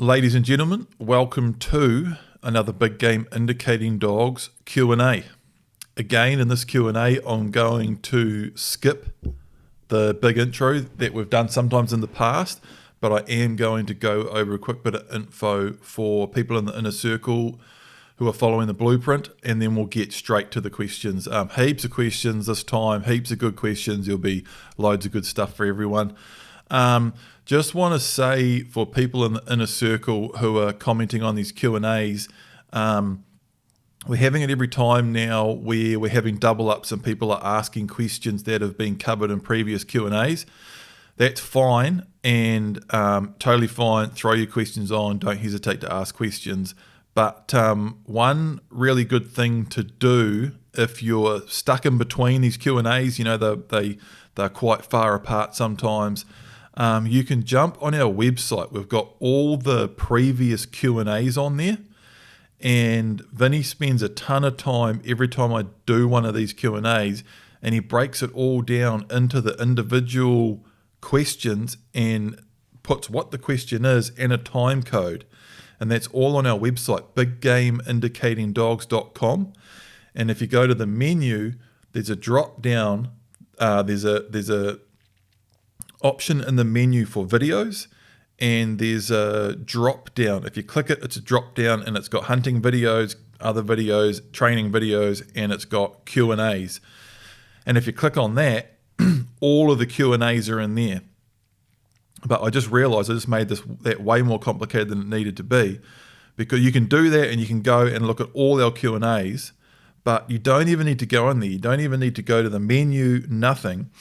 Ladies and gentlemen, welcome to another Big Game Indicating Dogs Q&A. Again, in this Q&A, I'm going to skip the big intro that we've done sometimes in the past, but I am going to go over a quick bit of info for people in the inner circle who are following the blueprint, and then we'll get straight to the questions. Heaps of questions this time, heaps of good questions. There'll be loads of good stuff for everyone. Just want to say for people in the inner circle who are commenting on these Q&As, we're having it every time now where we're having double ups and people are asking questions that have been covered in previous Q&As. That's fine and totally fine. Throw your questions on. Don't hesitate to ask questions. But one really good thing to do if you're stuck in between these Q&As, you know, they're quite far apart sometimes. You can jump on our website. We've got all the previous Q&As on there, and Vinny spends a ton of time every time I do one of these Q&As, and he breaks it all down into the individual questions and puts what the question is and a time code, and that's all on our website, biggameindicatingdogs.com. And if you go to the menu, there's a drop down. There's a option in the menu for videos, and there's a drop down. If you click it, it's a drop down, and it's got hunting videos, other videos, training videos, and it's got Q&As. And if you click on that, all of the Q&As are in there. But I just realized I just made that way more complicated than it needed to be, because you can do that and you can go and look at all our Q&As, but you don't even need to go in there. You don't even need to go to the menu, nothing.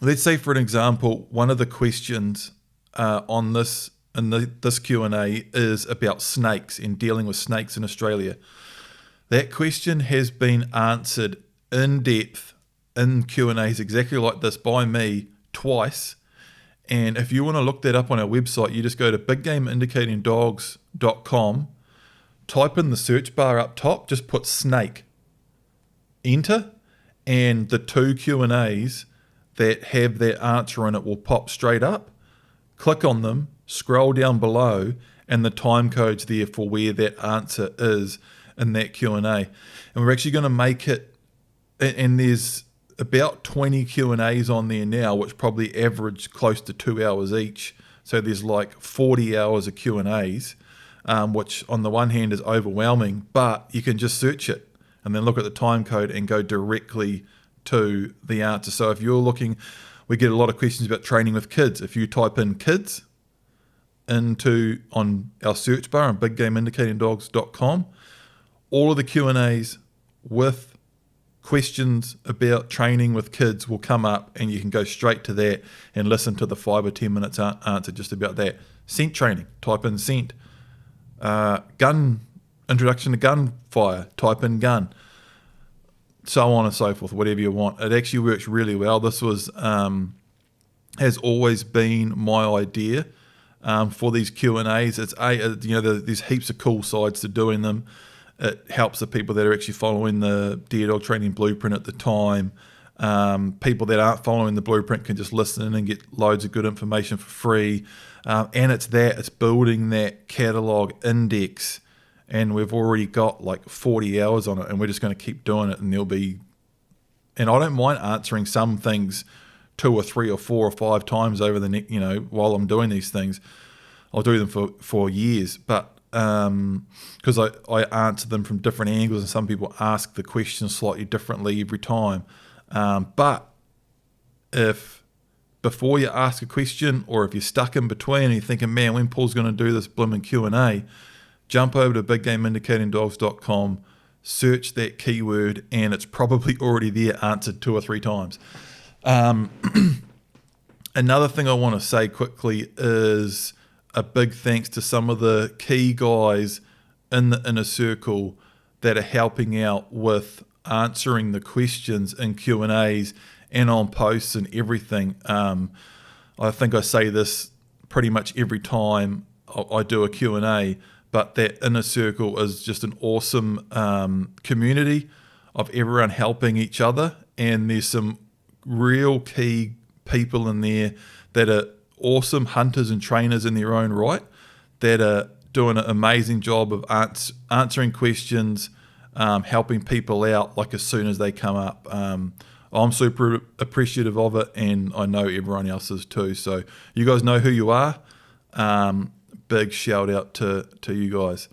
Let's say, for an example, one of the questions on this Q&A is about snakes and dealing with snakes in Australia. That question has been answered in depth in Q&As exactly like this by me twice. And if you want to look that up on our website, you just go to biggameindicatingdogs.com, type in the search bar up top, just put snake, enter, and the two Q&As that have that answer in it will pop straight up. Click on them, scroll down below, and the time code's there for where that answer is in that Q&A. And we're actually going to make it, and there's about 20 Q&As on there now, which probably average close to 2 hours each. So there's like 40 hours of Q&As, which on the one hand is overwhelming, but you can just search it and then look at the time code and go directly to the answer. So if you're looking, we get a lot of questions about training with kids. If you type in kids on our search bar on biggameindicatingdogs.com, all of the Q&As with questions about training with kids will come up, and you can go straight to that and listen to the 5 or 10 minutes answer just about that. Scent training, type in scent. Gun, introduction to gunfire, type in gun. So on and so forth, whatever you want. It actually works really well. This was has always been my idea for these Q&As. It's there's heaps of cool sides to doing them. It helps the people that are actually following the Deer Dog Training Blueprint at the time. People that aren't following the blueprint can just listen and get loads of good information for free. And it's building that catalog index. And we've already got like 40 hours on it, and we're just going to keep doing it. And I don't mind answering some things 2 or 3 or 4 or 5 times over the while I'm doing these things. I'll do them for years, but because I answer them from different angles, and some people ask the question slightly differently every time. But if before you ask a question, or if you're stuck in between and you're thinking, man, when Paul's going to do this blooming Q&A, jump over to biggameindicatingdogs.com, search that keyword, and it's probably already there, answered 2 or 3 times. Another thing I want to say quickly is a big thanks to some of the key guys in the inner circle that are helping out with answering the questions in Q&As and on posts and everything. I think I say this pretty much every time I do a Q&A, but that inner circle is just an awesome community of everyone helping each other, and there's some real key people in there that are awesome hunters and trainers in their own right. that are doing an amazing job of answering questions, helping people out like as soon as they come up. I'm super appreciative of it, and I know everyone else is too. So you guys know who you are. Big shout out to you guys,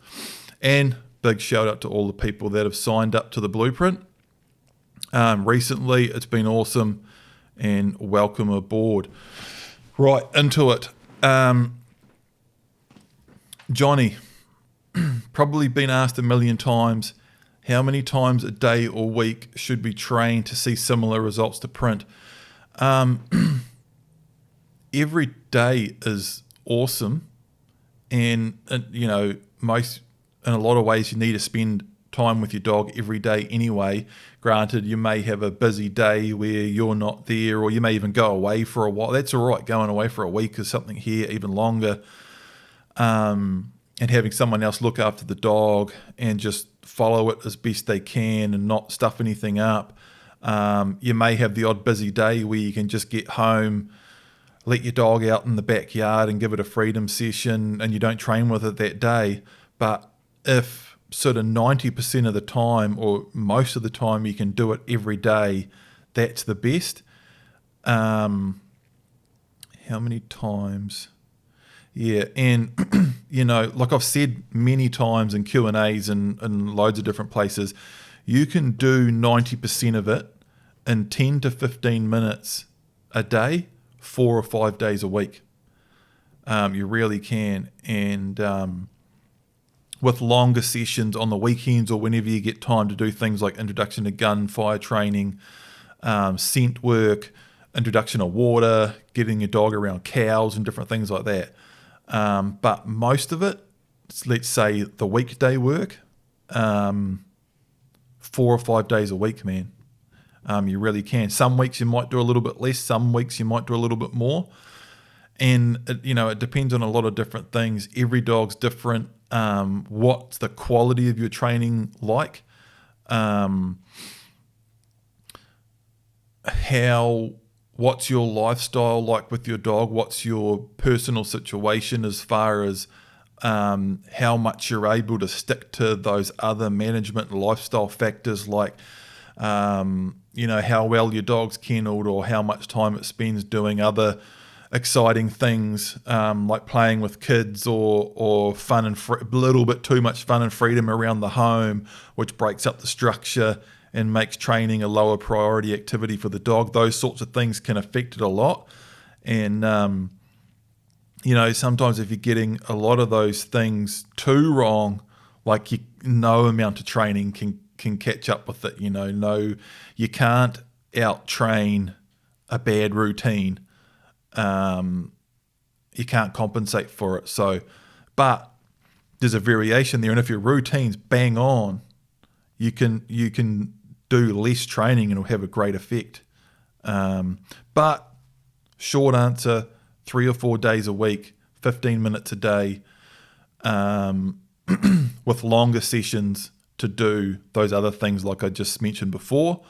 and big shout out to all the people that have signed up to the blueprint recently. It's been awesome, and welcome aboard. Right into it. Johnny, probably been asked a million times, how many times a day or week should we train to see similar results to print? Every day is awesome, and you know, in a lot of ways you need to spend time with your dog every day anyway. Granted, you may have a busy day where you're not there, or you may even go away for a while. That's all right, going away for a week or something here, even longer, and having someone else look after the dog and just follow it as best they can and not stuff anything up. You may have the odd busy day where you can just get home, let your dog out in the backyard and give it a freedom session, and you don't train with it that day. But if sort of 90% of the time, or most of the time, you can do it every day, that's the best. How many times? Yeah, and you know, like I've said many times in Q&As and loads of different places, you can do 90% of it in 10 to 15 minutes a day, 4 or 5 days a week. You really can. And with longer sessions on the weekends or whenever you get time to do things like introduction to gunfire training, scent work, introduction of water, getting your dog around cows and different things like that. But most of it, let's say the weekday work, 4 or 5 days a week, man. You really can. Some weeks you might do a little bit less. Some weeks you might do a little bit more. And, it depends on a lot of different things. Every dog's different. What's the quality of your training like? What's your lifestyle like with your dog? What's your personal situation as far as how much you're able to stick to those other management and lifestyle factors, like how well your dog's kennelled, or how much time it spends doing other exciting things, like playing with kids, or fun and a little bit too much fun and freedom around the home, which breaks up the structure and makes training a lower priority activity for the dog. Those sorts of things can affect it a lot. And sometimes if you're getting a lot of those things too wrong, like no amount of training can catch up with it. No, you can't out-train a bad routine. You can't compensate for it. But there's a variation there, and if your routine's bang on, you can do less training and it'll have a great effect. But short answer, 3 or 4 days a week, 15 minutes a day, with longer sessions to do those other things like I just mentioned before.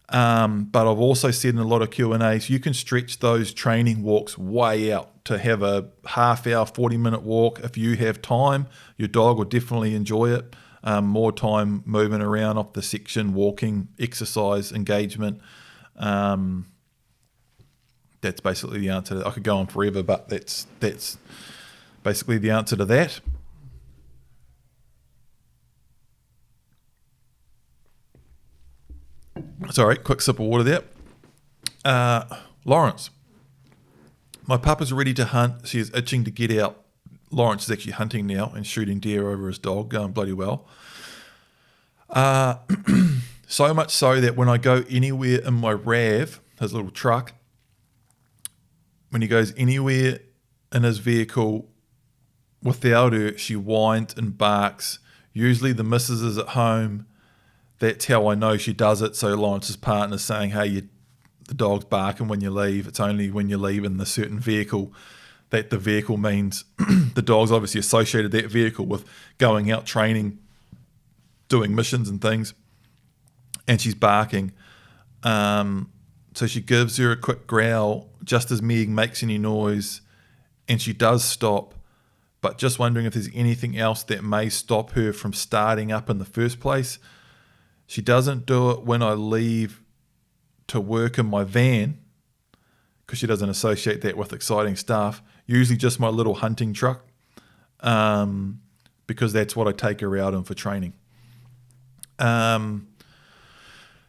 But I've also said in a lot of Q&As, you can stretch those training walks way out to have a half hour, 40-minute walk. If you have time, your dog will definitely enjoy it. More time moving around off the section, walking, exercise, engagement. That's basically the answer. I could go on forever, but that's basically the answer to that. Sorry, quick sip of water there. Lawrence, my pup is ready to hunt. She is itching to get out. Lawrence is actually hunting now and shooting deer over his dog, going bloody well. So much so that when I go anywhere in my RAV, his little truck, when he goes anywhere in his vehicle without her, she whines and barks. Usually the missus is at home. That's how I know she does it. So Lawrence's partner's saying, hey, the dog's barking when you leave. It's only when you leave in the certain vehicle that the vehicle means the dog's obviously associated that vehicle with going out training, doing missions and things, and she's barking. So she gives her a quick growl just as Meg makes any noise, and she does stop. but just wondering if there's anything else that may stop her from starting up in the first place. She doesn't do it when I leave to work in my van because she doesn't associate that with exciting stuff. Usually just my little hunting truck, because that's what I take her out in for training.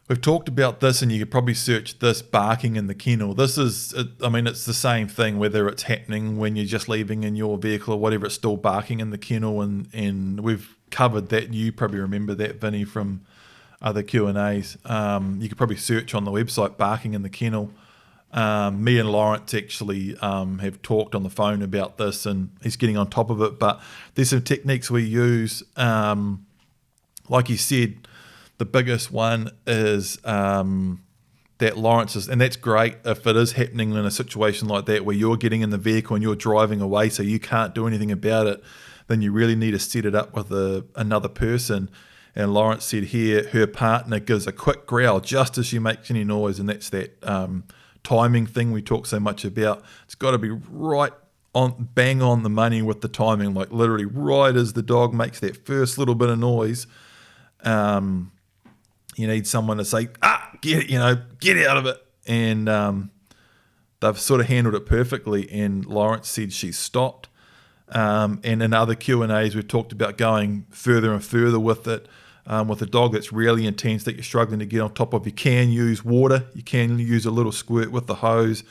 We've talked about this, and you could probably search this, barking in the kennel. This is, it's the same thing, whether it's happening when you're just leaving in your vehicle or whatever, it's still barking in the kennel, and we've covered that. You probably remember that, Vinny, from other Q&As. You could probably search on the website, barking in the kennel. Me and Lawrence actually have talked on the phone about this, and he's getting on top of it, but there's some techniques we use. Like you said, the biggest one is that Lawrence is, and that's great if it is happening in a situation like that where you're getting in the vehicle and you're driving away so you can't do anything about it, then you really need to set it up with another person. And Lawrence said here her partner gives a quick growl just as she makes any noise, and that's that timing thing we talk so much about. It's got to be right on, bang on the money with the timing, like literally right as the dog makes that first little bit of noise. You need someone to say, get out of it. And they've sort of handled it perfectly. And Lawrence said she stopped. And in other Q&As, we've talked about going further and further with it. With a dog that's really intense that you're struggling to get on top of, you can use water. You can use a little squirt with the hose.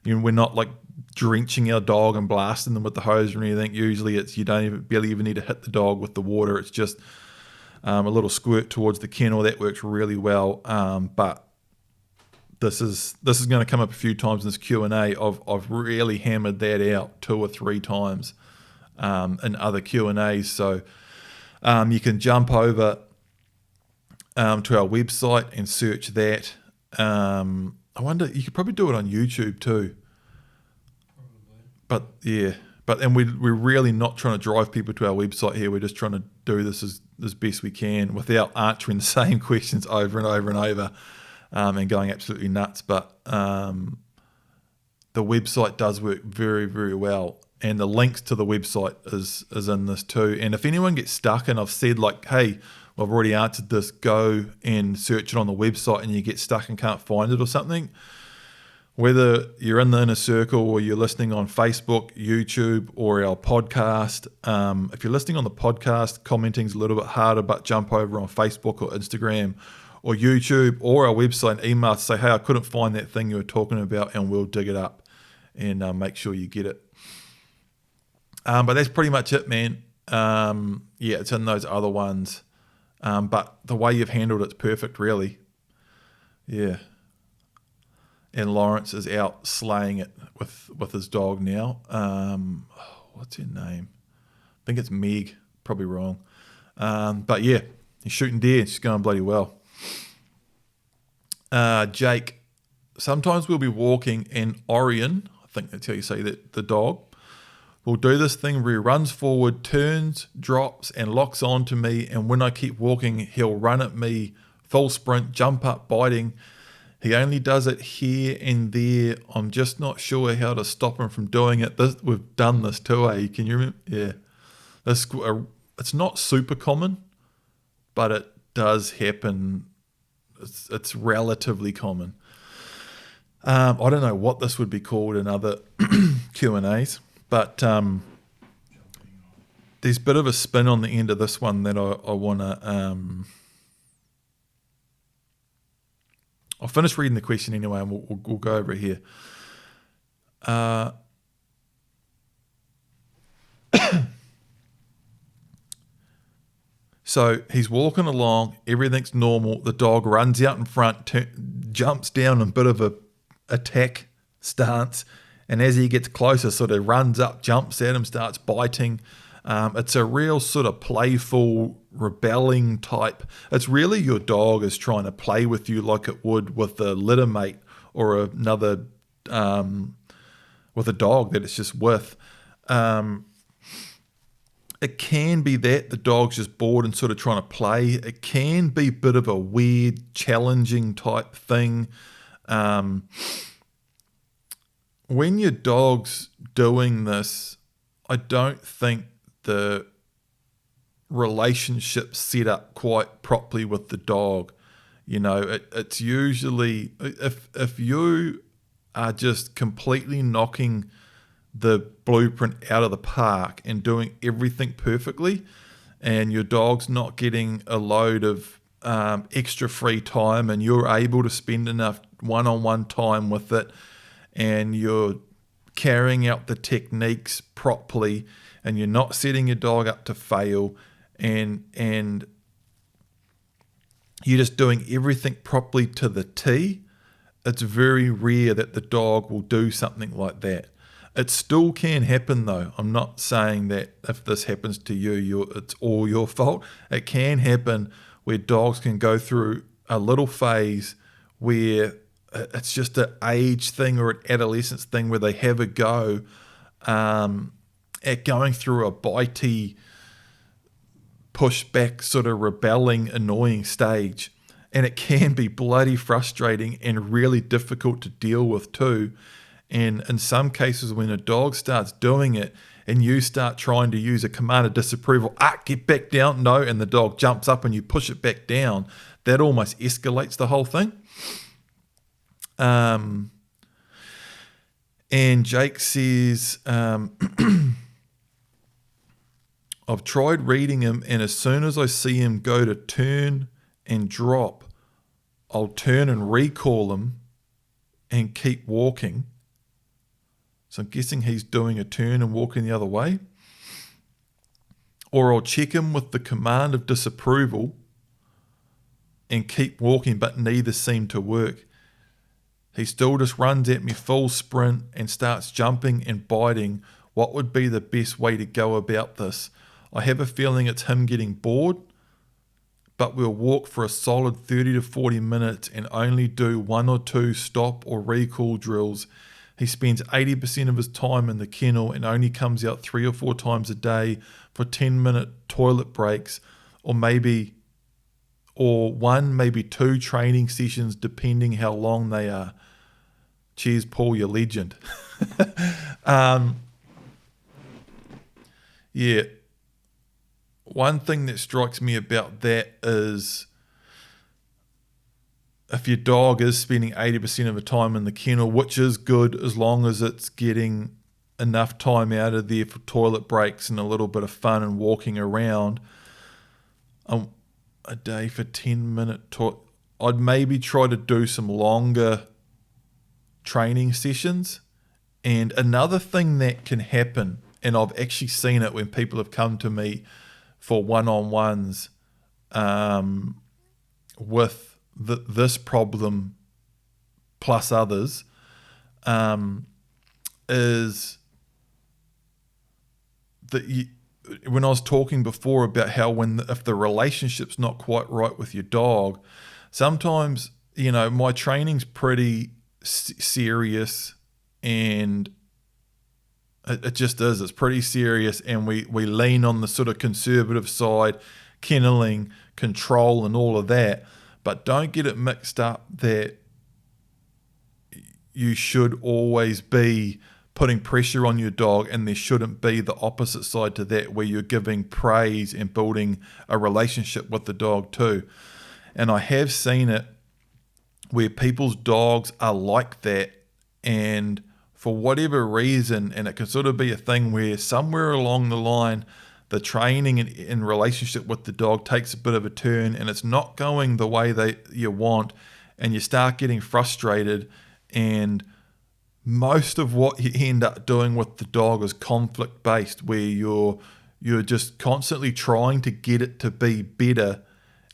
We're not like drenching our dog and blasting them with the hose or anything. Usually you don't barely even need to hit the dog with the water. It's just a little squirt towards the kennel. That works really well. But this is going to come up a few times in this Q&A. I've really hammered that out 2 or 3 times in other Q&As. So you can jump over to our website and search that. I wonder, you could probably do it on YouTube too. Probably. But yeah. And we're really not trying to drive people to our website here. We're just trying to do this as best we can without answering the same questions over and over and over and going absolutely nuts. But the website does work very, very well. And the links to the website is in this too. And if anyone gets stuck and I've said like, hey, I've already answered this, go and search it on the website, and you get stuck and can't find it or something, whether you're in the inner circle or you're listening on Facebook, YouTube, or our podcast. If you're listening on the podcast, commenting's a little bit harder, but jump over on Facebook or Instagram or YouTube or our website and email to say, hey, I couldn't find that thing you were talking about, and we'll dig it up and make sure you get it. But that's pretty much it, man. Yeah, it's in those other ones. But the way you've handled it's perfect, really. Yeah. And Lawrence is out slaying it with his dog now. What's her name? I think it's Meg. Probably wrong. But yeah, he's shooting deer. She's going bloody well. Jake, sometimes we'll be walking and Orion, I think that's how you say that, the dog, will do this thing where he runs forward, turns, drops, and locks onto me. And when I keep walking, he'll run at me, full sprint, jump up, biting. He only does it here and there. I'm just not sure how to stop him from doing it. We've done this too, eh? Can you remember? Yeah. It's not super common, but it does happen. It's relatively common. I don't know what this would be called in other Q&As, but there's a bit of a spin on the end of this one that I want to... I'll finish reading the question anyway, and we'll go over it here. So he's walking along, everything's normal. The dog runs out in front, jumps down in a bit of a attack stance, and as he gets closer, sort of runs up, jumps at him, starts biting. It's a real sort of playful, rebelling type. It's really your dog is trying to play with you like it would with a litter mate or another, with a dog that it's just with. It can be that the dog's just bored and sort of trying to play. It can be a bit of a weird, challenging type thing. When your dog's doing this, I don't think the relationship set up quite properly with the dog. It's usually, if you are just completely knocking the blueprint out of the park and doing everything perfectly, and your dog's not getting a load of extra free time, and you're able to spend enough one-on-one time with it, and you're carrying out the techniques properly, and you're not setting your dog up to fail, and you're just doing everything properly to the T, it's very rare that the dog will do something like that. It still can happen though. I'm not saying that if this happens to you, it's all your fault. It can happen where dogs can go through a little phase where it's just an age thing or an adolescence thing where they have a go at going through a bitey, pushback, sort of rebelling, annoying stage. And it can be bloody frustrating and really difficult to deal with too. And in some cases, when a dog starts doing it and you start trying to use a command of disapproval, get back down, no, and the dog jumps up and you push it back down, that almost escalates the whole thing. And Jake says, I've tried reading him, and as soon as I see him go to turn and drop, I'll turn and recall him and keep walking. So I'm guessing he's doing a turn and walking the other way. Or I'll check him with the command of disapproval and keep walking, but neither seem to work. He still just runs at me full sprint and starts jumping and biting. What would be the best way to go about this? I have a feeling it's him getting bored, but we'll walk for a solid 30 to 40 minutes and only do 1 or 2 stop or recall drills. He spends 80% of his time in the kennel and only comes out 3 or 4 times a day for 10-minute toilet breaks, or 1, maybe 2 training sessions, depending how long they are. Cheers, Paul, your legend. Yeah. One thing that strikes me about that is if your dog is spending 80% of the time in the kennel, which is good as long as it's getting enough time out of there for toilet breaks and a little bit of fun and walking around, a day for 10-minute I'd maybe try to do some longer training sessions. And another thing that can happen, and I've actually seen it when people have come to me for one-on-ones with this problem plus others, is that when I was talking before about how if the relationship's not quite right with your dog, sometimes, my training's pretty serious, and it just is. It's pretty serious, and we lean on the sort of conservative side, kenneling, control, and all of that. But don't get it mixed up that you should always be putting pressure on your dog, and there shouldn't be the opposite side to that where you're giving praise and building a relationship with the dog too. And I have seen it where people's dogs are like that, and for whatever reason, and it can sort of be a thing where somewhere along the line the training in relationship with the dog takes a bit of a turn and it's not going the way you want, and you start getting frustrated, and most of what you end up doing with the dog is conflict based, where you're just constantly trying to get it to be better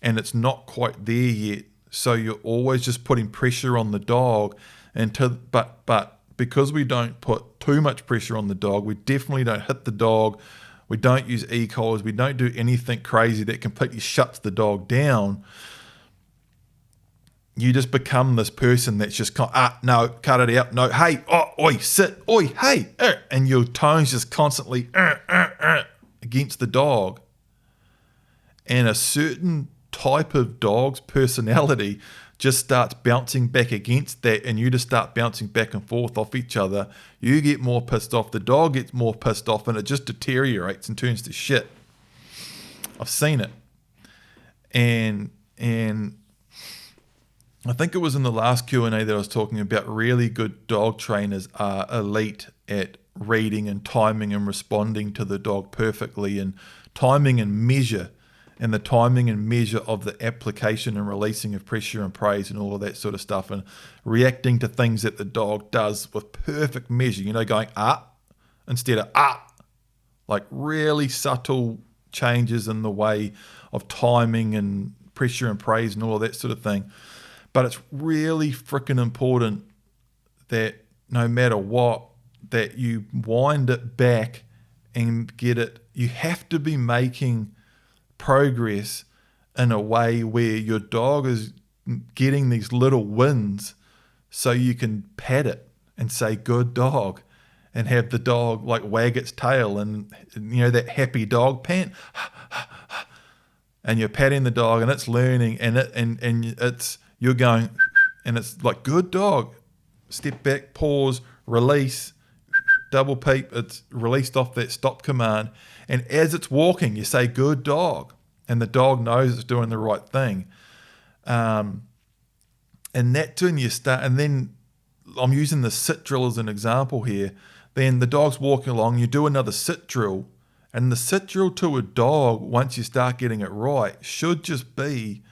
and it's not quite there yet. So you're always just putting pressure on the dog but because we don't put too much pressure on the dog, we definitely don't hit the dog, we don't use e-collars, we don't do anything crazy that completely shuts the dog down, you just become this person that's just no, cut it out, no, hey, oi, sit, oi, hey, and your tone's just constantly against the dog. And a certain type of dog's personality just starts bouncing back against that, and you just start bouncing back and forth off each other, you get more pissed off, the dog gets more pissed off, and it just deteriorates and turns to shit. I've seen it. And I think it was in the last Q&A that I was talking about really good dog trainers are elite at reading and timing and responding to the dog perfectly, and timing and measure, and the timing and measure of the application and releasing of pressure and praise and all of that sort of stuff, and reacting to things that the dog does with perfect measure, going instead of like really subtle changes in the way of timing and pressure and praise and all of that sort of thing. But it's really freaking important that no matter what, that you wind it back and get it. You have to be making progress in a way where your dog is getting these little wins so you can pat it and say good dog, and have the dog like wag its tail and that happy dog pant, and you're patting the dog and it's learning, and it's you're going, and it's like good dog, step back, pause, release, double peep, it's released off that stop command. And as it's walking, you say, good dog. And the dog knows it's doing the right thing. And that's when you start. And then I'm using the sit drill as an example here. Then the dog's walking along, you do another sit drill. And the sit drill to a dog, once you start getting it right, should just be,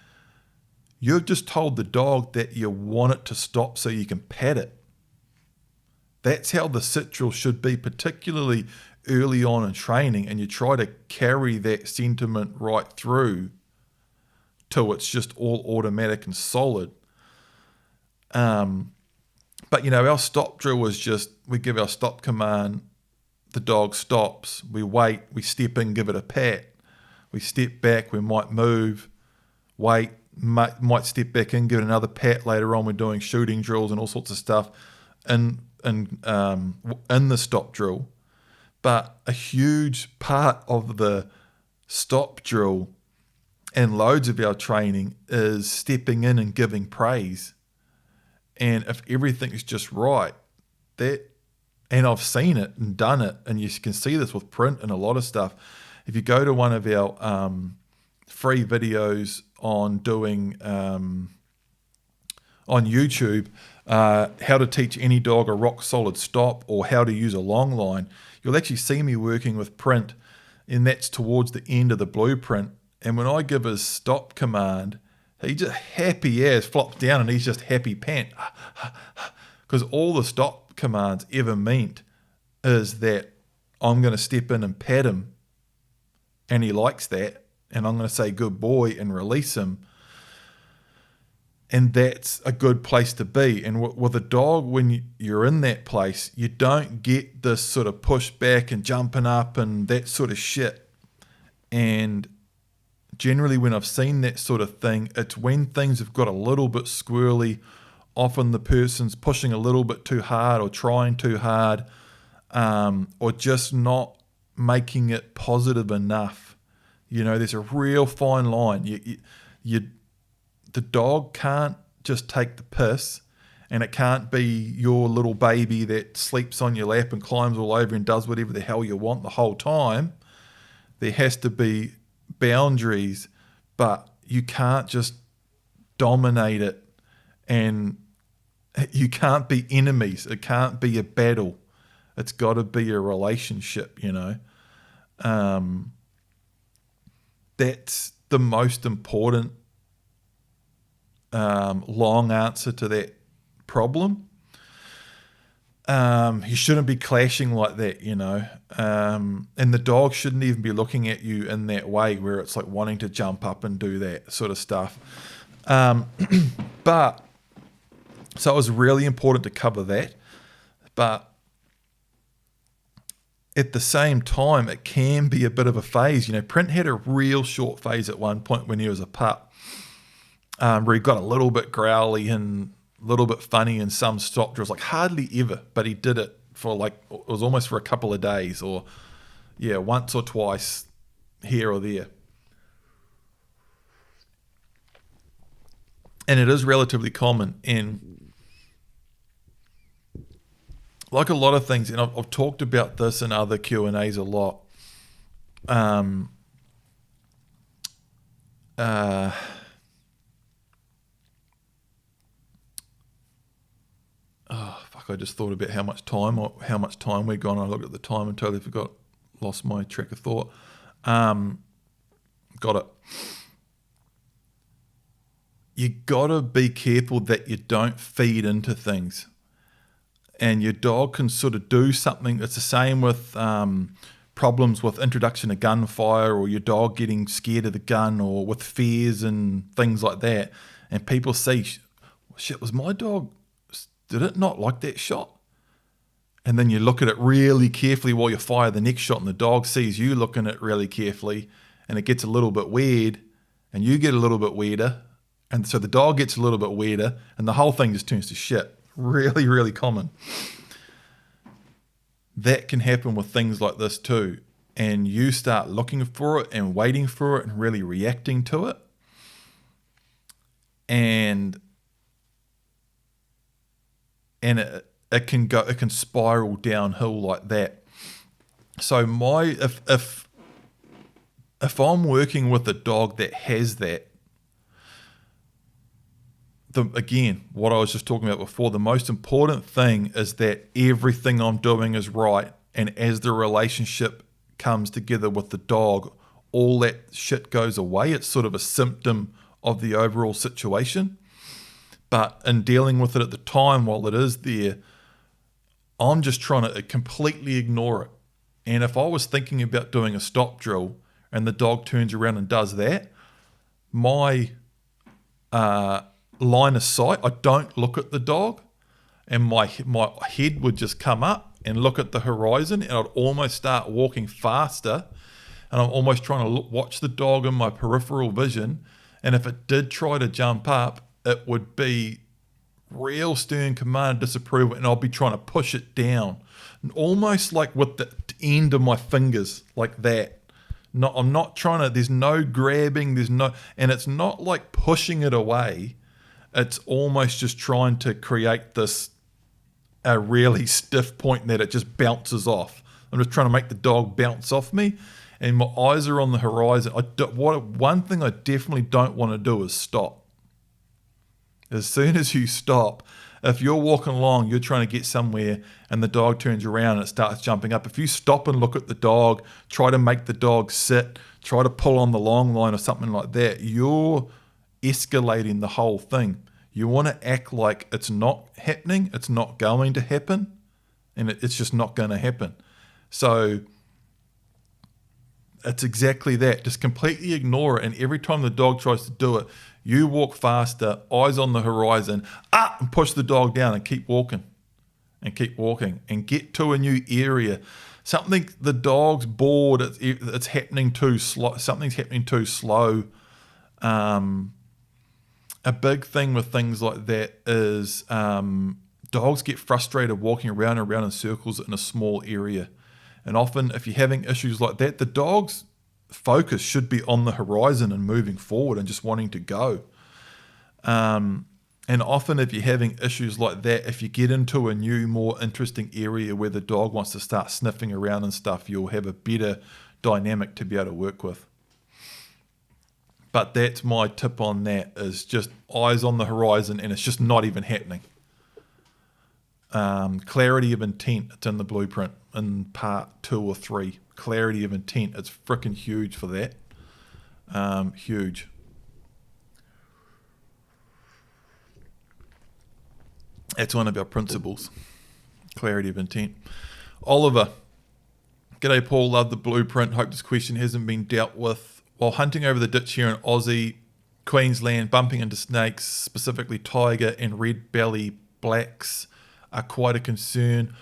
you've just told the dog that you want it to stop so you can pat it. That's how the sit drill should be, particularly early on in training, and you try to carry that sentiment right through till it's just all automatic and solid. But our stop drill is just, we give our stop command, the dog stops, we wait, we step in, give it a pat, we step back, we might move, wait, might step back in, give it another pat later on. We're doing shooting drills and all sorts of stuff in the stop drill. But a huge part of the stop drill and loads of our training is stepping in and giving praise. And if everything is just right, and I've seen it and done it, and you can see this with print and a lot of stuff. If you go to one of our free videos on doing on YouTube, how to teach any dog a rock solid stop, or how to use a long line, you'll actually see me working with print, and that's towards the end of the blueprint. And when I give his stop command, he just happy as flops down, and he's just happy pant, because all the stop commands ever meant is that I'm going to step in and pat him, and he likes that, and I'm going to say good boy and release him. And that's a good place to be. And with a dog, when you're in that place, you don't get this sort of push back and jumping up and that sort of shit. And generally when I've seen that sort of thing, it's when things have got a little bit squirrely. Often the person's pushing a little bit too hard or trying too hard, or just not making it positive enough. There's a real fine line. The dog can't just take the piss, and it can't be your little baby that sleeps on your lap and climbs all over and does whatever the hell you want the whole time. There has to be boundaries, but you can't just dominate it, and you can't be enemies. It can't be a battle. It's got to be a relationship, That's the most important long answer to that problem. You shouldn't be clashing like that, and the dog shouldn't even be looking at you in that way where it's like wanting to jump up and do that sort of stuff. But so it was really important to cover that, but at the same time, it can be a bit of a phase. Print had a real short phase at one point when he was a pup, where he got a little bit growly and a little bit funny in some stop drills, like hardly ever, but he did it for it was almost for a couple of days, or once or twice here or there. And it is relatively common. And like a lot of things, and I've talked about this in other Q&As a lot, I just thought about how much time we'd gone. I looked at the time and totally lost my track of thought. Got it. You gotta be careful that you don't feed into things, and your dog can sort of do something. It's the same with problems with introduction to gunfire, or your dog getting scared of the gun, or with fears and things like that. And people see, shit, was my dog, did it not like that shot? And then you look at it really carefully while you fire the next shot, and the dog sees you looking at it really carefully, and it gets a little bit weird, and you get a little bit weirder, and so the dog gets a little bit weirder, and the whole thing just turns to shit. Really, really common. That can happen with things like this too. And you start looking for it and waiting for it and really reacting to it. And it can spiral downhill like that. So if I'm working with a dog that has that, again, what I was just talking about before, the most important thing is that everything I'm doing is right. And as the relationship comes together with the dog, all that shit goes away. It's sort of a symptom of the overall situation. But in dealing with it at the time while it is there, I'm just trying to completely ignore it. And if I was thinking about doing a stop drill and the dog turns around and does that, my line of sight, I don't look at the dog, and my head would just come up and look at the horizon, and I'd almost start walking faster, and I'm almost trying to watch the dog in my peripheral vision. And if it did try to jump up, it would be real stern command, disapproval, and I'll be trying to push it down, and almost like with the end of my fingers, like that. No, I'm not trying to, there's no grabbing, and it's not like pushing it away. It's almost just trying to create a really stiff point that it just bounces off. I'm just trying to make the dog bounce off me, and my eyes are on the horizon. One thing I definitely don't want to do is stop. As soon as you stop, if you're walking along, you're trying to get somewhere, and the dog turns around and it starts jumping up. If you stop and look at the dog, try to make the dog sit, try to pull on the long line or something like that, you're escalating the whole thing. You want to act like it's not happening, it's not going to happen, and it's just not going to happen. So it's exactly that. Just completely ignore it, and every time the dog tries to do it, you walk faster, eyes on the horizon, and push the dog down and keep walking and get to a new area. Something, the dog's bored, it's happening too slow. Something's happening too slow. A big thing with things like that is dogs get frustrated walking around and around in circles in a small area. And often if you're having issues like that, the dog's focus should be on the horizon and moving forward and just wanting to go. And often if you're having issues like that, if you get into a new, more interesting area where the dog wants to start sniffing around and stuff, you'll have a better dynamic to be able to work with. But that's my tip on that, is just eyes on the horizon, and it's just not even happening. Clarity of intent, it's in the blueprint in part 2 or 3. Clarity of intent, it's freaking huge for that. Huge. That's one of our principles. Clarity of intent. Oliver, g'day Paul, love the blueprint. Hope this question hasn't been dealt with. While hunting over the ditch here in Aussie, Queensland, bumping into snakes, specifically tiger and red belly blacks, are quite a concern.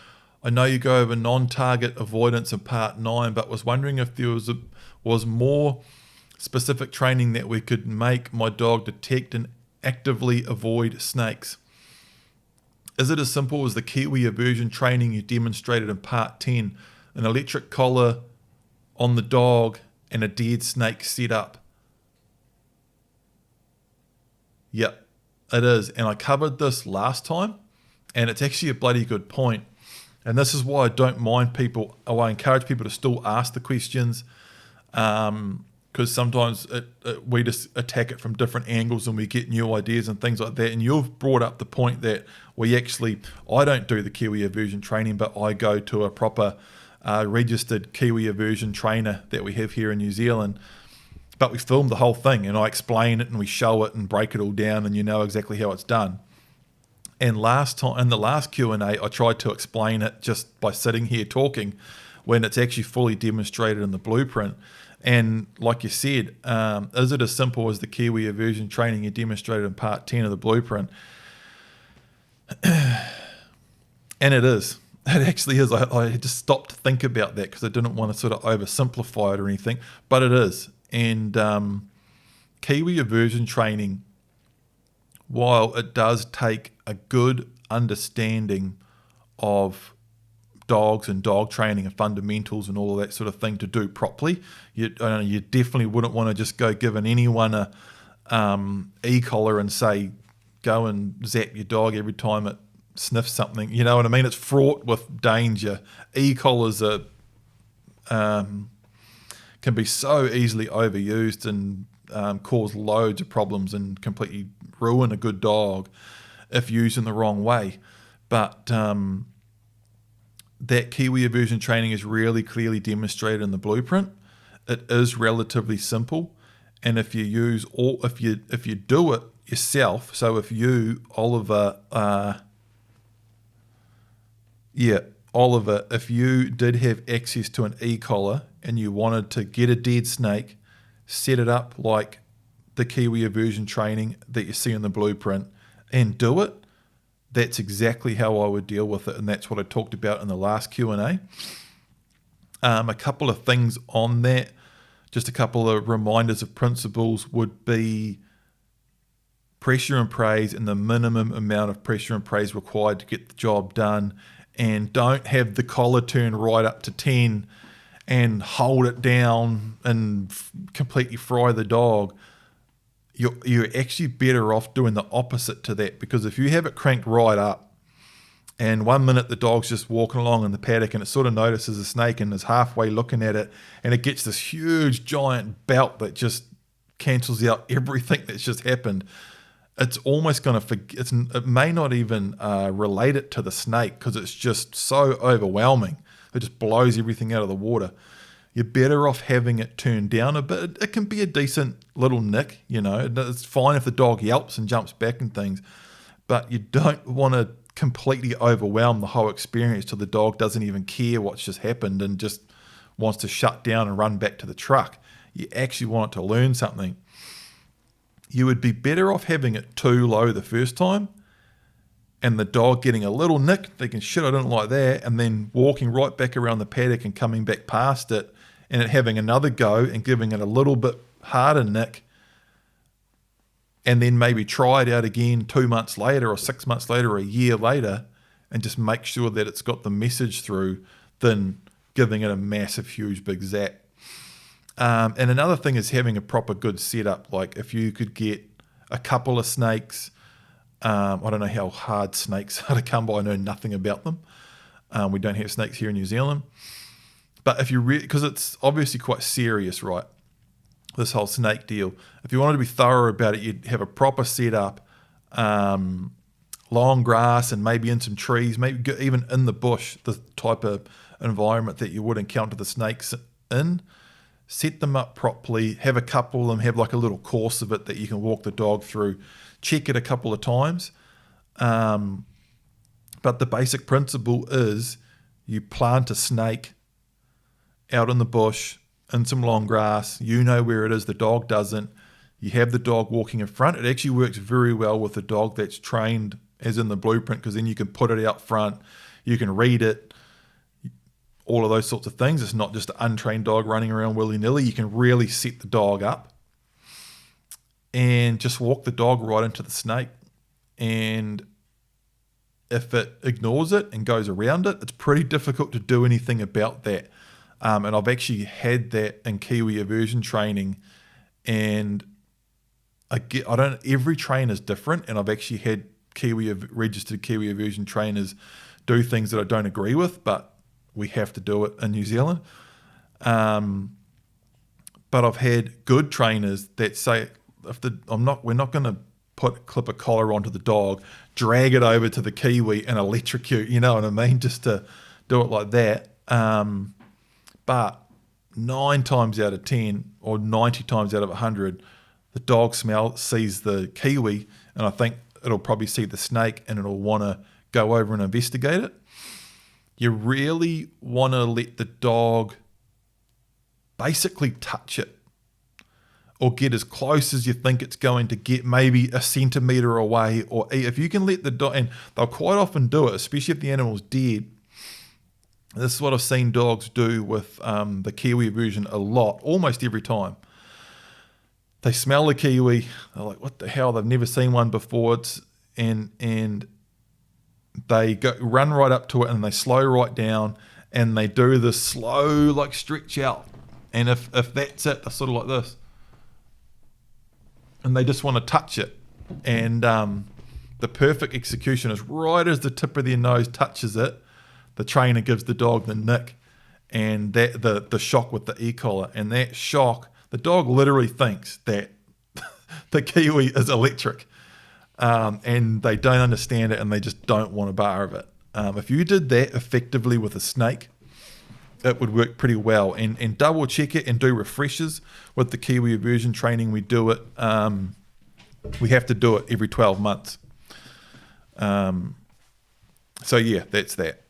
I know you go over non-target avoidance in part 9, but was wondering if there was more specific training that we could make my dog detect and actively avoid snakes. Is it as simple as the Kiwi aversion training you demonstrated in part 10, an electric collar on the dog and a dead snake set up? Yep. It is. And I covered this last time, and it's actually a bloody good point. And this is why I don't mind people, or I encourage people to still ask the questions, because sometimes we just attack it from different angles and we get new ideas and things like that. And you've brought up the point that I don't do the Kiwi aversion training, but I go to a proper registered Kiwi aversion trainer that we have here in New Zealand. But we film the whole thing, and I explain it and we show it and break it all down, and you know exactly how it's done. And last time, in the last Q&A, I tried to explain it just by sitting here talking, when it's actually fully demonstrated in the blueprint. And like you said, is it as simple as the Kiwi aversion training you demonstrated in part 10 of the blueprint? And it is. It actually is. I just stopped to think about that because I didn't want to sort of oversimplify it or anything, but it is. And Kiwi aversion training, while it does take a good understanding of dogs and dog training and fundamentals and all of that sort of thing to do properly, you definitely wouldn't want to just go giving anyone a e-collar and say, go and zap your dog every time it sniffs something. You know what I mean? It's fraught with danger. E-collars can be so easily overused and cause loads of problems and completely ruin a good dog if used in the wrong way. But that Kiwi aversion training is really clearly demonstrated in the blueprint. It is relatively simple, and if you do it yourself, so if you, Oliver, if you did have access to an e-collar and you wanted to get a dead snake, set it up like the Kiwi aversion training that you see in the blueprint and do it, that's exactly how I would deal with it, and that's what I talked about in the last Q&A. A couple of things on that, just a couple of reminders of principles would be pressure and praise and the minimum amount of pressure and praise required to get the job done, and don't have the collar turn right up to 10 and hold it down and completely fry the dog. You're actually better off doing the opposite to that, because if you have it cranked right up and 1 minute the dog's just walking along in the paddock and it sort of notices a snake and is halfway looking at it, and it gets this huge giant belt that just cancels out everything that's just happened, it's almost going to forget. It may not even relate it to the snake because it's just so overwhelming. It just blows everything out of the water. You're better off having it turned down a bit. It can be a decent little nick, you know. It's fine if the dog yelps and jumps back and things, but you don't want to completely overwhelm the whole experience till the dog doesn't even care what's just happened and just wants to shut down and run back to the truck. You actually want it to learn something. You would be better off having it too low the first time and the dog getting a little nick, thinking, shit, I don't like that, and then walking right back around the paddock and coming back past it, and it having another go and giving it a little bit harder nick, and then maybe try it out again 2 months later or 6 months later or a year later, and just make sure that it's got the message through, than giving it a massive, huge, big zap. And another thing is having a proper good setup. Like if you could get a couple of snakes, I don't know how hard snakes are to come by. I know nothing about them. We don't have snakes here in New Zealand. But if you because it's obviously quite serious, right? This whole snake deal. If you wanted to be thorough about it, you'd have a proper setup, long grass and maybe in some trees, maybe even in the bush, the type of environment that you would encounter the snakes in. Set them up properly, have a couple of them, have like a little course of it that you can walk the dog through, check it a couple of times. But the basic principle is you plant a snake out in the bush, in some long grass, you know where it is, the dog doesn't. You have the dog walking in front. It actually works very well with a dog that's trained as in the blueprint, because then you can put it out front, you can read it, all of those sorts of things. It's not just an untrained dog running around willy-nilly. You can really set the dog up and just walk the dog right into the snake. And if it ignores it and goes around it, it's pretty difficult to do anything about that. And I've actually had that in Kiwi aversion training, and I don't. Every trainer is different, and I've actually had registered Kiwi aversion trainers do things that I don't agree with, but we have to do it in New Zealand. But I've had good trainers that say, we're not going to clip a collar onto the dog, drag it over to the Kiwi and electrocute, you know what I mean, just to do it like that. But 9 times out of 10 or 90 times out of 100, the dog sees the Kiwi, and I think it'll probably see the snake and it'll want to go over and investigate it. You really want to let the dog basically touch it or get as close as you think it's going to get, maybe a centimetre away. Or if you can let the dog, and they'll quite often do it, especially if the animal's dead. This is what I've seen dogs do with the Kiwi aversion a lot, almost every time. They smell the Kiwi, they're like, what the hell, they've never seen one before. And they run right up to it and they slow right down and they do this slow like stretch out. And if that's it, they're sort of like this. And they just want to touch it. And the perfect execution is right as the tip of their nose touches it, the trainer gives the dog the nick and the shock with the e-collar. And that shock, the dog literally thinks that the Kiwi is electric. And they don't understand it and they just don't want a bar of it. If you did that effectively with a snake, it would work pretty well. And double check it and do refreshers with the Kiwi aversion training. We do it. We have to do it every 12 months. So yeah, that's that.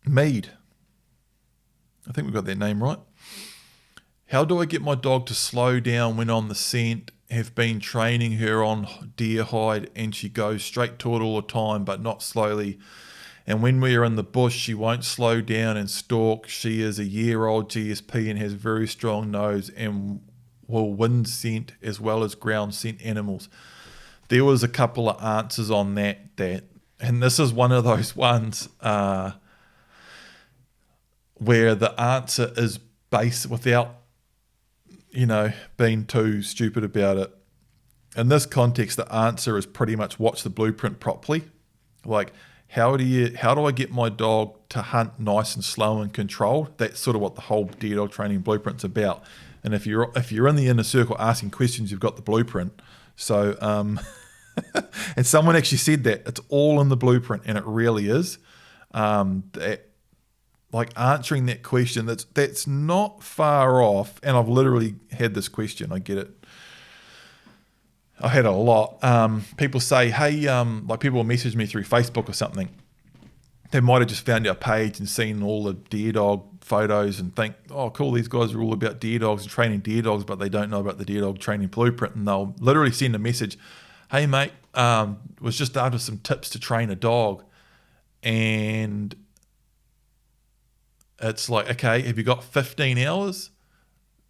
Mead. I think we got that name right. How do I get my dog to slow down when on the scent? Have been training her on deer hide and she goes straight to it all the time, but not slowly. And when we are in the bush, she won't slow down and stalk. She is a year-old GSP and has a very strong nose and will wind scent as well as ground scent animals. There was a couple of answers on that, and this is one of those ones where the answer is based without being too stupid about it. In this context, the answer is pretty much watch the blueprint properly. Like, how do I get my dog to hunt nice and slow and controlled? That's sort of what the whole deer dog training blueprint's about. And if you're in the inner circle asking questions, you've got the blueprint. So, and someone actually said that it's all in the blueprint, and it really is. Like answering that question, that's not far off. And I've literally had this question. I get it. I had it a lot. People say, hey, like people will message me through Facebook or something. They might have just found our page and seen all the deer dog photos and think, oh, cool, these guys are all about deer dogs and training deer dogs, but they don't know about the deer dog training blueprint. And they'll literally send a message, hey, mate, was just after some tips to train a dog. And it's like, okay, have you got 15 hours?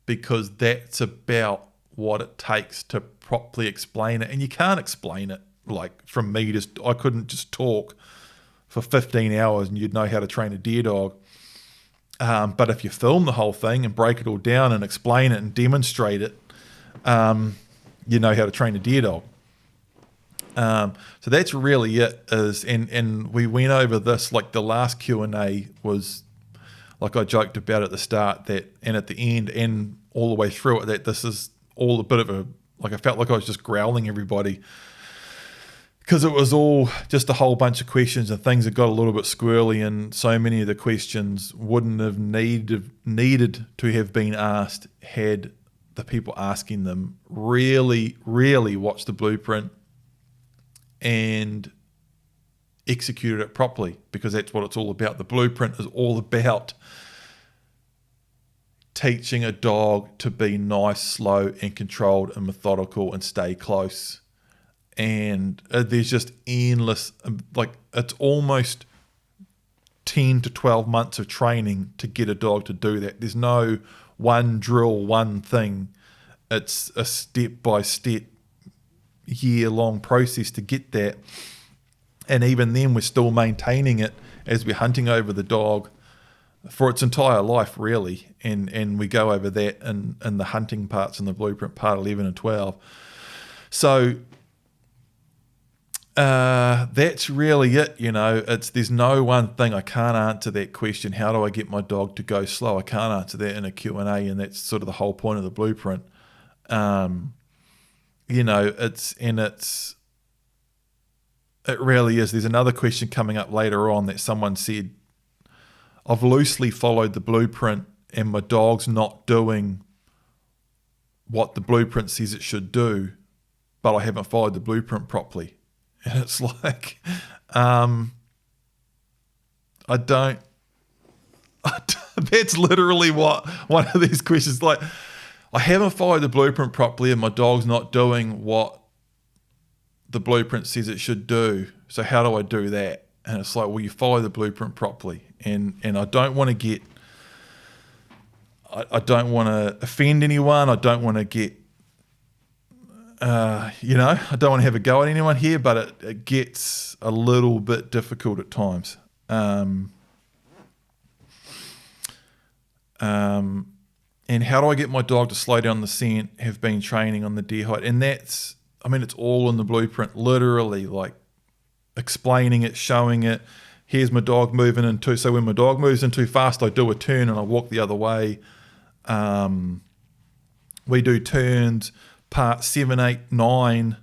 Because that's about what it takes to properly explain it. And you can't explain it like from me. I couldn't just talk for 15 hours and you'd know how to train a deer dog. But if you film the whole thing and break it all down and explain it and demonstrate it, you know how to train a deer dog. So that's really it. And we went over this, like the last QnA was, like I joked about at the start and at the end and all the way through it, that this is all a bit of I felt like I was just growling everybody because it was all just a whole bunch of questions and things that got a little bit squirrely, and so many of the questions wouldn't have needed to have been asked had the people asking them really, really watched the blueprint and executed it properly, because that's what it's all about. The blueprint is all about teaching a dog to be nice, slow and controlled and methodical and stay close. And there's just endless, like it's almost 10 to 12 months of training to get a dog to do that. There's no one drill, one thing. It's a step-by-step, year-long process to get that. And even then, we're still maintaining it as we're hunting over the dog. for its entire life, really. And we go over that in the hunting parts in the blueprint, part 11 and 12. So that's really it. There's no one thing. I can't answer that question. How do I get my dog to go slow? I can't answer that in a Q&A, and that's sort of the whole point of the blueprint. It really is. There's another question coming up later on that someone said, I've loosely followed the blueprint and my dog's not doing what the blueprint says it should do, but I haven't followed the blueprint properly. And it's like, that's literally what one of these questions, like, I haven't followed the blueprint properly and my dog's not doing what the blueprint says it should do. So how do I do that? And it's like, well, you follow the blueprint properly. And I don't want to get, I don't want to offend anyone. I don't want to get, I don't want to have a go at anyone here, but it gets a little bit difficult at times. And how do I get my dog to slow down the scent? Have been training on the deer height. And it's all in the blueprint, literally, like explaining it, showing it. Here's my dog moving in too. So when my dog moves in too fast, I do a turn and I walk the other way. We do turns. Part 7, 8, 9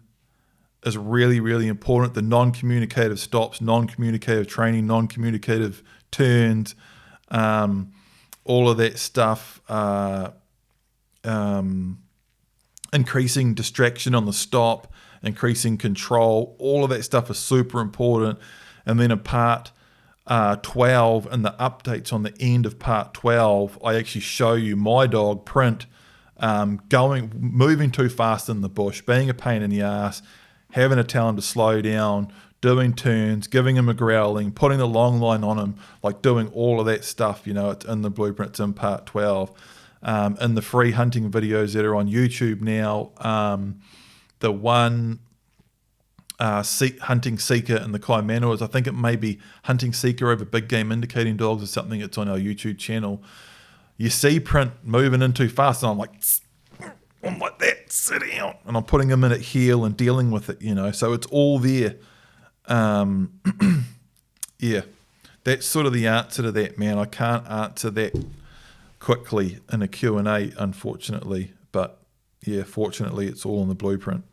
is really, really important. The non-communicative stops, non-communicative training, non-communicative turns, all of that stuff. Increasing distraction on the stop, increasing control, all of that stuff is super important. And then in part 12, and the updates on the end of part 12, I actually show you my dog Print moving too fast in the bush, being a pain in the ass, having to tell him to slow down, doing turns, giving him a growling, putting the long line on him, like doing all of that stuff. It's in the blueprint, it's in part 12. In the free hunting videos that are on YouTube now, the one Hunting Seeker and the Kaimanauers, I think it may be Hunting Seeker over big game indicating dogs or something. It's on our YouTube channel. You see Print moving in too fast, and I'm like that, sit down, and I'm putting him in at heel and dealing with it, so it's all there. Yeah, that's sort of the answer to that, man. I can't answer that quickly in a Q&A, unfortunately, but yeah, fortunately it's all in the blueprint.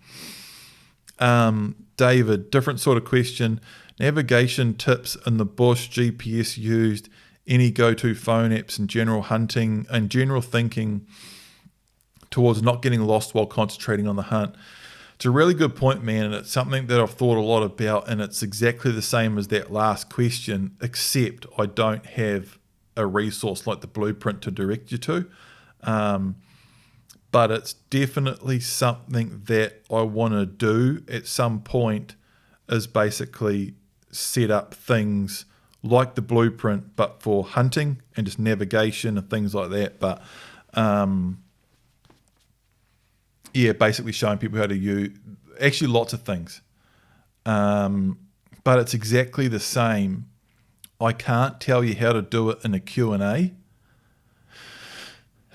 David, different sort of question. Navigation tips in the bush, GPS used, any go-to phone apps and general hunting and general thinking towards not getting lost while concentrating on the hunt. It's a really good point, man, and it's something that I've thought a lot about, and it's exactly the same as that last question, except I don't have a resource like the blueprint to direct you to. But it's definitely something that I want to do at some point, is basically set up things like the blueprint, but for hunting and just navigation and things like that. But basically showing people how to use actually lots of things. But it's exactly the same. I can't tell you how to do it in a Q&A.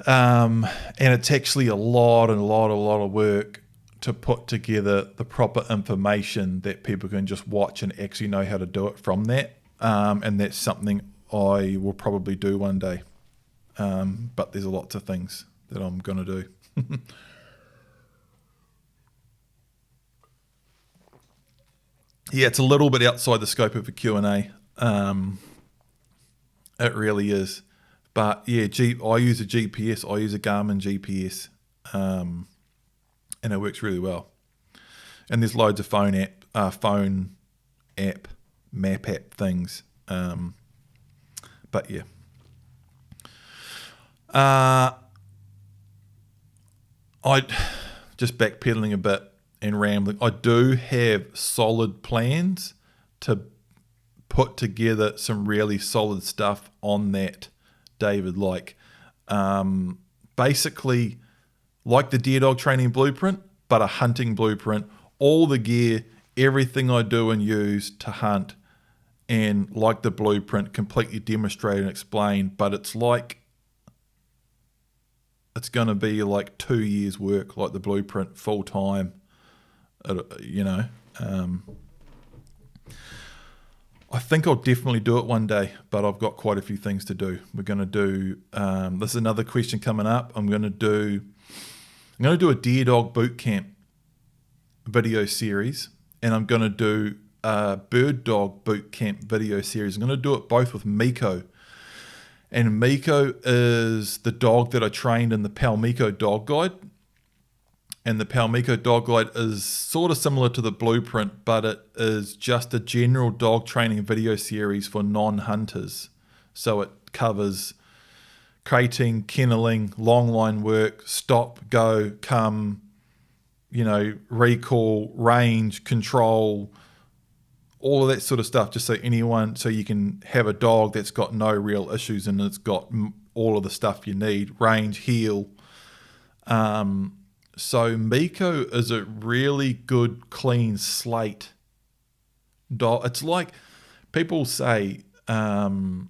And it's actually a lot of work to put together the proper information that people can just watch and actually know how to do it from that. And that's something I will probably do one day. But there's lots of things that I'm going to do. Yeah, it's a little bit outside the scope of a Q&A. It really is. But yeah, I use a GPS. I use a Garmin GPS. And it works really well. And there's loads of phone app, map app things. But yeah. I just backpedaling a bit and rambling. I do have solid plans to put together some really solid stuff on that, David. Like, basically, like the deer dog training blueprint, but a hunting blueprint. All the gear, everything I do and use to hunt and like the blueprint, completely demonstrate and explain, but it's like it's going to be like 2 years work, like the blueprint, full time, you know. I think I'll definitely do it one day, but I've got quite a few things to do. We're going to do, this is another question coming up. I'm going to do a deer dog boot camp video series, and I'm going to do a bird dog boot camp video series. I'm going to do it both with Miko. And Miko is the dog that I trained in the Palmiko Dog Guide. And the Palmiko Dog Guide is sort of similar to the blueprint, but it is just a general dog training video series for non-hunters. So it covers crating, kenneling, longline work, stop, go, come, recall, range, control, all of that sort of stuff, just so you can have a dog that's got no real issues and it's got all of the stuff you need, range, heel. So Miko is a really good, clean slate dog. It's like people say, I've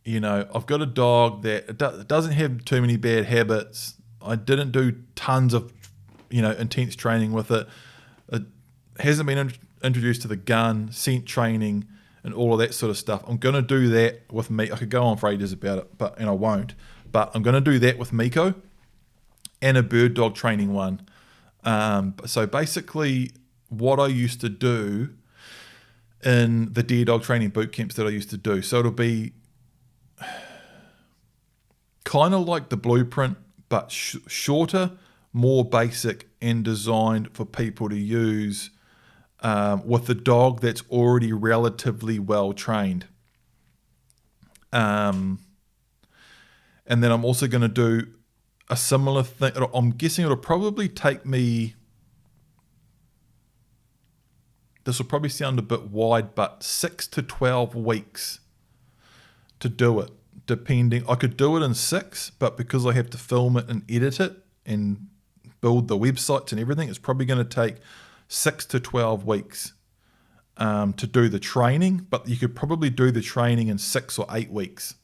got a dog that doesn't have too many bad habits. I didn't do tons of, intense training with it. It hasn't been introduced to the gun, scent training, and all of that sort of stuff. I'm going to do that with me. I could go on for ages about it, and I won't. But I'm going to do that with Miko and a bird dog training one. So basically, what I used to do in the deer dog training boot camps that I used to do. So it'll be kind of like the blueprint, but shorter, more basic, and designed for people to use with a dog that's already relatively well trained. And then I'm also going to do a similar thing. I'm guessing it'll probably take me, this will probably sound a bit wide, but 6 to 12 weeks to do it. Depending, I could do it in 6, but because I have to film it and edit it and build the websites and everything, it's probably going to take 6 to 12 weeks to do the training, but you could probably do the training in 6 or 8 weeks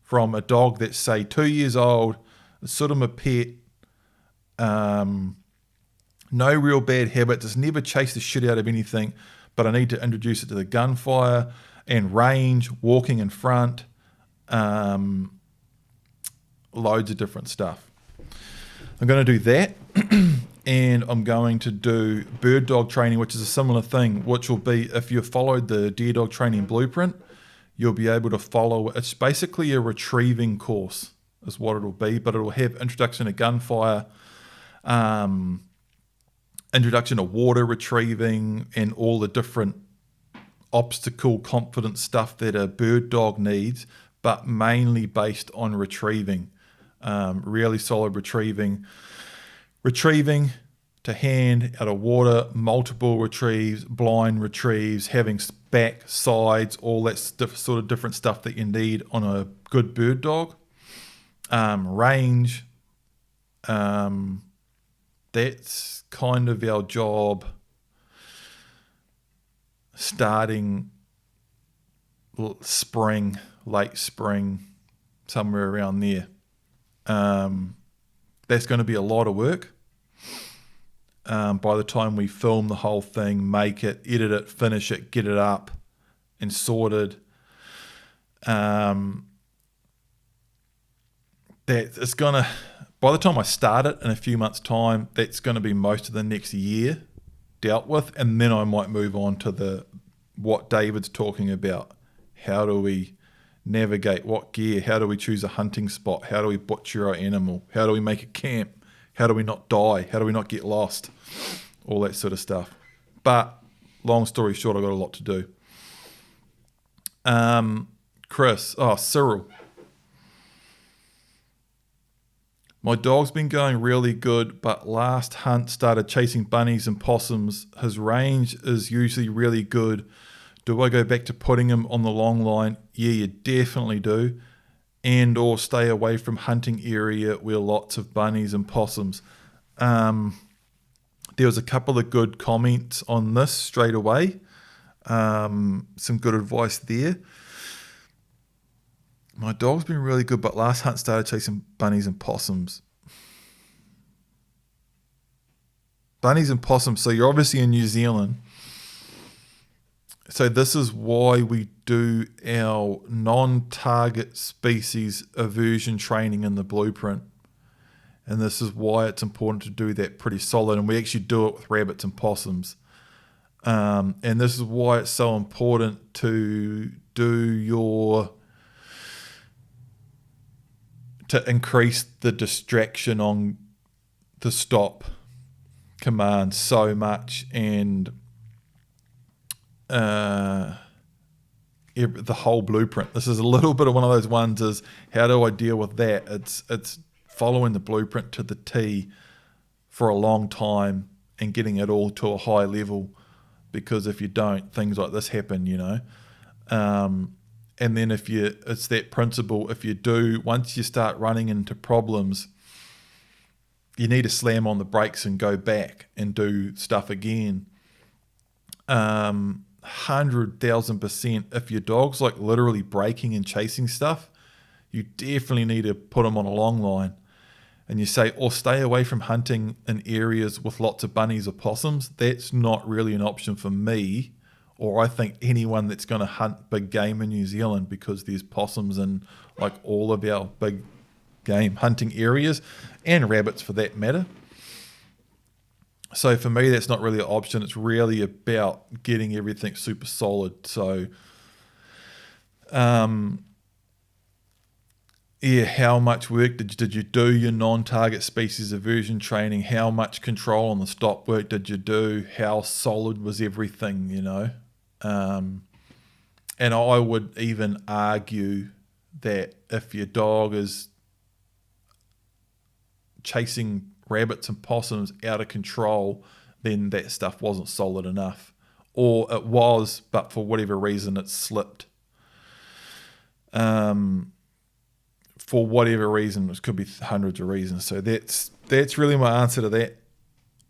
from a dog that's, say, 2 years old, sort of a pet, no real bad habits, it's never chased the shit out of anything, but I need to introduce it to the gunfire and range, walking in front, loads of different stuff. I'm going to do that. And I'm going to do bird dog training, which is a similar thing, which will be, if you followed the deer dog training blueprint, you'll be able to follow. It's basically a retrieving course is what it'll be, but it'll have introduction to gunfire, introduction to water retrieving, and all the different obstacle confidence stuff that a bird dog needs, but mainly based on retrieving, really solid retrieving to hand, out of water, multiple retrieves, blind retrieves, having back, sides, all that sort of different stuff that you need on a good bird dog. Range, that's kind of our job starting spring, late spring, somewhere around there. That's going to be a lot of work. By the time we film the whole thing, make it, edit it, finish it, get it up and sorted, that it's gonna, by the time I start it in a few months' time, that's going to be most of the next year dealt with, and then I might move on to what David's talking about. How do we navigate, what gear, how do we choose a hunting spot, how do we butcher our animal, how do we make a camp, how do we not die, how do we not get lost, all that sort of stuff. But long story short, I've got a lot to do. Cyril. My dog's been going really good, but last hunt started chasing bunnies and possums. His range is usually really good. Do I go back to putting him on the long line? Yeah, you definitely do. And or stay away from hunting area where lots of bunnies and possums. There was a couple of good comments on this straight away. Some good advice there. My dog's been really good, but last hunt started chasing bunnies and possums. Bunnies and possums. So you're obviously in New Zealand. So this is why we do our non-target species aversion training in the blueprint. And this is why it's important to do that pretty solid. And we actually do it with rabbits and possums. And this is why it's so important to increase the distraction on the stop command so much, and the whole blueprint. This is a little bit of one of those ones is, how do I deal with that? It's following the blueprint to the T for a long time and getting it all to a high level, because if you don't, things like this happen, and then it's that principle, if you do, once you start running into problems, you need to slam on the brakes and go back and do stuff again. 100,000%. If your dog's like literally breaking and chasing stuff, you definitely need to put them on a long line. And you say, or stay away from hunting in areas with lots of bunnies or possums. That's not really an option for me, or I think anyone that's going to hunt big game in New Zealand, because there's possums in like all of our big game hunting areas, and rabbits for that matter. So for me, that's not really an option. It's really about getting everything super solid. So, how much work did you do your non-target species aversion training? How much control on the stop work did you do? How solid was everything, And I would even argue that if your dog is chasing rabbits and possums out of control, then that stuff wasn't solid enough. Or it was, but for whatever reason it slipped. For whatever reason, it could be hundreds of reasons. So that's really my answer to that.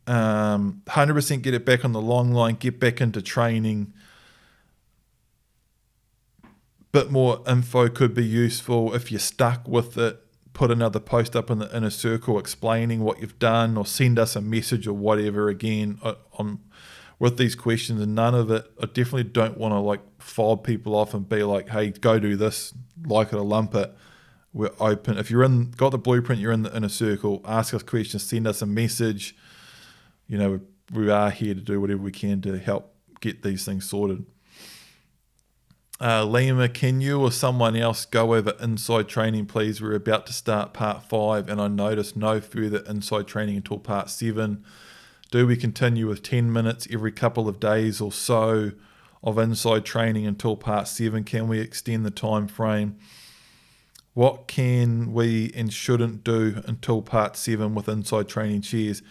100% get it back on the long line, get back into training. Bit more info could be useful. If you're stuck with it, put another post up in the inner circle explaining what you've done, or send us a message or whatever. Again, with these questions, and none of it, I definitely don't want to like fob people off and be like, hey, go do this, like it or lump it. We're open. If you're got the blueprint, you're in the inner circle, ask us questions, send us a message. We are here to do whatever we can to help get these things sorted. Lima, can you or someone else go over inside training, please? We're about to start part 5, and I noticed no further inside training until part 7. Do we continue with 10 minutes every couple of days or so of inside training until part 7? Can we extend the time frame? What can we and shouldn't do until part 7 with inside training chairs?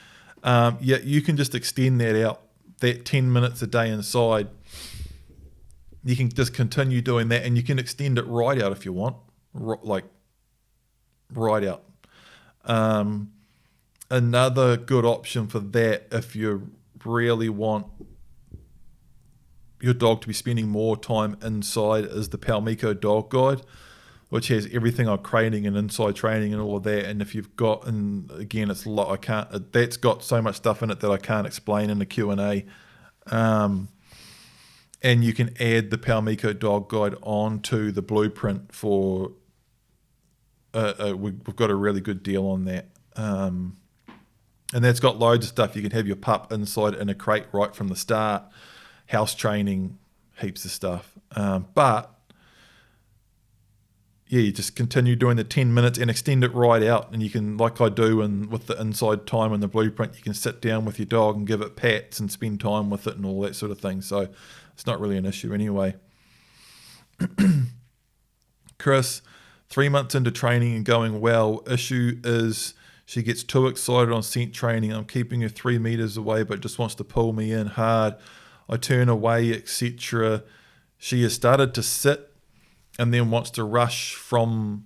You can just extend that out, that 10 minutes a day inside. You can just continue doing that, and you can extend it right out if you want, right out. Another good option for that, if you really want your dog to be spending more time inside, is the Palmico Dog Guide, which has everything on craning and inside training and all of that. And if you've got, and again, it's a lot, that's got so much stuff in it that I can't explain in the QnA. And you can add the Palmico Dog Guide onto the blueprint for, we've got a really good deal on that. And that's got loads of stuff. You can have your pup inside in a crate right from the start, house training, heaps of stuff. But you just continue doing the 10 minutes and extend it right out. And you can, like I do, and with the inside time in the blueprint, you can sit down with your dog and give it pats and spend time with it and all that sort of thing. So it's not really an issue anyway. Chris, 3 months into training and going well. Issue is she gets too excited on scent training. I'm keeping her 3 meters away, but just wants to pull me in hard. I turn away, etc. She has started to sit and then wants to rush from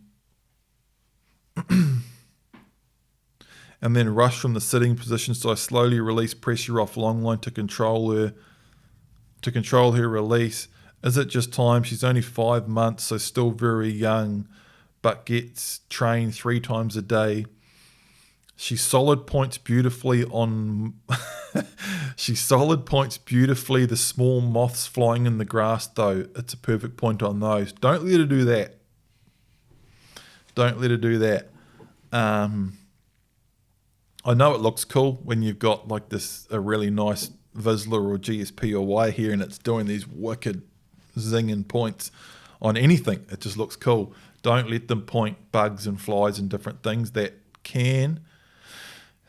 the sitting position. So I slowly release pressure off long line to control her. to control her release. Is it just time? She's only 5 months, so still very young, but gets trained 3 times a day. She solid points beautifully on she solid points beautifully the small moths flying in the grass, though. It's a perfect point on those. Don't let her do that. Don't let her do that. I know it looks cool when you've got like a really nice Vizsla or GSP or Y here and it's doing these wicked zinging points on anything. It just looks cool. Don't let them point bugs and flies and different things that can.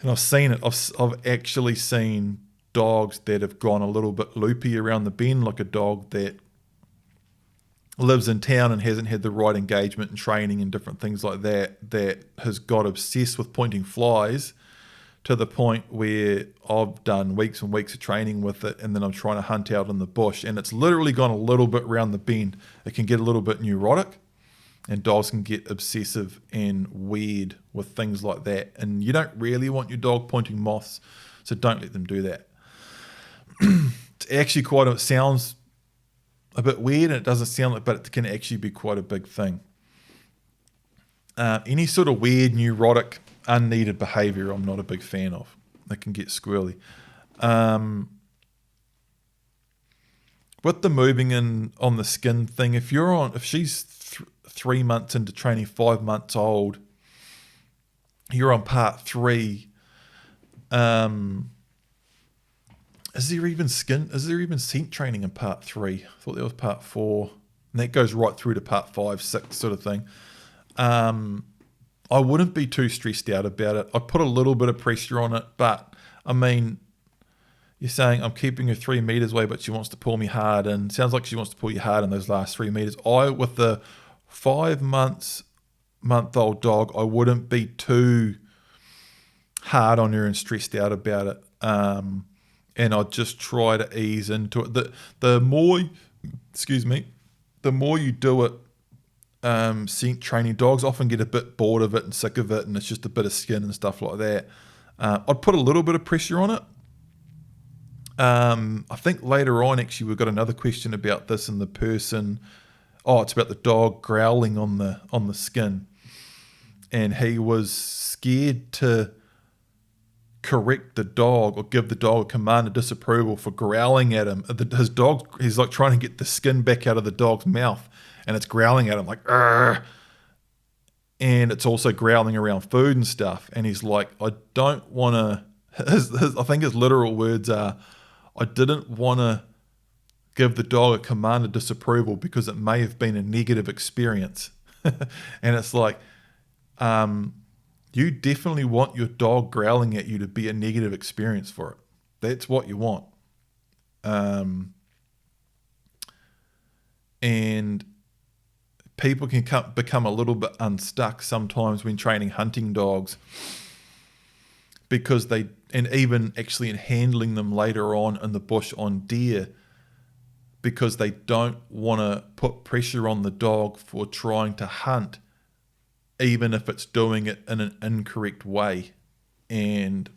And I've seen it. I've actually seen dogs that have gone a little bit loopy around the bend, like a dog that lives in town and hasn't had the right engagement and training and different things like that, that has got obsessed with pointing flies to the point where I've done weeks and weeks of training with it, and then I'm trying to hunt out in the bush, and it's literally gone a little bit around the bend. It can get a little bit neurotic, and dogs can get obsessive and weird with things like that. And you don't really want your dog pointing moths, so don't let them do that. It's actually it sounds a bit weird, and it doesn't sound like, but it can actually be quite a big thing. Any sort of weird, neurotic, unneeded behavior, I'm not a big fan of. It can get squirrely. With the moving in on the skin thing, if she's 3 months into training, 5 months old, you're on part 3. Is there even scent training in part 3? I thought that was part 4. And that goes right through to part 5, 6 sort of thing. I wouldn't be too stressed out about it. I put a little bit of pressure on it, but I mean, you're saying I'm keeping her 3 meters away, but she wants to pull me hard, and it sounds like she wants to pull you hard in those last 3 meters. With the 5 month old dog, I wouldn't be too hard on her and stressed out about it. And I'd just try to ease into it. The more you do it, scent training, dogs often get a bit bored of it and sick of it, and it's just a bit of skin and stuff like that. I'd put a little bit of pressure on it. I think later on, actually, we've got another question about this, and the person, it's about the dog growling on the skin, and he was scared to correct the dog or give the dog a command of disapproval for growling at him. He's like trying to get the skin back out of the dog's mouth, and it's growling at him like, "Arr!" And it's also growling around food and stuff. And he's like, I don't want to, I think his literal words are, I didn't want to give the dog a command of disapproval because it may have been a negative experience. And it's like, you definitely want your dog growling at you to be a negative experience for it. That's what you want. And people can become a little bit unstuck sometimes when training hunting dogs, because and even actually in handling them later on in the bush on deer, because they don't want to put pressure on the dog for trying to hunt, even if it's doing it in an incorrect way. And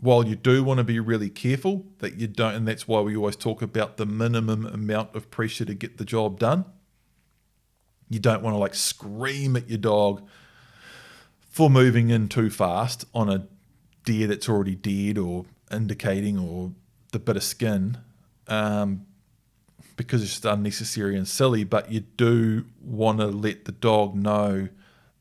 while you do want to be really careful that you don't, and that's why we always talk about the minimum amount of pressure to get the job done. You don't want to like scream at your dog for moving in too fast on a deer that's already dead or indicating or the bit of skin, because it's just unnecessary and silly. But you do want to let the dog know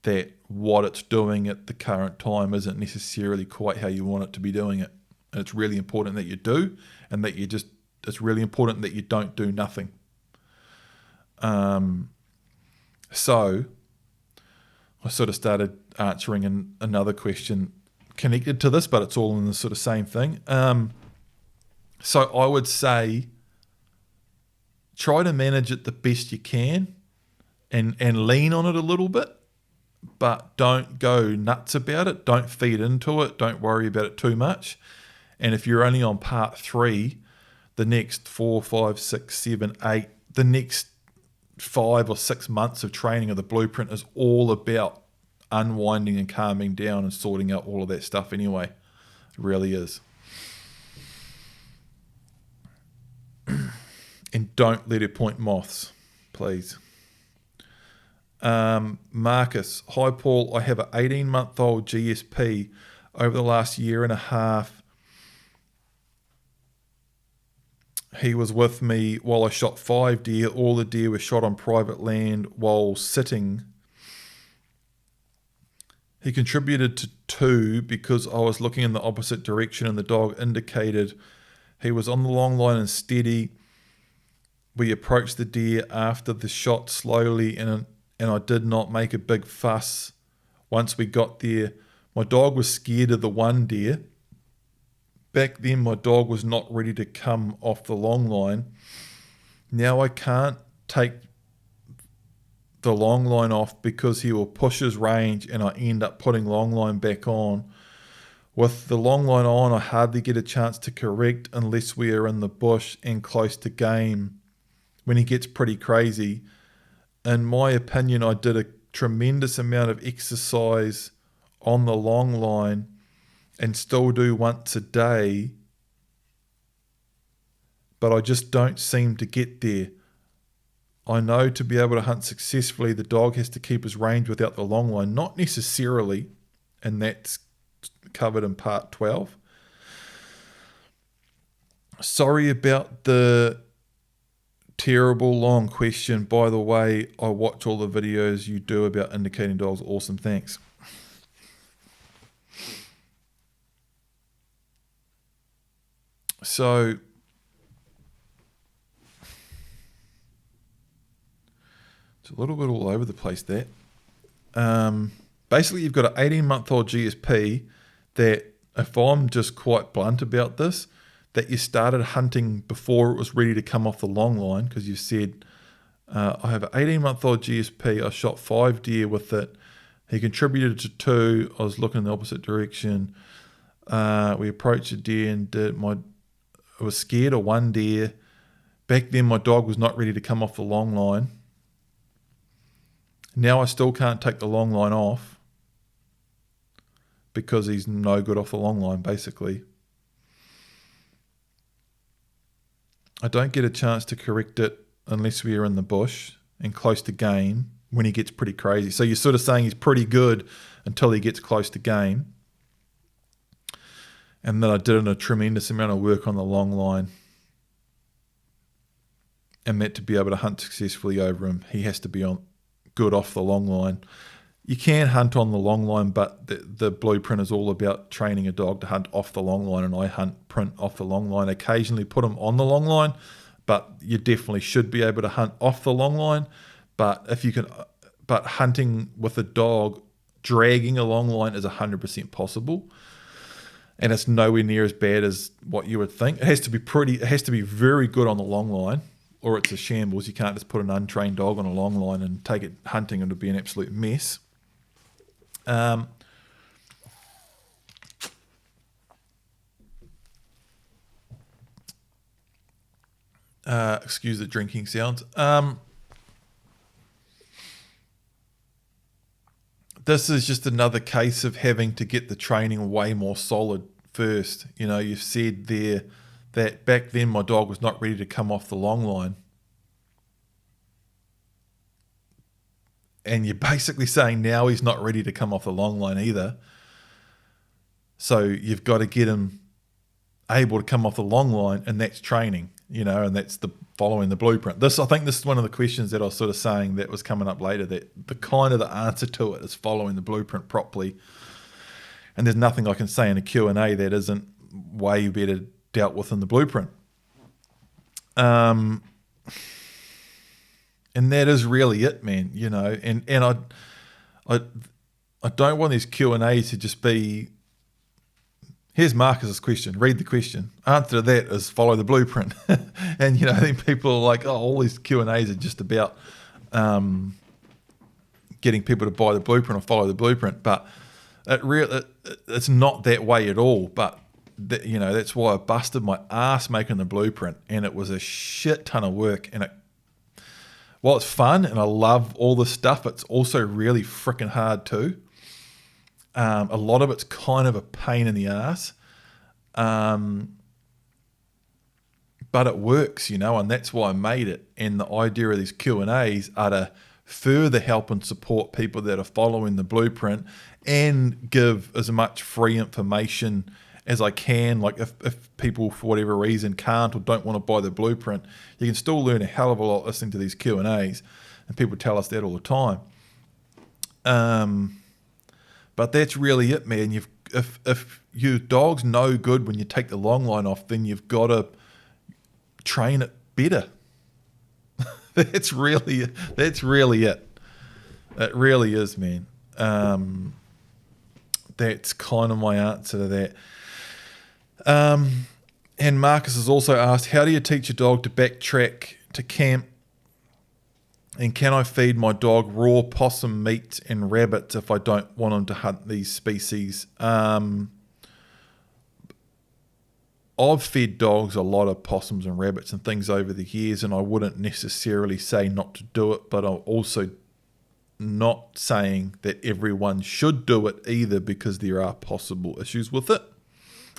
that what it's doing at the current time isn't necessarily quite how you want it to be doing it. And it's really important that you do, and that it's really important that you don't do nothing. So I sort of started answering another question connected to this, but it's all in the sort of same thing. So I would say try to manage it the best you can, and lean on it a little bit, but don't go nuts about it. Don't feed into it. Don't worry about it too much. And if you're only on part 3, the next 4, 5, 6, 7, 8, the next 5 or 6 months of training of the blueprint is all about unwinding and calming down and sorting out all of that stuff anyway. It really is. and don't let her point moths, please. Marcus, hi Paul, I have an 18-month-old GSP. Over the last year and a half, he was with me while I shot 5 deer. All the deer were shot on private land while sitting. He contributed to 2 because I was looking in the opposite direction and the dog indicated he was on the long line and steady. We approached the deer after the shot slowly and I did not make a big fuss. Once we got there, my dog was scared of the one deer. Back then, my dog was not ready to come off the long line. Now I can't take the long line off because he will push his range and I end up putting long line back on. With the long line on, I hardly get a chance to correct unless we are in the bush and close to game. When he gets pretty crazy, in my opinion, I did a tremendous amount of exercise on the long line and still do once a day, but I just don't seem to get there. I know to be able to hunt successfully, the dog has to keep his range without the long line. Not necessarily, and that's covered in part 12. Sorry about the terrible long question. By the way, I watch all the videos you do about indicating dogs. Awesome, thanks. So it's a little bit all over the place there. Basically, you've got an 18-month-old GSP that, if I'm just quite blunt about this, that you started hunting before it was ready to come off the long line, because you said, I have an 18-month-old GSP, I shot 5 deer with it, he contributed to 2, I was looking in the opposite direction, we approached a deer and I was scared of one deer. Back then my dog was not ready to come off the long line. Now I still can't take the long line off because he's no good off the long line, basically. I don't get a chance to correct it unless we are in the bush and close to game when he gets pretty crazy. So you're sort of saying he's pretty good until he gets close to game. And then I did a tremendous amount of work on the long line. And that to be able to hunt successfully over him, he has to be good off the long line. You can hunt on the long line, but the blueprint is all about training a dog to hunt off the long line, and I hunt print off the long line. Occasionally put him on the long line, but you definitely should be able to hunt off the long line. But hunting with a dog, dragging a long line is 100% possible. And it's nowhere near as bad as what you would think. It has to be very good on the long line, or it's a shambles. You can't just put an untrained dog on a long line and take it hunting, and it'll be an absolute mess. Excuse the drinking sounds. This is just another case of having to get the training way more solid first. You know, you've said there that back then my dog was not ready to come off the long line. And you're basically saying now he's not ready to come off the long line either. So you've got to get him able to come off the long line, and that's training, you know, and that's the following the blueprint. I think this is one of the questions that I was sort of saying that was coming up later, that the answer to it is following the blueprint properly. And there's nothing I can say in a Q&A that isn't way better dealt with in the blueprint. And that is really it, man, you know, and I don't want these Q&As to just be, here's Marcus's question, read the question. Answer to that is follow the blueprint. And, you know, I think people are like, oh, all these Q&As are just about getting people to buy the blueprint or follow the blueprint. But it's not that way at all. But, you know, that's why I busted my ass making the blueprint. And it was a shit ton of work. And while it's fun and I love all this stuff, it's also really freaking hard too. A lot of it's kind of a pain in the ass. but it works, and that's why I made it. And the idea of these Q&As are to further help and support people that are following the blueprint and give as much free information as I can. Like if people for whatever reason can't or don't want to buy the blueprint, you can still learn a hell of a lot listening to these Q&As, and people tell us that all the time. But that's really it, man. If your dog's no good when you take the long line off, then you've got to train it better. That's really it. It really is, man. That's kind of my answer to that. And Marcus has also asked, how do you teach a dog to backtrack to camp? And can I feed my dog raw possum meat and rabbits if I don't want him to hunt these species? I've fed dogs a lot of possums and rabbits and things over the years, and I wouldn't necessarily say not to do it, but I'm also not saying that everyone should do it either, because there are possible issues with it.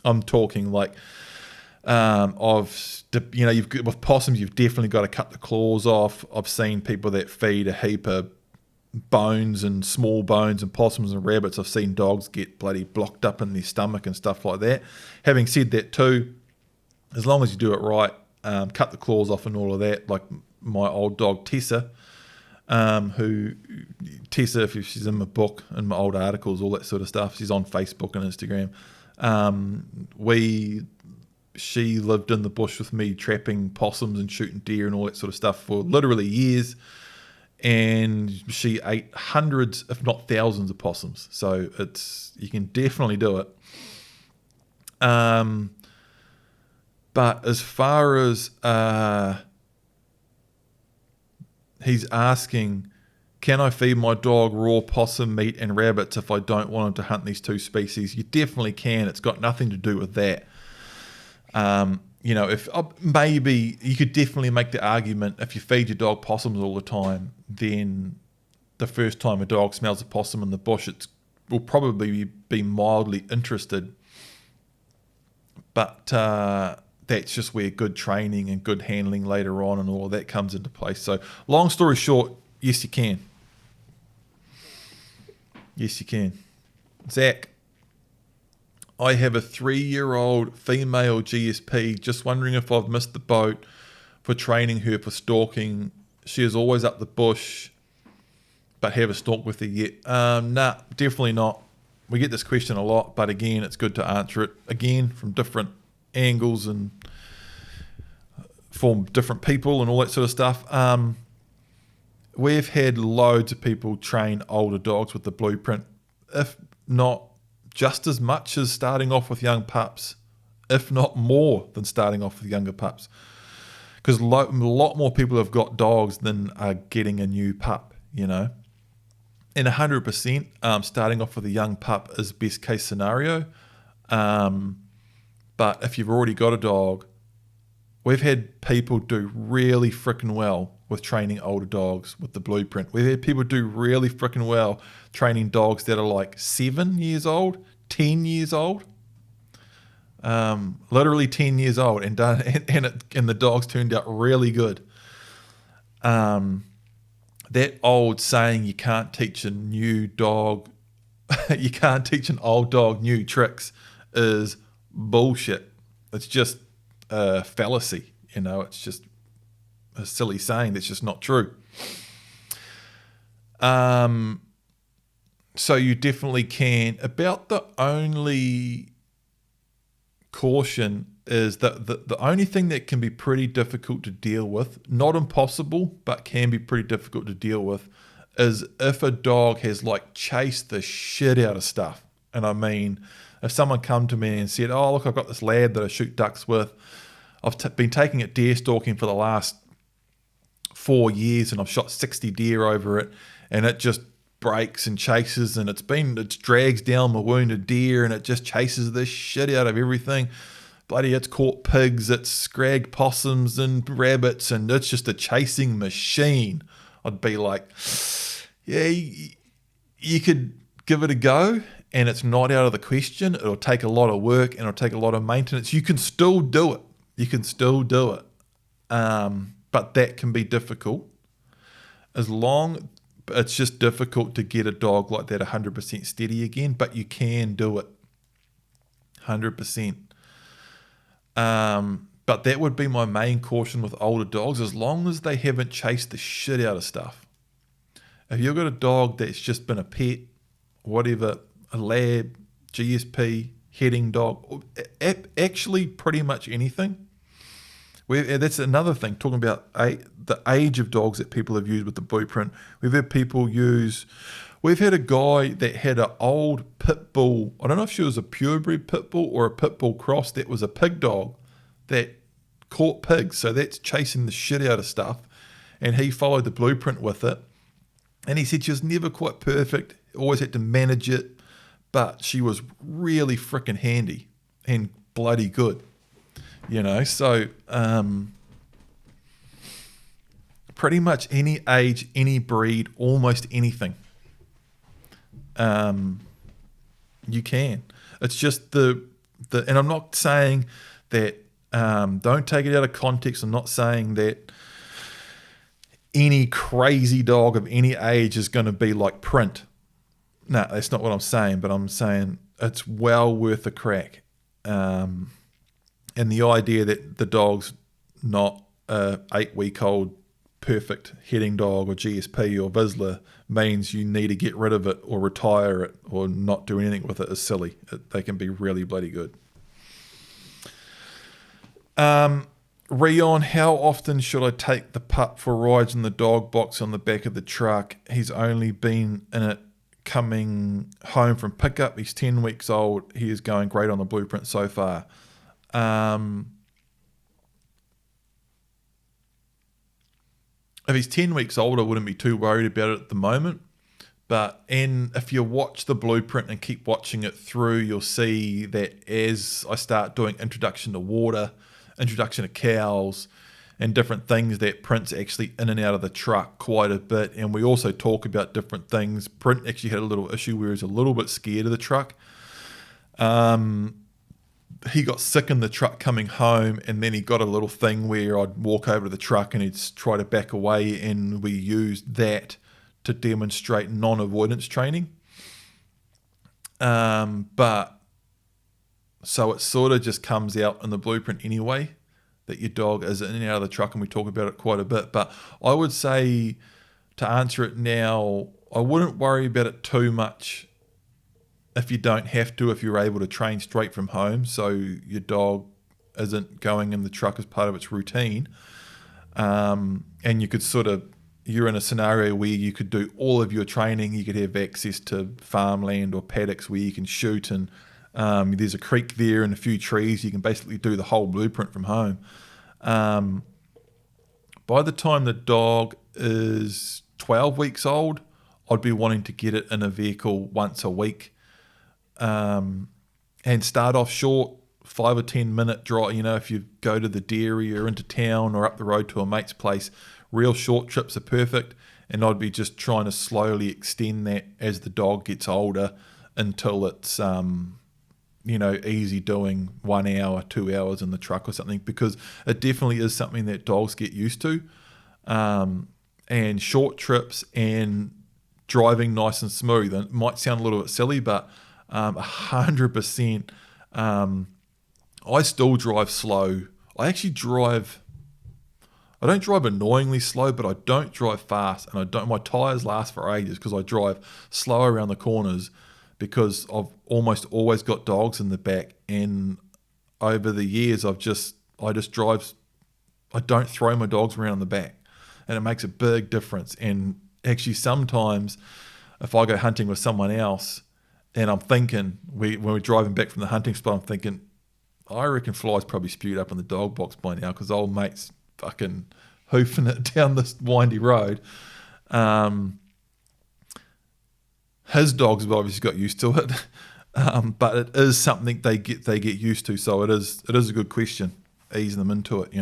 I'm talking like with possums, you've definitely got to cut the claws off. I've seen people that feed a heap of bones and small bones and possums and rabbits. I've seen dogs get bloody blocked up in their stomach and stuff like that. Having said that too, as long as you do it right, cut the claws off and all of that, like my old dog Tessa, if she's in my book and my old articles, all that sort of stuff, she's on Facebook and Instagram. She lived in the bush with me trapping possums and shooting deer and all that sort of stuff for literally years. And she ate hundreds, if not thousands, of possums. So you can definitely do it. But as far as he's asking, can I feed my dog raw possum meat and rabbits if I don't want him to hunt these two species? You definitely can. It's got nothing to do with that. If maybe you could definitely make the argument, if you feed your dog possums all the time, then the first time a dog smells a possum in the bush, it will probably be mildly interested. But that's just where good training and good handling later on and all of that comes into place. So long story short, yes, you can. Yes, you can. Zach, I have a 3-year-old female GSP, just wondering if I've missed the boat for training her for stalking. She is always up the bush, but have a stalk with her yet? Nah, definitely not. We get this question a lot, but again, it's good to answer it again from different angles and from different people and all that sort of stuff. We've had loads of people train older dogs with the blueprint, if not just as much as starting off with young pups, if not more than starting off with younger pups. Because a lot more people have got dogs than are getting a new pup, And 100%, starting off with a young pup is best case scenario. But if you've already got a dog, we've had people do really freaking well with training older dogs with the blueprint. We've had people do really freaking well training dogs that are like 7 years old, 10 years old, literally 10 years old, and the dogs turned out really good. That old saying, you can't teach a new dog, you can't teach an old dog new tricks, is bullshit. It's just a fallacy, it's just a silly saying that's just not true. So you definitely can. About the only caution is that the only thing that can be pretty difficult to deal with, not impossible, but can be pretty difficult to deal with, is if a dog has like chased the shit out of stuff. And I mean, if someone come to me and said, oh, look, I've got this lad that I shoot ducks with. I've been taking it deer stalking for the last 4 years and I've shot 60 deer over it, and it just breaks and chases, and it drags down my wounded deer, and it just chases the shit out of everything. Bloody, it's caught pigs, it's scragged possums and rabbits, and it's just a chasing machine. I'd be like, yeah, you could give it a go, and it's not out of the question. It'll take a lot of work and it'll take a lot of maintenance. You can still do it. You can still do it. But that can be difficult. It's just difficult to get a dog like that 100% steady again, but you can do it 100%. But that would be my main caution with older dogs, as long as they haven't chased the shit out of stuff. If you've got a dog that's just been a pet, whatever, a lab, GSP, heading dog, actually pretty much anything. That's another thing, talking about the age of dogs that people have used with the blueprint. We've had a guy that had an old pit bull. I don't know if she was a purebred pit bull or a pit bull cross that was a pig dog that caught pigs. So that's chasing the shit out of stuff. And he followed the blueprint with it. And he said she was never quite perfect, always had to manage it, but she was really freaking handy and bloody good. So pretty much any age, any breed, almost anything. You can. It's just and I'm not saying that, don't take it out of context. I'm not saying that any crazy dog of any age is going to be like print. No, that's not what I'm saying, but I'm saying it's well worth a crack. And the idea that the dog's not a 8-week-old perfect heading dog or GSP or Vizsla means you need to get rid of it or retire it or not do anything with it is silly. They can be really bloody good. Rion, how often should I take the pup for rides in the dog box on the back of the truck? He's only been in it coming home from pickup. He's 10 weeks old. He is going great on the blueprint so far. If he's 10 weeks old, I wouldn't be too worried about it at the moment. And if you watch the blueprint and keep watching it through, you'll see that as I start doing introduction to water, introduction to cows, and different things, that Print's actually in and out of the truck quite a bit. And we also talk about different things. Print actually had a little issue where he was a little bit scared of the truck. He got sick in the truck coming home, and then he got a little thing where I'd walk over to the truck and he'd try to back away, and we used that to demonstrate non-avoidance training. So it sort of just comes out in the blueprint anyway, that your dog is in and out of the truck, and we talk about it quite a bit. But I would say, to answer it now, I wouldn't worry about it too much if you don't have to, if you're able to train straight from home, so your dog isn't going in the truck as part of its routine. And you could you're in a scenario where you could do all of your training. You could have access to farmland or paddocks where you can shoot, and there's a creek there and a few trees. You can basically do the whole blueprint from home. By the time the dog is 12 weeks old, I'd be wanting to get it in a vehicle once a week. And start off short, 5 or 10 minute drive. If you go to the dairy or into town or up the road to a mate's place, real short trips are perfect. And I'd be just trying to slowly extend that as the dog gets older until it's, easy doing 1 hour, 2 hours in the truck or something, because it definitely is something that dogs get used to. And short trips and driving nice and smooth. And it might sound a little bit silly, but 100%. I still drive slow. I don't drive annoyingly slow, but I don't drive fast, and my tires last for ages because I drive slow around the corners, because I've almost always got dogs in the back. And over the years, I don't throw my dogs around in the back, and it makes a big difference. And actually, sometimes if I go hunting with someone else, and I'm thinking, when we're driving back from the hunting spot, I'm thinking, I reckon Fly's probably spewed up in the dog box by now, because old mate's fucking hoofing it down this windy road. His dogs have obviously got used to it, but it is something they get used to. So it is a good question, easing them into it,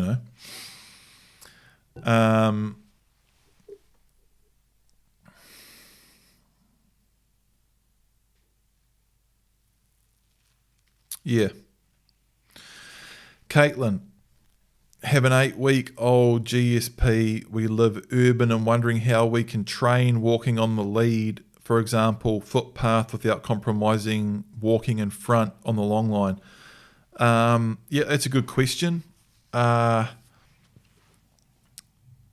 Yeah. Caitlin, have an 8-week-old GSP. We live urban and wondering how we can train walking on the lead, for example, footpath without compromising walking in front on the long line. Yeah, that's a good question.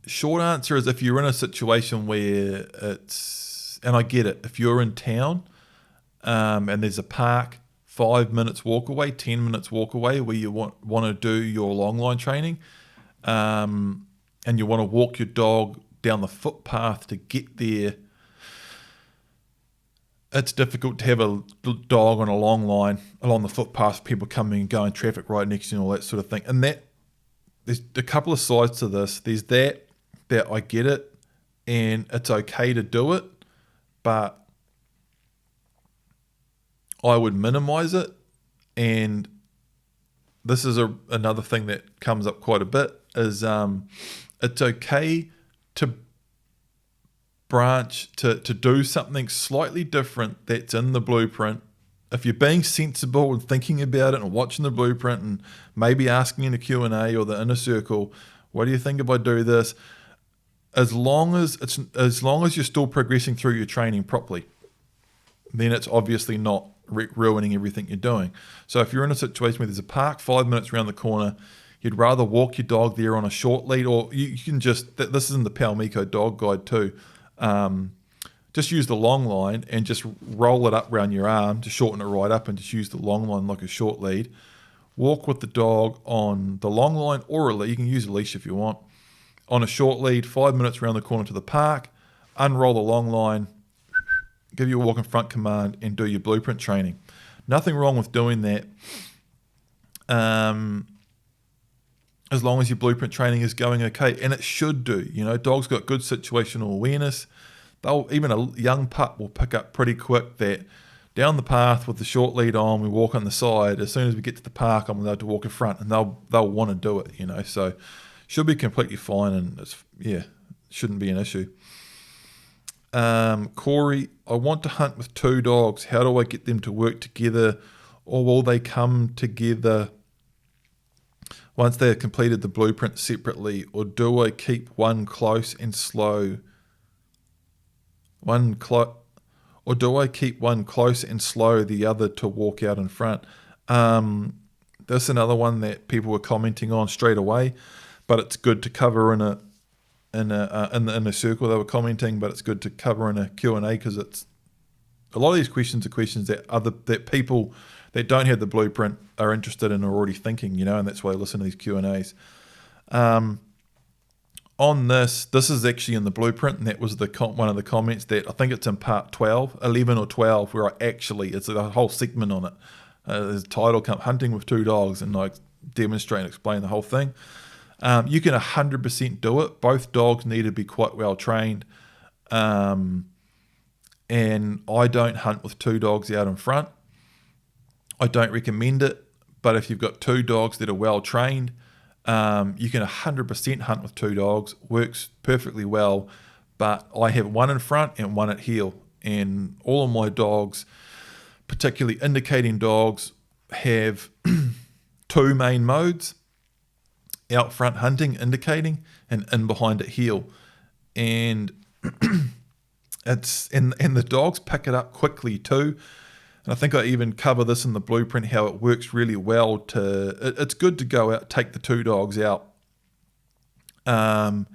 Short answer is if you're in a situation where it's, and I get it, if you're in town and there's a park 5 minutes walk away, 10 minutes walk away where you want to do your long line training, and you want to walk your dog down the footpath to get there, it's difficult to have a dog on a long line along the footpath, people coming and going, traffic right next to you and all that sort of thing. And that, there's a couple of sides to this. There's that I get it and it's okay to do it, but I would minimize it. And this is another thing that comes up quite a bit is it's okay to branch, to do something slightly different that's in the blueprint. If you're being sensible and thinking about it and watching the blueprint and maybe asking in a Q&A or the inner circle, what do you think if I do this? As long as you're still progressing through your training properly, then it's obviously not ruining everything you're doing. So if you're in a situation where there's a park 5 minutes around the corner, you'd rather walk your dog there on a short lead, or you can just, this is in the Palmico dog guide too, just use the long line and just roll it up around your arm to shorten it right up and just use the long line like a short lead. Walk with the dog on the long line or a lead. You can use a leash if you want. On a short lead, 5 minutes around the corner to the park, unroll the long line, give you a walk in front command and do your blueprint training. Nothing wrong with doing that as long as your blueprint training is going okay, and it should do. You know, dogs got good situational awareness. Even a young pup will pick up pretty quick that down the path with the short lead on, we walk on the side. As soon as we get to the park, I'm allowed to walk in front, and they'll want to do it. You know, so should be completely fine, and shouldn't be an issue. Corey, I want to hunt with 2 dogs. How do I get them to work together, or will they come together once they have completed the blueprint separately, or do I keep one close and slow? Or do I keep one close and slow the other to walk out in front? That's another one that people were commenting on straight away, but it's good to cover in a circle. They were commenting, but it's good to cover in a Q&A because it's a lot of these questions are questions that people that don't have the blueprint are interested in or already thinking, you know, and that's why I listen to these Q&As. On this is actually in the blueprint, and that was one of the comments that I think it's in part 11 or 12, where it's a whole segment on it. There's a title, Hunting with 2 Dogs, and I demonstrate and explain the whole thing. You can 100% do it. Both dogs need to be quite well trained. And I don't hunt with 2 dogs out in front. I don't recommend it, but if you've got 2 dogs that are well trained, you can 100% hunt with 2 dogs. Works perfectly well, but I have one in front and one at heel, and all of my dogs, particularly indicating dogs, have 2 main modes: out front hunting, indicating, and in behind at heel. And and the dogs pick it up quickly too. And I think I even cover this in the blueprint, how it works really well. It's good to go out, take the 2 dogs out, and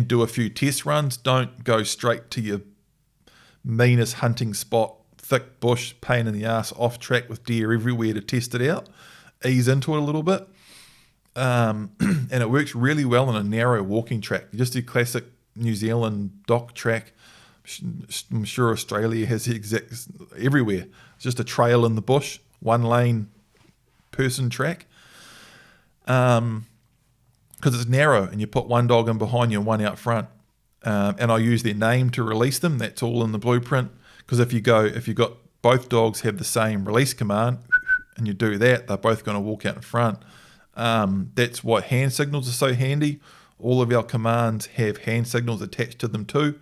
do a few test runs. Don't go straight to your meanest hunting spot, thick bush, pain in the ass, off track with deer everywhere to test it out. Ease into it a little bit. And it works really well on a narrow walking track. Just a classic New Zealand dock track. I'm sure Australia has the exact everywhere. It's just a trail in the bush, 1 lane person track. Because it's narrow, and you put 1 dog in behind you and 1 out front. And I use their name to release them. That's all in the blueprint. Because if you've got both dogs have the same release command, and you do that, they're both going to walk out in front. That's why hand signals are so handy. All of our commands have hand signals attached to them too.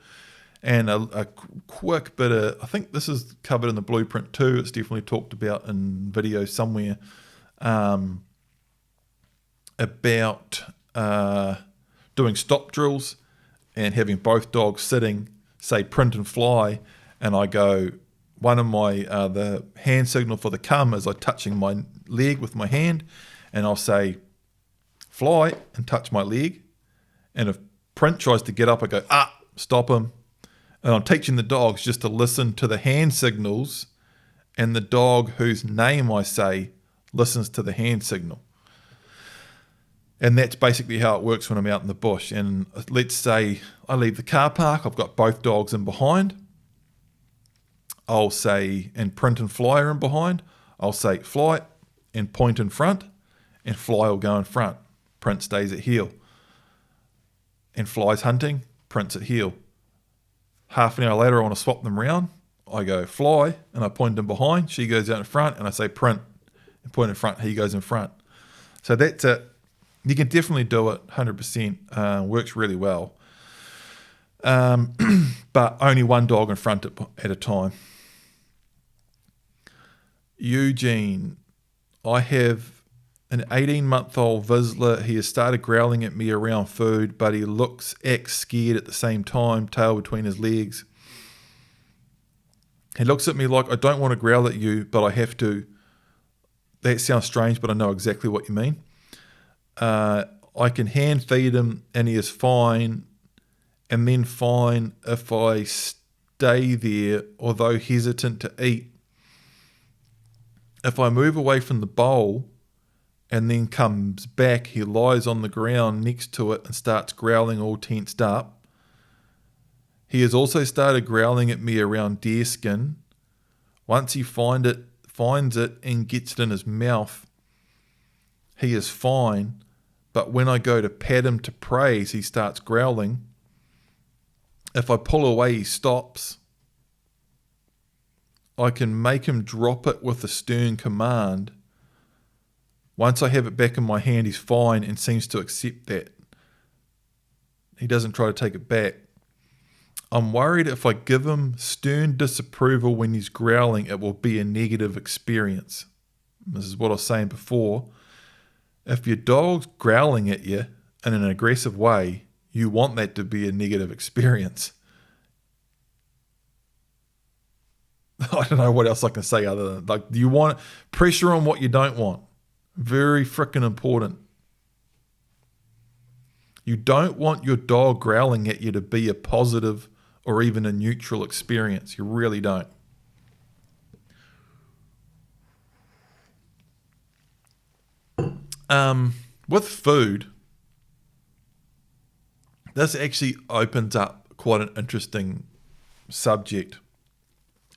And a quick bit of, I think this is covered in the blueprint too. It's definitely talked about in video somewhere, about doing stop drills and having both dogs sitting, say print and fly, and I go, one of my, the hand signal for the come is I touching my leg with my hand, and I'll say fly and touch my leg. And if print tries to get up, I go, stop him. And I'm teaching the dogs just to listen to the hand signals, and the dog whose name I say listens to the hand signal. And that's basically how it works when I'm out in the bush. And let's say I leave the car park, I've got both dogs in behind. I'll say, and print and fly are in behind. I'll say fly and point in front, and fly will go in front. Print stays at heel. And fly's hunting, print's at heel. Half an hour later, I want to swap them round. I go fly, and I point them behind. She goes out in front, and I say print and point in front. He goes in front. So that's it. You can definitely do it, 100%. Works really well. But only one dog in front at a time. Eugene, I have an 18-month-old Vizsla. He has started growling at me around food, but he acts scared at the same time, tail between his legs. He looks at me like, I don't want to growl at you, but I have to. That sounds strange, but I know exactly what you mean. I can hand feed him and he is fine, and then fine if I stay there, although hesitant to eat. If I move away from the bowl and then comes back, he lies on the ground next to it and starts growling all tensed up. He has also started growling at me around deer skin. Once he finds it and gets it in his mouth, he is fine, but when I go to pat him to praise, he starts growling. If I pull away, he stops. I can make him drop it with a stern command. Once I have it back in my hand, he's fine and seems to accept that. He doesn't try to take it back. I'm worried if I give him stern disapproval when he's growling, it will be a negative experience. This is what I was saying before. If your dog's growling at you in an aggressive way, you want that to be a negative experience. I don't know what else I can say other than, like, you want pressure on what you don't want. Very freaking important. You don't want your dog growling at you to be a positive or even a neutral experience. You really don't. With food, this actually opens up quite an interesting subject.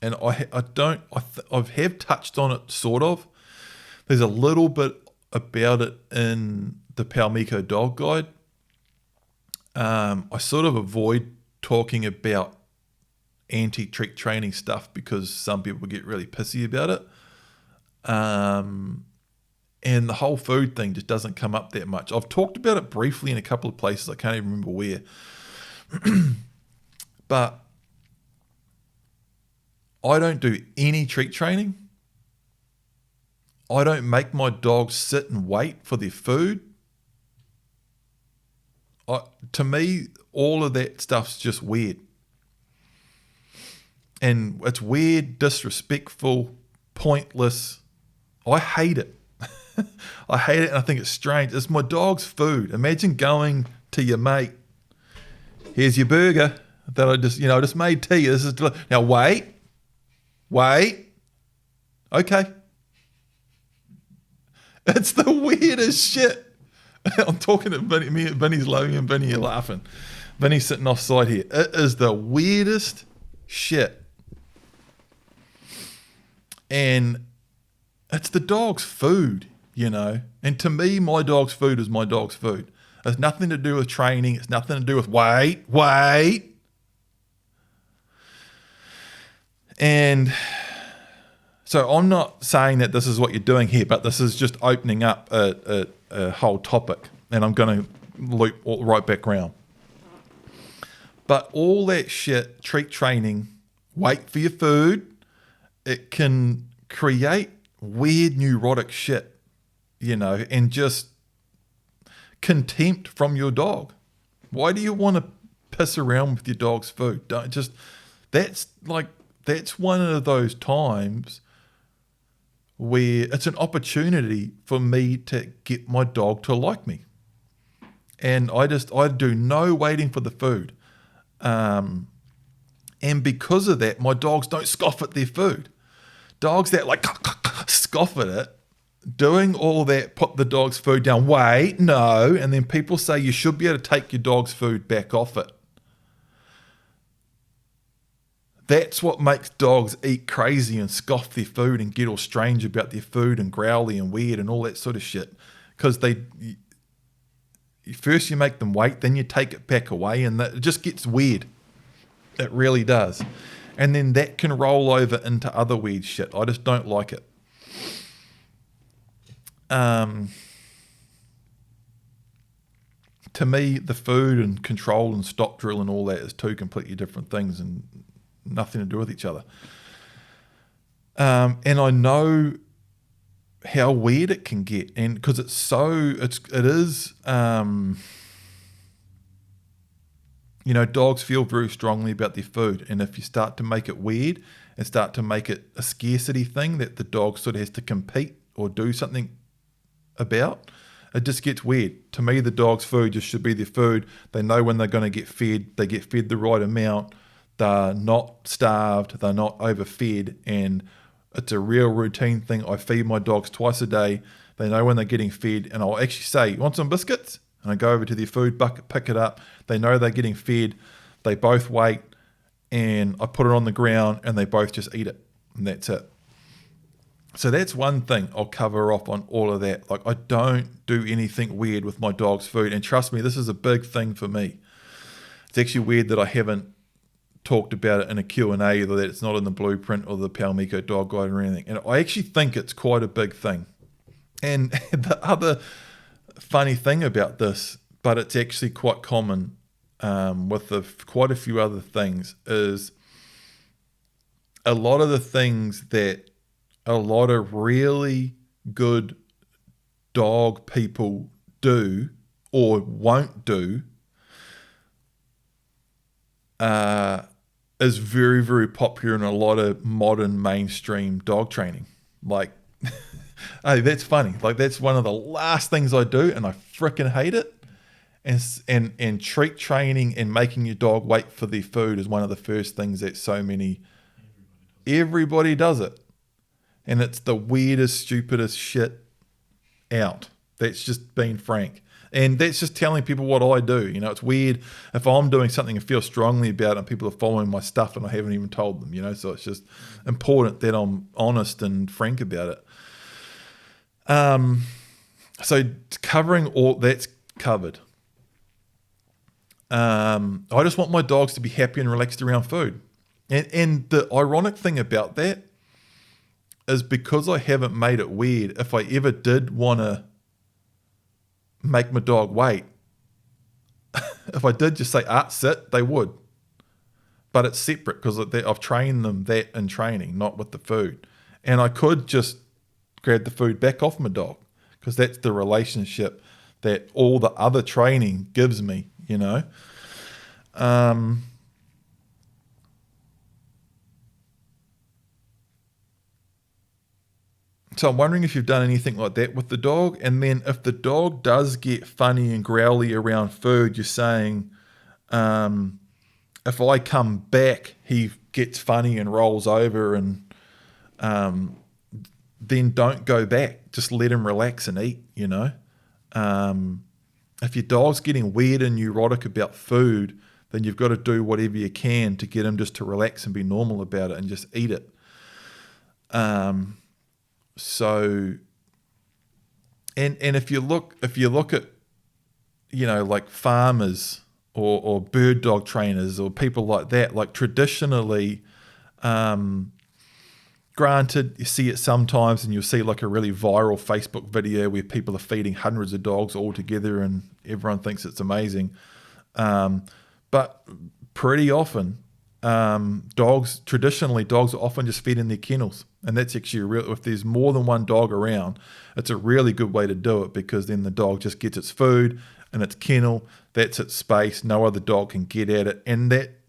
And I have touched on it sort of. There's a little bit about it in the Palmico Dog Guide. I sort of avoid talking about anti-trick training stuff because some people get really pissy about it. And the whole food thing just doesn't come up that much. I've talked about it briefly in a couple of places. I can't even remember where. But I don't do any treat training. I don't make my dogs sit and wait for their food. To me, all of that stuff's just weird. And it's weird, disrespectful, pointless. I hate it. I hate it, and I think it's strange. It's my dog's food. Imagine going to your mate. Here's your burger that I just made tea. This is now wait. Okay. It's the weirdest shit. I'm talking to Vinny. Me and Vinny's loving and Vinny are laughing. Vinny's sitting offside here. It is the weirdest shit. And it's the dog's food, you know. And to me, my dog's food is my dog's food. It's nothing to do with training. It's nothing to do with wait. And so I'm not saying that this is what you're doing here, but this is just opening up a whole topic. And I'm going to loop right back around. But all that shit, treat training, wait for your food, it can create weird neurotic shit, you know, and just contempt from your dog. Why do you want to piss around with your dog's food? Don't just, that's one of those times where it's an opportunity for me to get my dog to like me. And I do no waiting for the food. And because of that, my dogs don't scoff at their food. Dogs that like scoff at it, doing all that, put the dog's food down, wait, no, and then people say you should be able to take your dog's food back off it. That's what makes dogs eat crazy and scoff their food and get all strange about their food and growly and weird and all that sort of shit. Because first you make them wait, then you take it back away, and it just gets weird. It really does. And then that can roll over into other weird shit. I just don't like it. To me, the food and control and stop drill and all that is two completely different things and nothing to do with each other. And I know how weird it can get, and because it is. Dogs feel very strongly about their food, and if you start to make it weird and start to make it a scarcity thing that the dog sort of has to compete or do something about, it just gets weird. To me, the dog's food just should be their food. They know when they're going to get fed. They get fed the right amount. They're not starved. They're not overfed, and it's a real routine thing. I feed my dogs twice a day. They know when they're getting fed, and I'll actually say, "You want some biscuits?" And I go over to their food bucket, pick it up. They know they're getting fed. They both wait, and I put it on the ground, and they both just eat it, and that's it. So that's one thing I'll cover off on all of that. Like, I don't do anything weird with my dog's food, and trust me, this is a big thing for me. It's actually weird that I haven't talked about it in a Q&A, either that it's not in the blueprint or the Palmico dog guide or anything. And I actually think it's quite a big thing. And the other funny thing about this, but it's actually quite common with quite a few other things, is a lot of the things that a lot of really good dog people do or won't do is very, very popular in a lot of modern mainstream dog training. Like, hey, that's funny. Like, that's one of the last things I do, and I freaking hate it. And treat training and making your dog wait for their food is one of the first things that everybody does it. And it's the weirdest, stupidest shit out. That's just being frank. And that's just telling people what I do. It's weird if I'm doing something and feel strongly about it and people are following my stuff and I haven't even told them, so it's just important that I'm honest and frank about it. So covering all that's covered. I just want my dogs to be happy and relaxed around food. And the ironic thing about that is because I haven't made it weird, if I ever did want to make my dog wait, if I did just say, sit, they would. But it's separate because I've trained them that in training, not with the food. And I could just grab the food back off my dog because that's the relationship that all the other training gives me, So I'm wondering if you've done anything like that with the dog. And then if the dog does get funny and growly around food, you're saying, if I come back, he gets funny and rolls over, and then don't go back. Just let him relax and eat, If your dog's getting weird and neurotic about food, then you've got to do whatever you can to get him just to relax and be normal about it and just eat it. So, and if you look at, like farmers or bird dog trainers or people like that, like traditionally, granted, you see it sometimes and you'll see like a really viral Facebook video where people are feeding hundreds of dogs all together and everyone thinks it's amazing. But pretty often, dogs are often just fed in their kennels And that's actually if there's more than one dog around, it's a really good way to do it, because then the dog just gets its food and its kennel, that's its space, no other dog can get at it, and that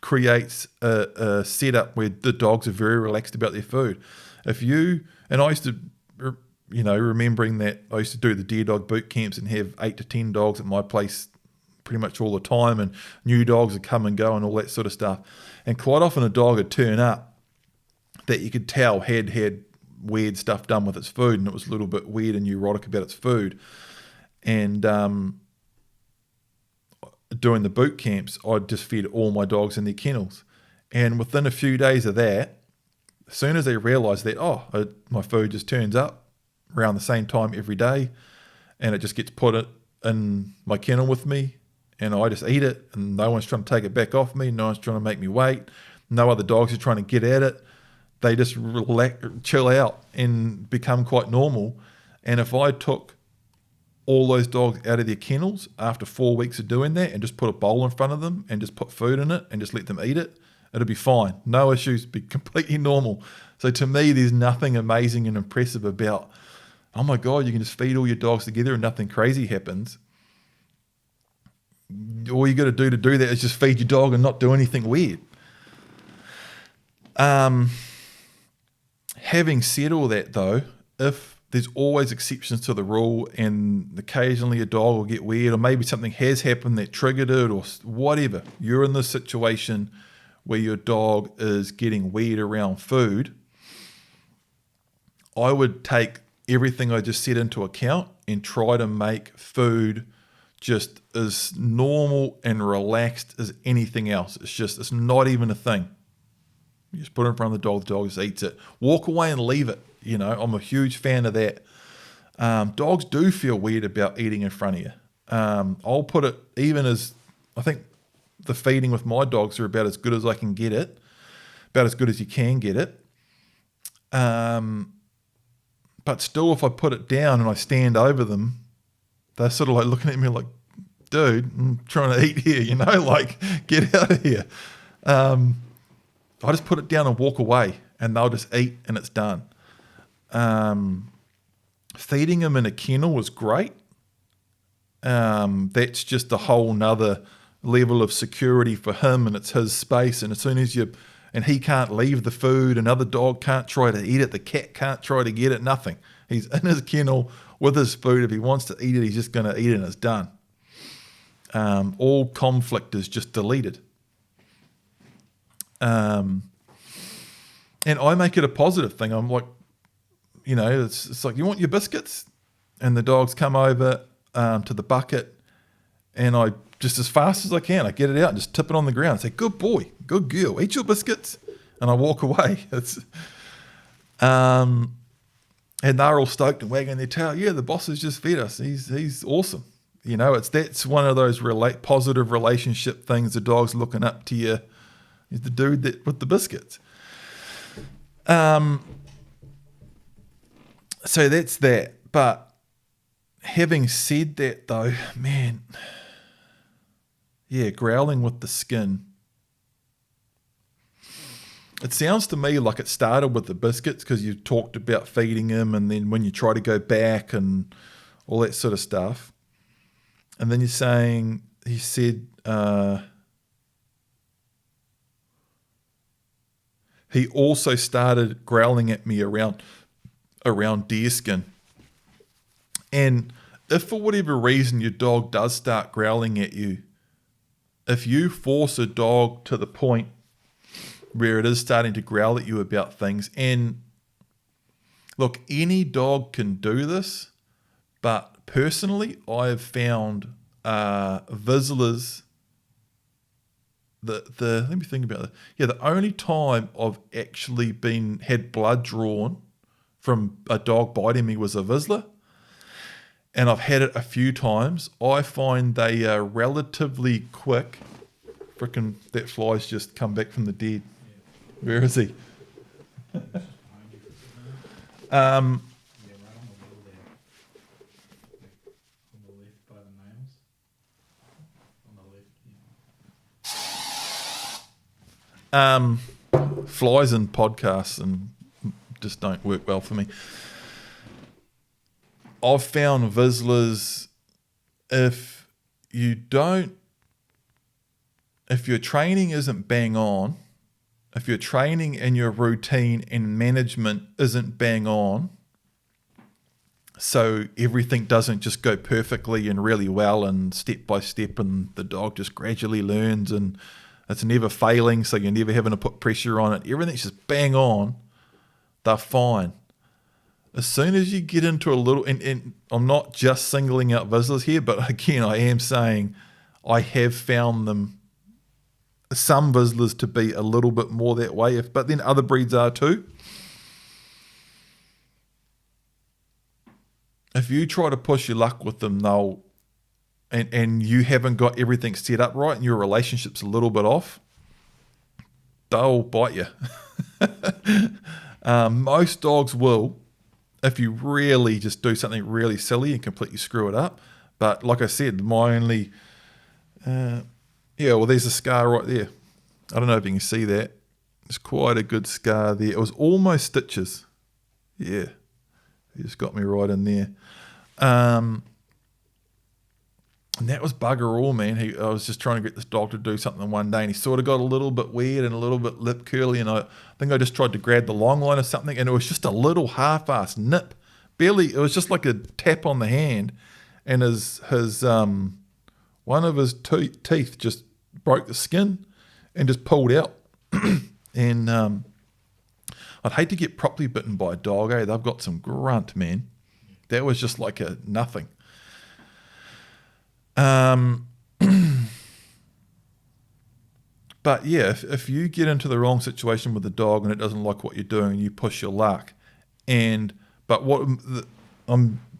creates a setup where the dogs are very relaxed about their food. And I used to, remembering that I used to do the deer dog boot camps and have 8 to 10 dogs at my place pretty much all the time, and new dogs would come and go and all that sort of stuff. And quite often a dog would turn up that you could tell had weird stuff done with its food, and it was a little bit weird and neurotic about its food. And doing the boot camps, I'd just fed all my dogs in their kennels. And within a few days of that, as soon as they realised that, my food just turns up around the same time every day, and it just gets put in my kennel with me, and I just eat it, and no one's trying to take it back off me, no one's trying to make me wait, no other dogs are trying to get at it. They just chill out and become quite normal. And if I took all those dogs out of their kennels after 4 weeks of doing that and just put a bowl in front of them and just put food in it and just let them eat it, it'd be fine. No issues, be completely normal. So to me, there's nothing amazing and impressive about, oh my God, you can just feed all your dogs together and nothing crazy happens. All you got to do that is just feed your dog and not do anything weird. Having said all that though, if there's always exceptions to the rule, and occasionally a dog will get weird, or maybe something has happened that triggered it, or whatever, you're in this situation where your dog is getting weird around food, I would take everything I just said into account and try to make food just as normal and relaxed as anything else. It's not even a thing. You just put it in front of the dog just eats it. Walk away and leave it. I'm a huge fan of that. Dogs do feel weird about eating in front of you. I'll put it even as, I think the feeding with my dogs are about as good as I can get it, about as good as you can get it. But still, if I put it down and I stand over them, they're sort of like looking at me like, dude, I'm trying to eat here, get out of here. I just put it down and walk away, and they'll just eat and it's done. Feeding them in a kennel is great. That's just a whole nother level of security for him, and it's his space. And as soon as and he can't leave the food, another dog can't try to eat it, the cat can't try to get it, nothing. He's in his kennel with his food. If he wants to eat it, he's just going to eat it and it's done. All conflict is just deleted. And I make it a positive thing. I'm like, it's like, you want your biscuits? And the dogs come over to the bucket, and I just, as fast as I can, I get it out and just tip it on the ground and say, good boy, good girl, eat your biscuits. And I walk away. And they're all stoked and wagging their tail. Yeah, the boss has just fed us. He's awesome. That's one of those positive relationship things. The dog's looking up to you. He's the dude with the biscuits. So that's that. But having said that though, man, yeah, growling with the skin. It sounds to me like it started with the biscuits, because you talked about feeding him, and then when you try to go back and all that sort of stuff. And then you're saying, he said, he also started growling at me around deer skin. And if for whatever reason your dog does start growling at you, if you force a dog to the point where it is starting to growl at you about things, and look, any dog can do this, but personally, I've found Vizslas, let me think about that. Yeah, the only time I've actually had blood drawn from a dog biting me was a Vizsla, and I've had it a few times. I find they are relatively quick. Frickin' that fly's just come back from the dead. Where is he? Flies and podcasts and just don't work well for me. I've found Vizslers, if your training isn't bang on, if your training and your routine and management isn't bang on, so everything doesn't just go perfectly and really well and step by step, and the dog just gradually learns and it's never failing, so you're never having to put pressure on it, everything's just bang on, they're fine. As soon as you get into a little, and I'm not just singling out Vizslers here, but again, I am saying I have found some Vizslers to be a little bit more that way, but then other breeds are too. If you try to push your luck with them, and you haven't got everything set up right and your relationship's a little bit off, they'll bite you. Most dogs will, if you really just do something really silly and completely screw it up. But like I said, my only... there's a scar right there. I don't know if you can see that. It's quite a good scar there. It was almost stitches. Yeah. He just got me right in there. And that was bugger all, man. I was just trying to get this dog to do something one day, and he sort of got a little bit weird and a little bit lip curly, and I think I just tried to grab the long line or something, and it was just a little half-assed nip. Barely, it was just like a tap on the hand, and his one of his teeth just broke the skin and just pulled out. And I'd hate to get properly bitten by a dog, eh? They've got some grunt, man. That was just like a nothing. But yeah, if you get into the wrong situation with the dog and it doesn't like what you're doing, and you push your luck, I'm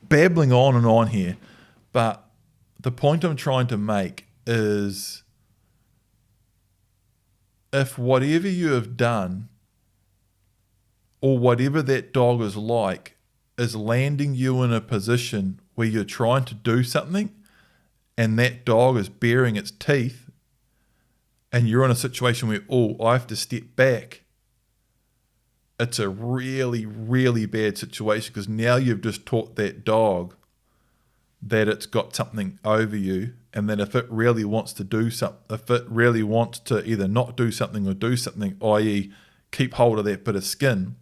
babbling on and on here, but the point I'm trying to make is, if whatever you have done or whatever that dog is like is landing you in a position where you're trying to do something and that dog is baring its teeth, and you're in a situation where, I have to step back, it's a really, really bad situation, because now you've just taught that dog that it's got something over you, and that if it really wants to do something, if it really wants to either not do something or do something, i.e. keep hold of that bit of skin,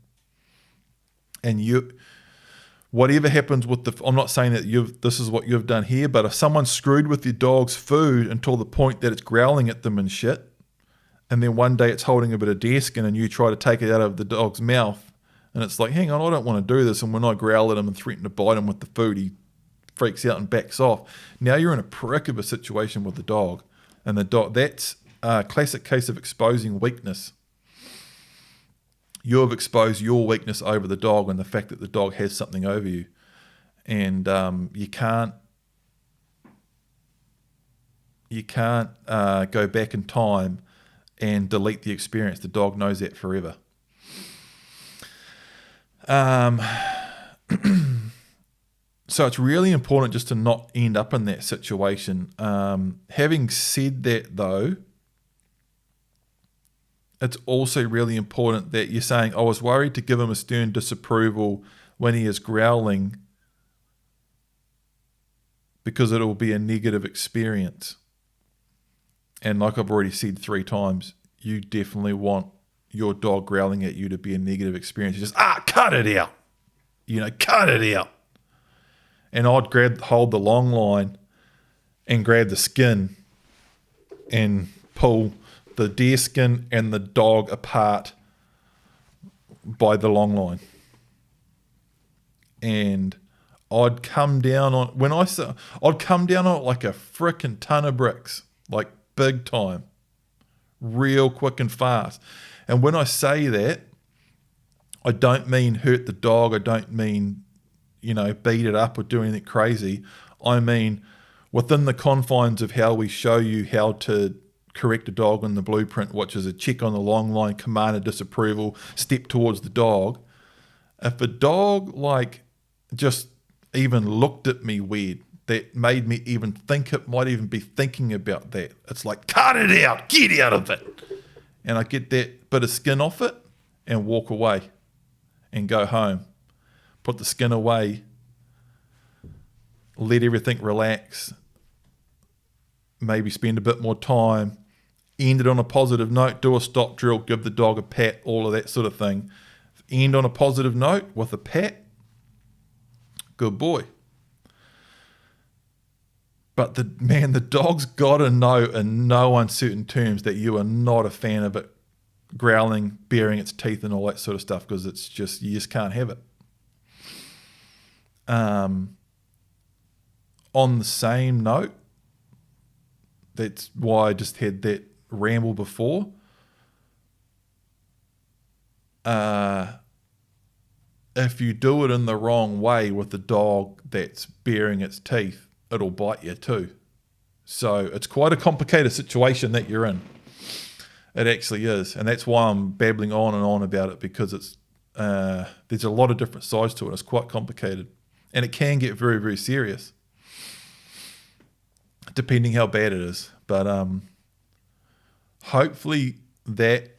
and whatever happens with I'm not saying that this is what you've done here, but if someone screwed with your dog's food until the point that it's growling at them and shit, and then one day it's holding a bit of deer skin and you try to take it out of the dog's mouth, and it's like, hang on, I don't want to do this, and when I growl at him and threaten to bite him with the food, he freaks out and backs off. Now you're in a prick of a situation with the dog, and that's a classic case of exposing weakness. You have exposed your weakness over the dog, and the fact that the dog has something over you, and you can't go back in time and delete the experience. The dog knows that forever. So it's really important just to not end up in that situation. Having said that, though, it's also really important that you're saying, I was worried to give him a stern disapproval when he is growling because it will be a negative experience. And like I've already said 3 times, you definitely want your dog growling at you to be a negative experience. You just, cut it out. Cut it out. And I'd hold the long line and grab the skin and pull the deer skin and the dog apart by the long line. And I'd come down on it like a frickin' ton of bricks, like big time, real quick and fast. And when I say that, I don't mean hurt the dog. I don't mean, beat it up or do anything crazy. I mean, within the confines of how we show you how to correct a dog on the blueprint, which is a check on the long line, command of disapproval, step towards the dog. If a dog just even looked at me weird, that made me even think it might even be thinking about that, it's like, cut it out, get out of it. And I get that bit of skin off it and walk away. and go home. Put the skin away, let everything relax, maybe spend a bit more time, end it on a positive note, do a stop drill, give the dog a pat, all of that sort of thing. End on a positive note with a pat, good boy. But the dog's got to know in no uncertain terms that you are not a fan of it growling, baring its teeth and all that sort of stuff, because it's just, you just can't have it. On the same note, that's why I just had that ramble before. If you do it in the wrong way with the dog that's baring its teeth, it'll bite you too. So it's quite a complicated situation that you're in. It actually is. And that's why I'm babbling on and on about it, because it's there's a lot of different sides to it. It's quite complicated. And it can get very, very serious, depending how bad it is. But hopefully that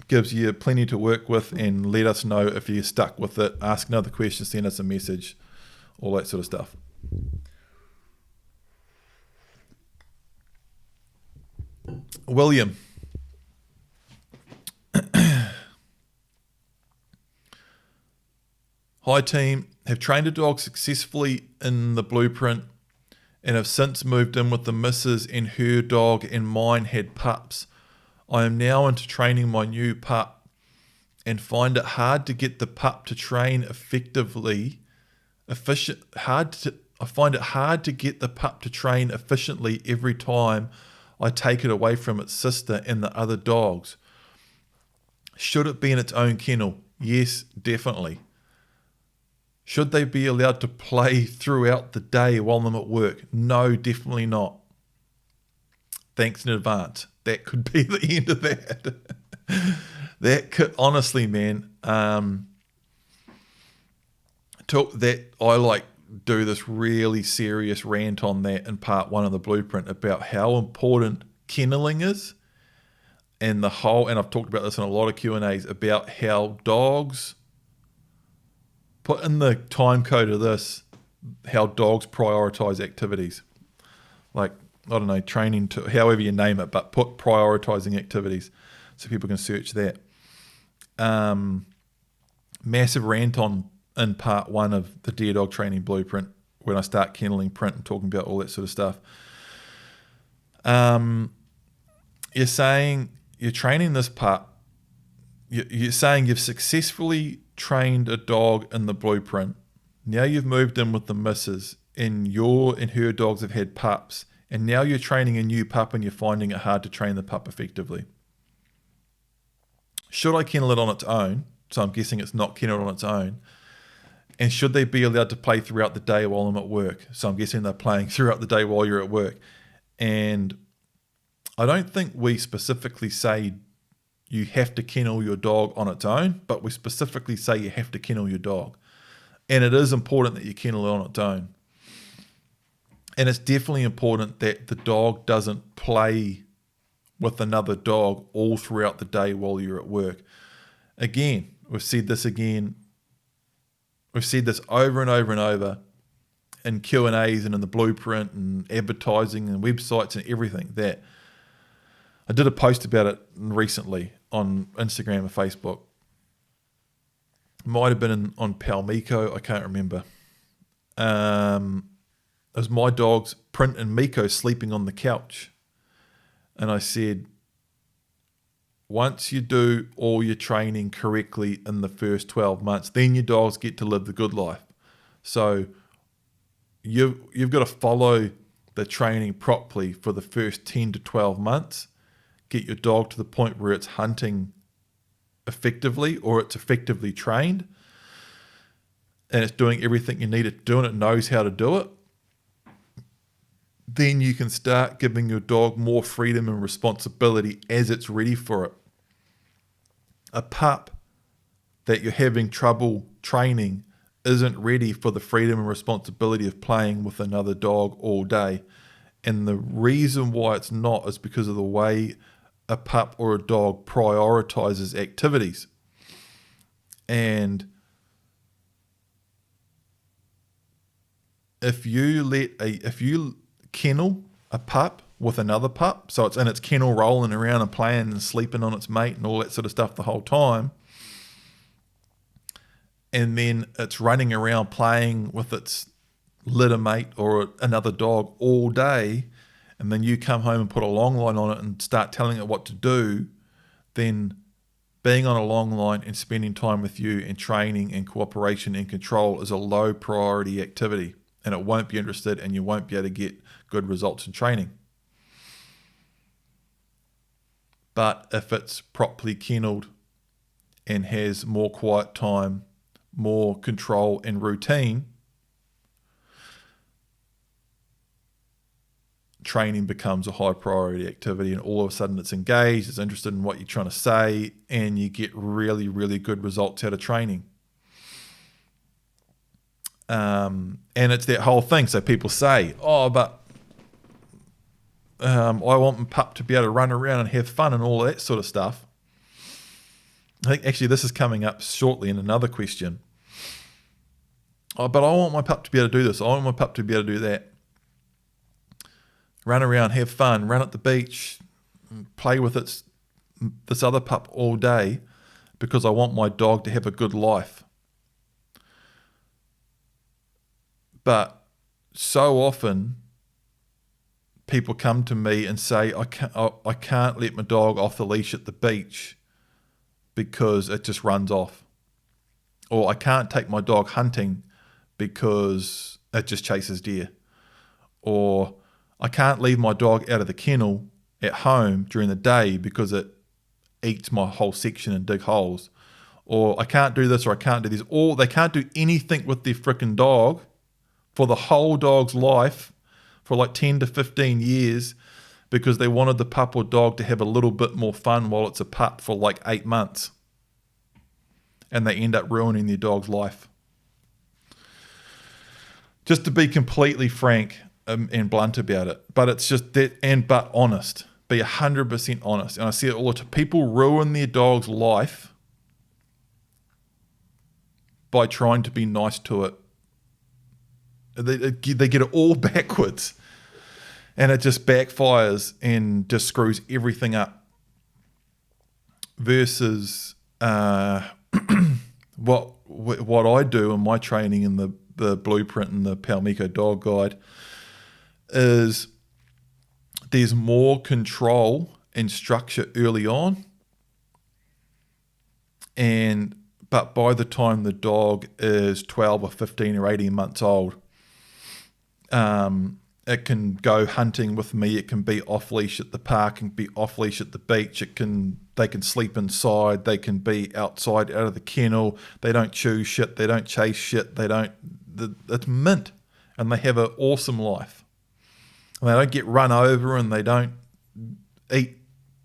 gives you plenty to work with, and let us know if you're stuck with it. Ask another question, send us a message, all that sort of stuff. William. Hi team, have trained a dog successfully in the blueprint and have since moved in with the missus, and her dog and mine had pups. I am now into training my new pup and find it hard to get the pup to train effectively. I find it hard to get the pup to train efficiently every time I take it away from its sister and the other dogs. Should it be in its own kennel? Yes, definitely. Should they be allowed to play throughout the day while I'm at work? No, definitely not. Thanks in advance. That could be the end of that. That could, honestly, man, I do this really serious rant on that in part 1 of the blueprint about how important kenneling is, and I've talked about this in a lot of Q&As about how dogs, put in the time code of this, how dogs prioritize activities. Like, I don't know, training to, however you name it, but put prioritizing activities so people can search that. Massive rant in part 1 of the Dear Dog Training Blueprint, when I start kenneling print and talking about all that sort of stuff. You're saying you're training this pup. You're saying you've successfully trained a dog in the blueprint. Now you've moved in with the missus, and her dogs have had pups, and now you're training a new pup and you're finding it hard to train the pup effectively. Should I kennel it on its own? So I'm guessing it's not kennelled on its own. And should they be allowed to play throughout the day while I'm at work? So I'm guessing they're playing throughout the day while you're at work. And I don't think we specifically say you have to kennel your dog on its own, but we specifically say you have to kennel your dog. And it is important that you kennel it on its own. And it's definitely important that the dog doesn't play with another dog all throughout the day while you're at work. Again, we've said this over and over and over in Q&As and in the blueprint and advertising and websites and everything, that I did a post about it recently on Instagram and Facebook. Might have been on Palmiko, I can't remember. It was my dogs, Print and Miko, sleeping on the couch. And I said, once you do all your training correctly in the first 12 months, then your dogs get to live the good life. So you've got to follow the training properly for the first 10 to 12 months. Get your dog to the point where it's hunting effectively, or it's effectively trained, and it's doing everything you need it to do, and it knows how to do it. Then you can start giving your dog more freedom and responsibility as it's ready for it. A pup that you're having trouble training isn't ready for the freedom and responsibility of playing with another dog all day. And the reason why it's not is because of the way a pup or a dog prioritizes activities. And if you kennel a pup with another pup, so it's in its kennel rolling around and playing and sleeping on its mate and all that sort of stuff the whole time, and then it's running around playing with its litter mate or another dog all day, and then you come home and put a long line on it and start telling it what to do, then being on a long line and spending time with you and training and cooperation and control is a low priority activity, and it won't be interested and you won't be able to get good results in training. But if it's properly kennelled and has more quiet time, more control and routine, training becomes a high priority activity, and all of a sudden it's engaged, it's interested in what you're trying to say, and you get really, really good results out of training. And it's that whole thing. So people say, oh, but I want my pup to be able to run around and have fun and all that sort of stuff. I think actually this is coming up shortly in another question. Oh, but I want my pup to be able to do this. I want my pup to be able to do that. Run around, have fun, run at the beach, play with this other pup all day because I want my dog to have a good life. But so often people come to me and say, I can't let my dog off the leash at the beach because it just runs off. Or I can't take my dog hunting because it just chases deer. Or I can't leave my dog out of the kennel at home during the day because it eats my whole section and dig holes. Or I can't do this or I can't do this. Or they can't do anything with their frickin' dog for the whole dog's life for like 10 to 15 years because they wanted the pup or dog to have a little bit more fun while it's a pup for like 8 months. And they end up ruining their dog's life. Just to be completely frank and blunt about it, but it's just that, but honest. Be 100% honest. And I see it all the time. People ruin their dog's life by trying to be nice to it. They get it all backwards, and it just backfires and just screws everything up. Versus what I do in my training in the blueprint and the Palmico Dog Guide is there's more control and structure early on, but by the time the dog is 12 or 15 or 18 months old, it can go hunting with me. It can be off leash at the park and be off leash at the beach. They can sleep inside. They can be outside out of the kennel. They don't chew shit. They don't chase shit. It's mint, and they have an awesome life. And they don't get run over, and they don't eat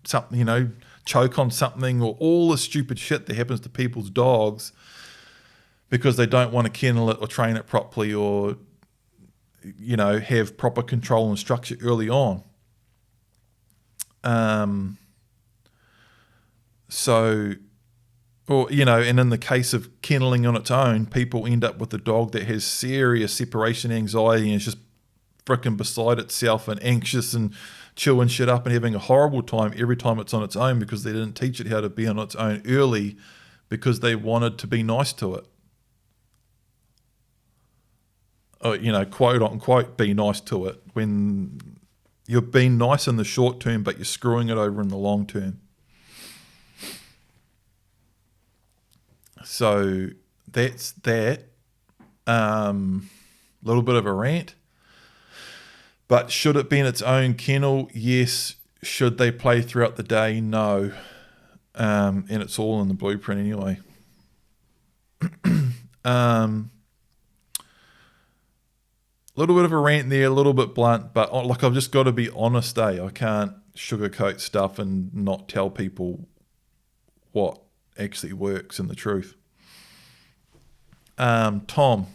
something, choke on something, or all the stupid shit that happens to people's dogs because they don't want to kennel it or train it properly or have proper control and structure early on. And in the case of kenneling on its own, people end up with a dog that has serious separation anxiety and is just freaking beside itself and anxious and chewing shit up and having a horrible time every time it's on its own because they didn't teach it how to be on its own early because they wanted to be nice to it. Quote unquote, be nice to it when you're being nice in the short term, but you're screwing it over in the long term. So that's that. Little bit of a rant. But should it be in its own kennel? Yes. Should they play throughout the day? No. And it's all in the blueprint anyway. Little bit of a rant there, a little bit blunt, but I've just got to be honest, I can't sugarcoat stuff and not tell people what actually works and the truth. Tom.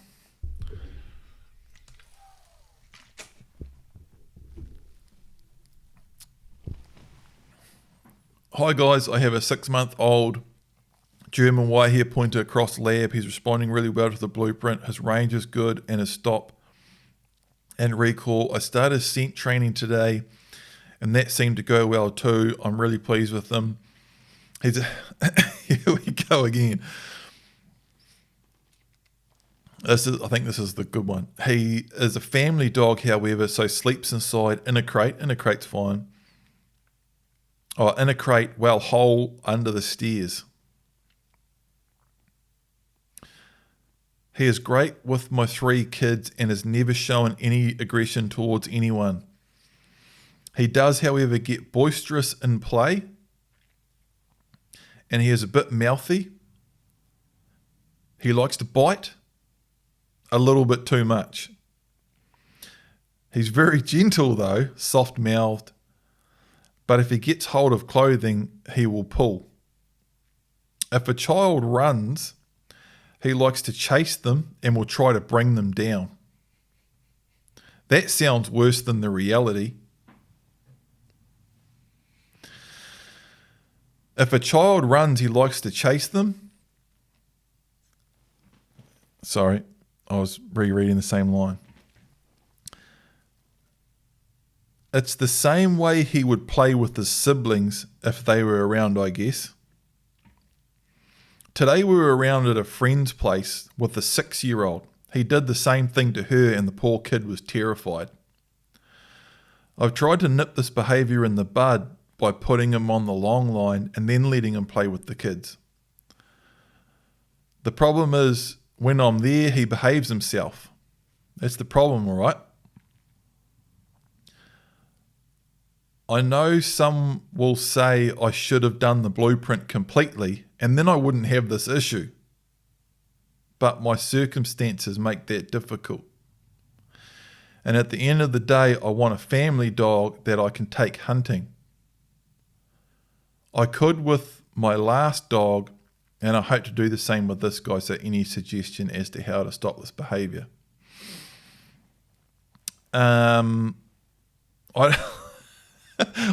Hi guys, I have a 6-month-old German Whitehair Pointer across lab. He's responding really well to the blueprint. His range is good and his stop and recall. I started scent training today and that seemed to go well too. I'm really pleased with him. Here we go again. I think this is the good one. He is a family dog, however, so sleeps inside in a crate. In a crate's fine. Oh, in a crate, well, hole under the stairs. He is great with my 3 kids and has never shown any aggression towards anyone. He does, however, get boisterous in play, and he is a bit mouthy. He likes to bite a little bit too much. He's very gentle though, soft-mouthed, but if he gets hold of clothing, he will pull. If a child runs, he likes to chase them and will try to bring them down. That sounds worse than the reality. If a child runs, he likes to chase them. Sorry, I was rereading the same line. It's the same way he would play with his siblings if they were around, I guess. Today we were around at a friend's place with a 6-year-old. He did the same thing to her and the poor kid was terrified. I've tried to nip this behaviour in the bud by putting him on the long line and then letting him play with the kids. The problem is, when I'm there, he behaves himself. That's the problem, all right? I know some will say I should have done the blueprint completely and then I wouldn't have this issue. But my circumstances make that difficult. And at the end of the day, I want a family dog that I can take hunting. I could with my last dog, and I hope to do the same with this guy, so any suggestion as to how to stop this behaviour? I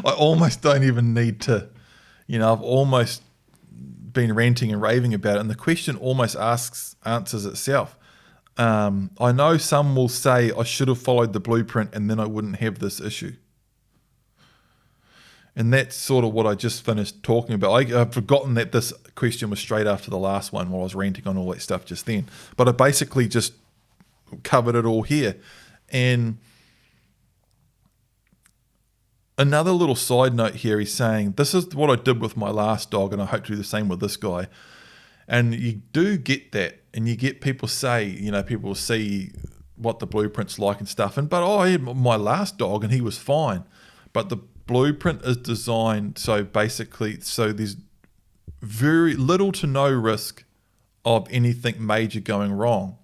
almost don't even need to, I've almost been ranting and raving about it, and the question almost answers itself. I know some will say I should have followed the blueprint and then I wouldn't have this issue. And that's sort of what I just finished talking about. I've forgotten that this question was straight after the last one while I was ranting on all that stuff just then. But I basically just covered it all here. And another little side note here, he's saying, this is what I did with my last dog and I hope to do the same with this guy. And you do get that. And you get people say, people will see what the blueprint's like and stuff. But I had my last dog and he was fine. But the blueprint is designed so there's very little to no risk of anything major going wrong.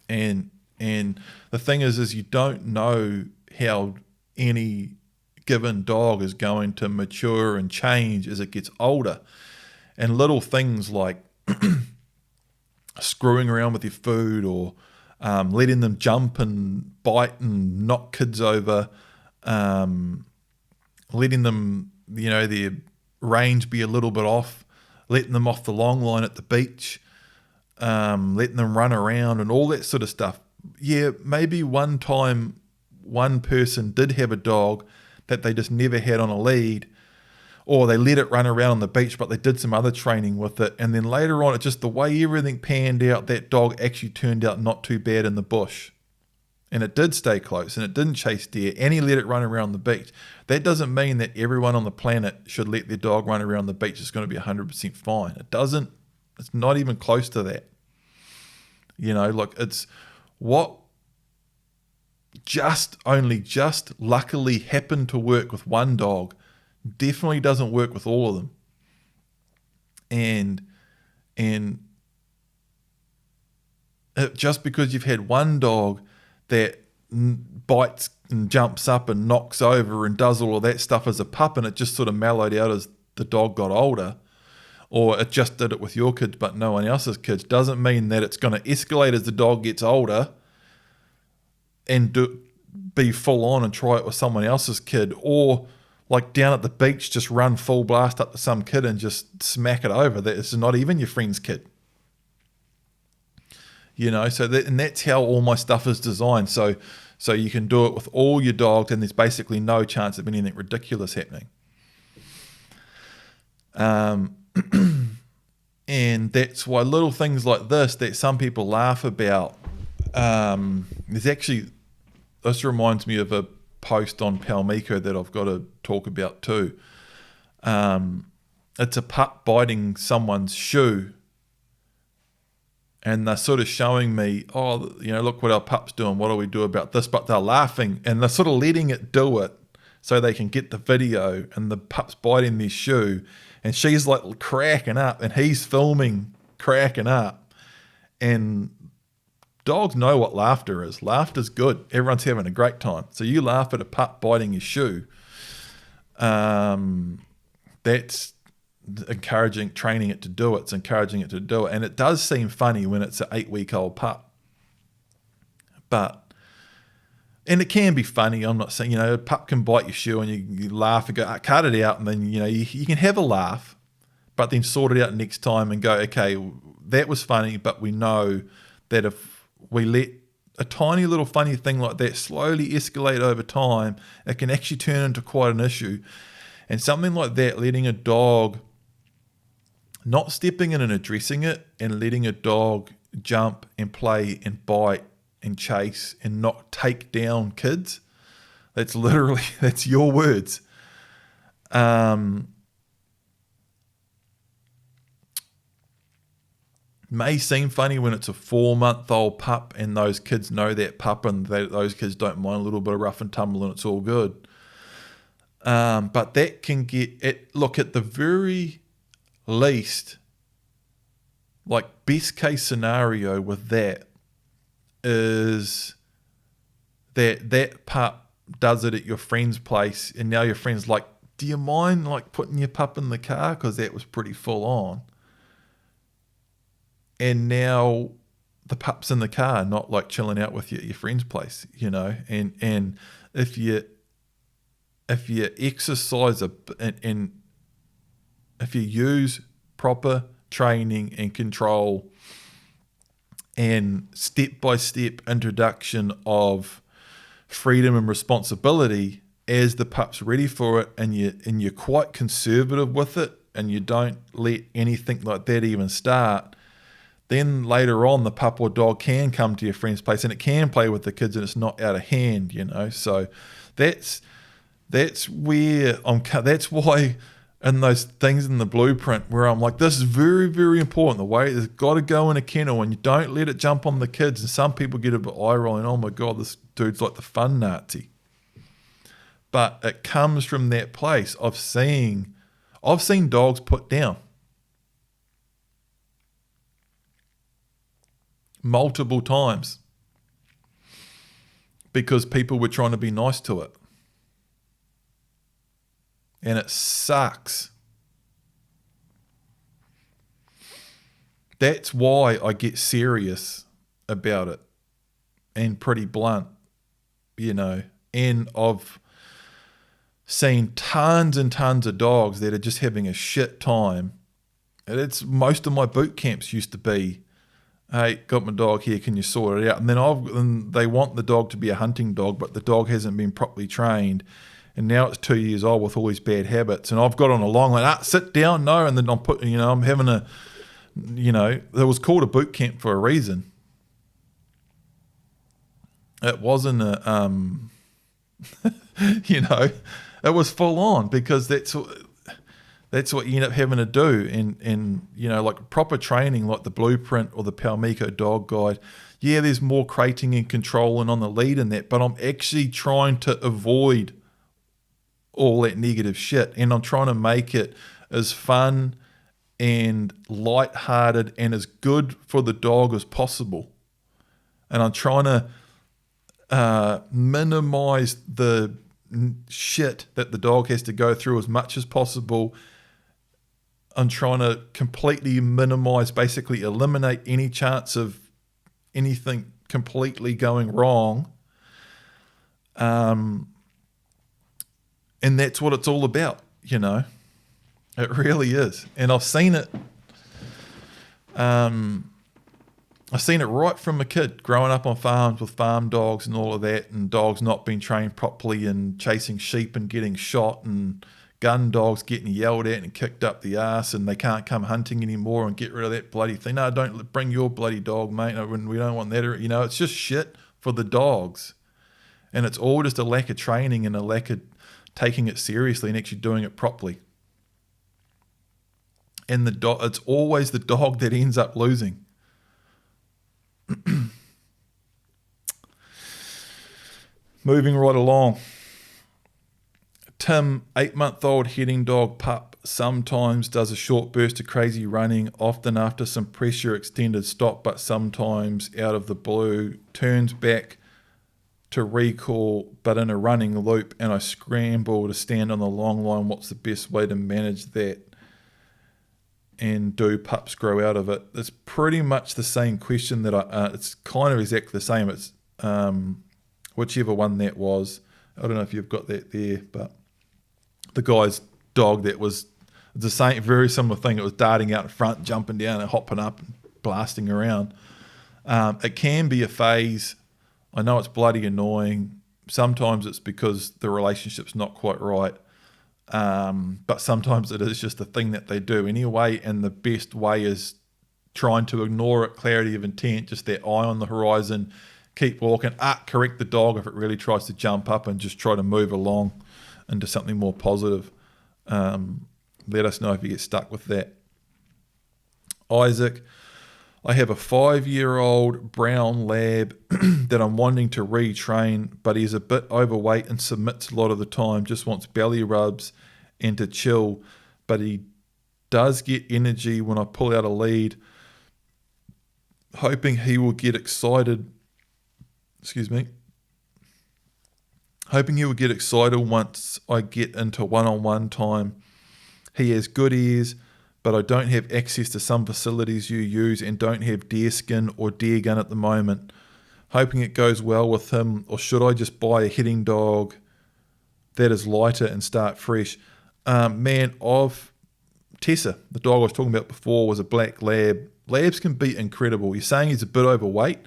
And the thing is you don't know how any given dog is going to mature and change as it gets older. And little things like screwing around with your food or letting them jump and bite and knock kids over, letting them, their range be a little bit off, letting them off the long line at the beach, letting them run around and all that sort of stuff. Yeah, maybe one time one person did have a dog that they just never had on a lead, or they let it run around on the beach, but they did some other training with it. And then later on, it's just the way everything panned out, that dog actually turned out not too bad in the bush. And it did stay close and it didn't chase deer and he let it run around the beach. That doesn't mean that everyone on the planet should let their dog run around the beach. It's going to be 100% fine. It doesn't, it's not even close to that. It's what just luckily happened to work with one dog definitely doesn't work with all of them. And just because you've had one dog that bites and jumps up and knocks over and does all of that stuff as a pup and it just sort of mellowed out as the dog got older, or it just did it with your kids but no one else's kids, doesn't mean that it's going to escalate as the dog gets older and be full on and try it with someone else's kid. Or like down at the beach, just run full blast up to some kid and just smack it over. That is not even your friend's kid. So and that's how all my stuff is designed. So you can do it with all your dogs, and there's basically no chance of anything ridiculous happening. And that's why little things like this that some people laugh about. There's actually, this reminds me of a post on Palmico that I've got to talk about too. It's a pup biting someone's shoe. And they're sort of showing me, look what our pup's doing. What do we do about this? But they're laughing and they're sort of letting it do it so they can get the video. And the pup's biting their shoe and she's like cracking up and he's filming cracking up. And dogs know what laughter is. Laughter's good. Everyone's having a great time. So you laugh at a pup biting your shoe. That's encouraging, training it to do it. It's encouraging it to do it. And it does seem funny when it's an 8-week-old pup. And it can be funny. I'm not saying, a pup can bite your shoe and you laugh and go, cut it out. And then, you can have a laugh, but then sort it out next time and go, okay, that was funny, but we know that if we let a tiny little funny thing like that slowly escalate over time, it can actually turn into quite an issue. And something like that, letting a dog, not stepping in and addressing it and letting a dog jump and play and bite and chase and not take down kids. That's your words. May seem funny when it's a 4-month-old pup and those kids know that pup and those kids don't mind a little bit of rough and tumble and it's all good. But that can look, at the very least, like best case scenario with that is that pup does it at your friend's place and now your friend's like, do you mind like putting your pup in the car because that was pretty full on? And now the pup's in the car, not like chilling out with you at your friend's place, and if you exercise and if you use proper training and control and step-by-step introduction of freedom and responsibility as the pup's ready for it, and you're quite conservative with it and you don't let anything like that even start, then later on the pup or dog can come to your friend's place and it can play with the kids and it's not out of hand, So that's where that's why in those things in the blueprint where I'm like, this is very, very important. The way it's got to go in a kennel and you don't let it jump on the kids. And some people get a bit eye rolling. Oh my God, this dude's like the fun Nazi. But it comes from that place of seeing, I've seen dogs put down multiple times because people were trying to be nice to it. And it sucks. That's why I get serious about it and pretty blunt, and I've seen tons and tons of dogs that are just having a shit time. And it's most of my boot camps used to be, hey, got my dog here, can you sort it out? And then they want the dog to be a hunting dog, but the dog hasn't been properly trained. And now it's 2 years old with all these bad habits. And I've got on a long line, sit down, no. And then I'm having it was called a boot camp for a reason. It wasn't it was full on because that's what you end up having to do. And like proper training, like the blueprint or the Palmico dog guide. Yeah, there's more crating and controlling on the lead in that, but I'm actually trying to avoid all that negative shit, and I'm trying to make it as fun and lighthearted and as good for the dog as possible. And I'm trying to minimize the shit that the dog has to go through as much as possible. I'm trying to completely minimize, basically eliminate any chance of anything completely going wrong. And that's what it's all about, you know. It really is. And I've seen it. I've seen it right from a kid, growing up on farms with farm dogs and all of that, and dogs not being trained properly and chasing sheep and getting shot, and gun dogs getting yelled at and kicked up the arse, and they can't come hunting anymore and get rid of that bloody thing. No, don't bring your bloody dog, mate. No, we don't want that. You know, it's just shit for the dogs. And it's all just a lack of training and a lack of taking it seriously and actually doing it properly. And it's always the dog that ends up losing. Moving right along. Tim, 8-month-old heading dog pup, sometimes does a short burst of crazy running, often after some pressure extended stop, but sometimes out of the blue, turns back to recall, but in a running loop, and I scramble to stand on the long line. What's the best way to manage that? And do pups grow out of it? It's pretty much the same question that it's kind of exactly the same. It's whichever one that was. I don't know if you've got that there, but the guy's dog that was the same, very similar thing. It was darting out in front, jumping down and hopping up and blasting around. It can be a phase. I know it's bloody annoying. Sometimes it's because the relationship's not quite right. But sometimes it is just the thing that they do anyway, and the best way is trying to ignore it, clarity of intent, just that eye on the horizon, keep walking, correct the dog if it really tries to jump up, and just try to move along into something more positive. Let us know if you get stuck with that. Isaac, I have a 5-year-old brown lab that I'm wanting to retrain, but he's a bit overweight and submits a lot of the time, just wants belly rubs and to chill, but he does get energy when I pull out a lead, hoping he will get excited. Hoping he will get excited once I get into one-on-one time. He has good ears, but I don't have access to some facilities you use and don't have deer skin or deer gun at the moment. Hoping it goes well with him, or should I just buy a hitting dog that is lighter and start fresh? Tessa, the dog I was talking about before, was a black lab. Labs can be incredible. You're saying he's a bit overweight?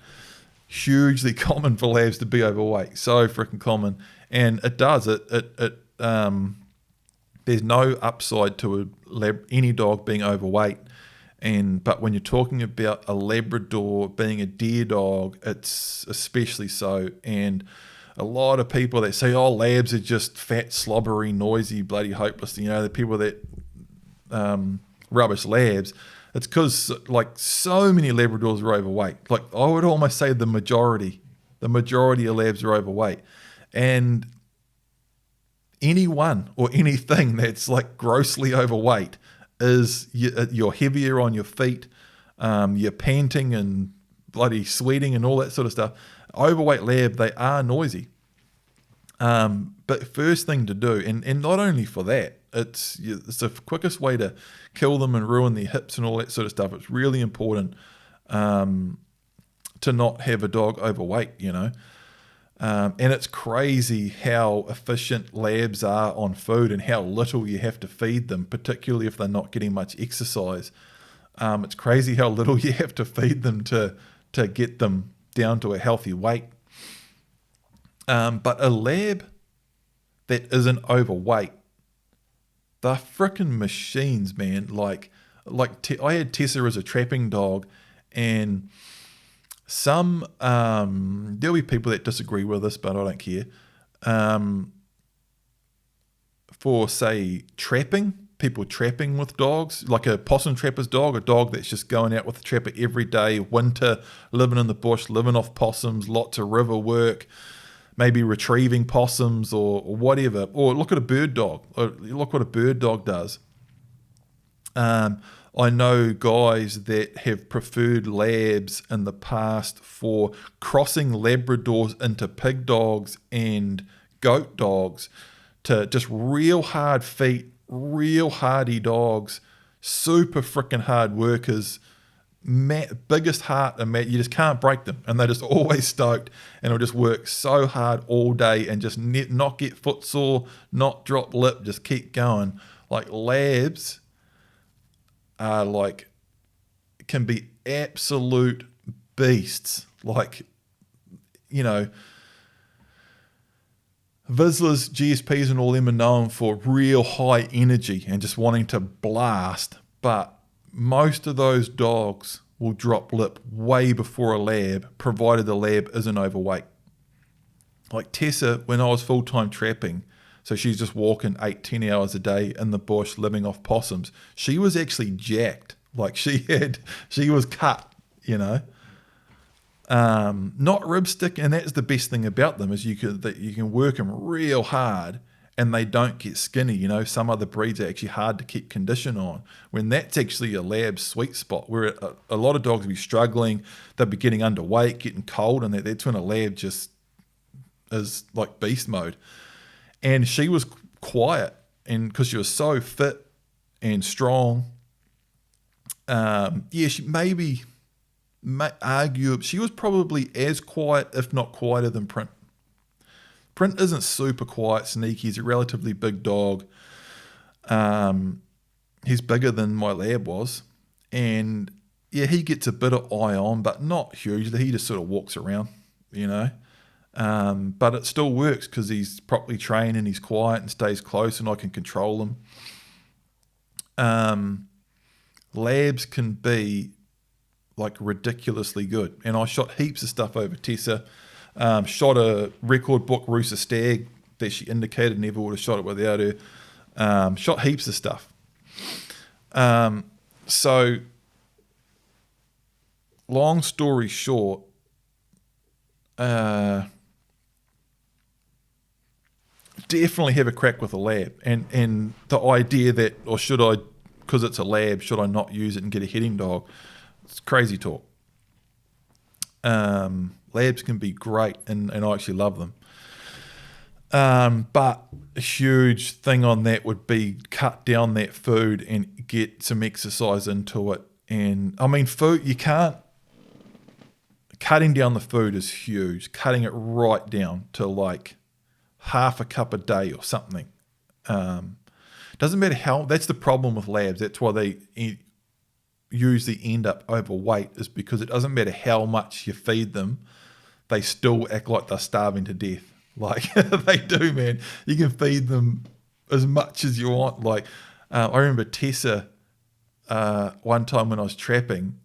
Hugely common for labs to be overweight. So freaking common. And it does. There's no upside to any dog being overweight. But when you're talking about a Labrador being a deer dog, it's especially so. And a lot of people that say, oh, labs are just fat, slobbery, noisy, bloody hopeless. You know, the people that rubbish labs, it's because like so many Labradors are overweight. Like I would almost say the majority of labs are overweight. And anyone or anything that's like grossly overweight is you're heavier on your feet, you're panting and bloody sweating and all that sort of stuff. Overweight lab, they are noisy. But first thing to do, and not only for that, it's the quickest way to kill them and ruin their hips and all that sort of stuff. It's really important to not have a dog overweight, you know. And it's crazy how efficient labs are on food and how little you have to feed them, particularly if they're not getting much exercise. It's crazy how little you have to feed them to get them down to a healthy weight. But a lab that isn't overweight, they're freaking machines, man. I had Tessa as a trapping dog, and there'll be people that disagree with this, but I don't care. For say people trapping with dogs, like a possum trapper's dog, a dog that's just going out with a trapper every day, winter, living in the bush, living off possums, lots of river work, maybe retrieving possums or whatever. Or look at a bird dog. Look what a bird dog does. I know guys that have preferred labs in the past for crossing Labradors into pig dogs and goat dogs, to just real hard feet, real hardy dogs, super freaking hard workers, biggest heart, and you just can't break them, and they're just always stoked, and it'll just work so hard all day and just not get footsore, not drop lip, just keep going. Like labs are like, can be absolute beasts. Like, you know, Vizslers, GSPs and all them are known for real high energy and just wanting to blast, but most of those dogs will drop lip way before a lab, provided the lab isn't overweight. Like Tessa, when I was full-time trapping, so she's just walking 8-10 hours a day in the bush living off possums, she was actually jacked. Like she was cut, you know. Not ribstick, and that's the best thing about them, is you can work them real hard and they don't get skinny. You know, some other breeds are actually hard to keep condition on, when that's actually a lab's sweet spot, where a lot of dogs will be struggling, they'll be getting underweight, getting cold, and that's when a lab just is like beast mode. And she was quiet, and because she was so fit and strong, she argue she was probably as quiet, if not quieter, than Print. Print isn't super quiet, sneaky. He's a relatively big dog. He's bigger than my lab was. And yeah, he gets a bit of eye on, but not hugely. He just sort of walks around, you know. But it still works because he's properly trained and he's quiet and stays close, and I can control him. Labs can be like ridiculously good. And I shot heaps of stuff over Tessa. Shot a record book rooster stag that she indicated never would have shot it without her. Shot heaps of stuff. So long story short, definitely have a crack with a lab. And the idea that, or should I, because it's a lab, should I not use it and get a heading dog? It's crazy talk. Labs can be great, and I actually love them. But a huge thing on that would be cut down that food and get some exercise into it. And I mean, food, you can't, cutting down the food is huge. Cutting it right down to like half a cup a day or something. Doesn't matter how, that's the problem with labs. That's why they usually end up overweight, is because it doesn't matter how much you feed them, they still act like they're starving to death. Like they do, man. You can feed them as much as you want. Like I remember Tessa, one time when I was trapping,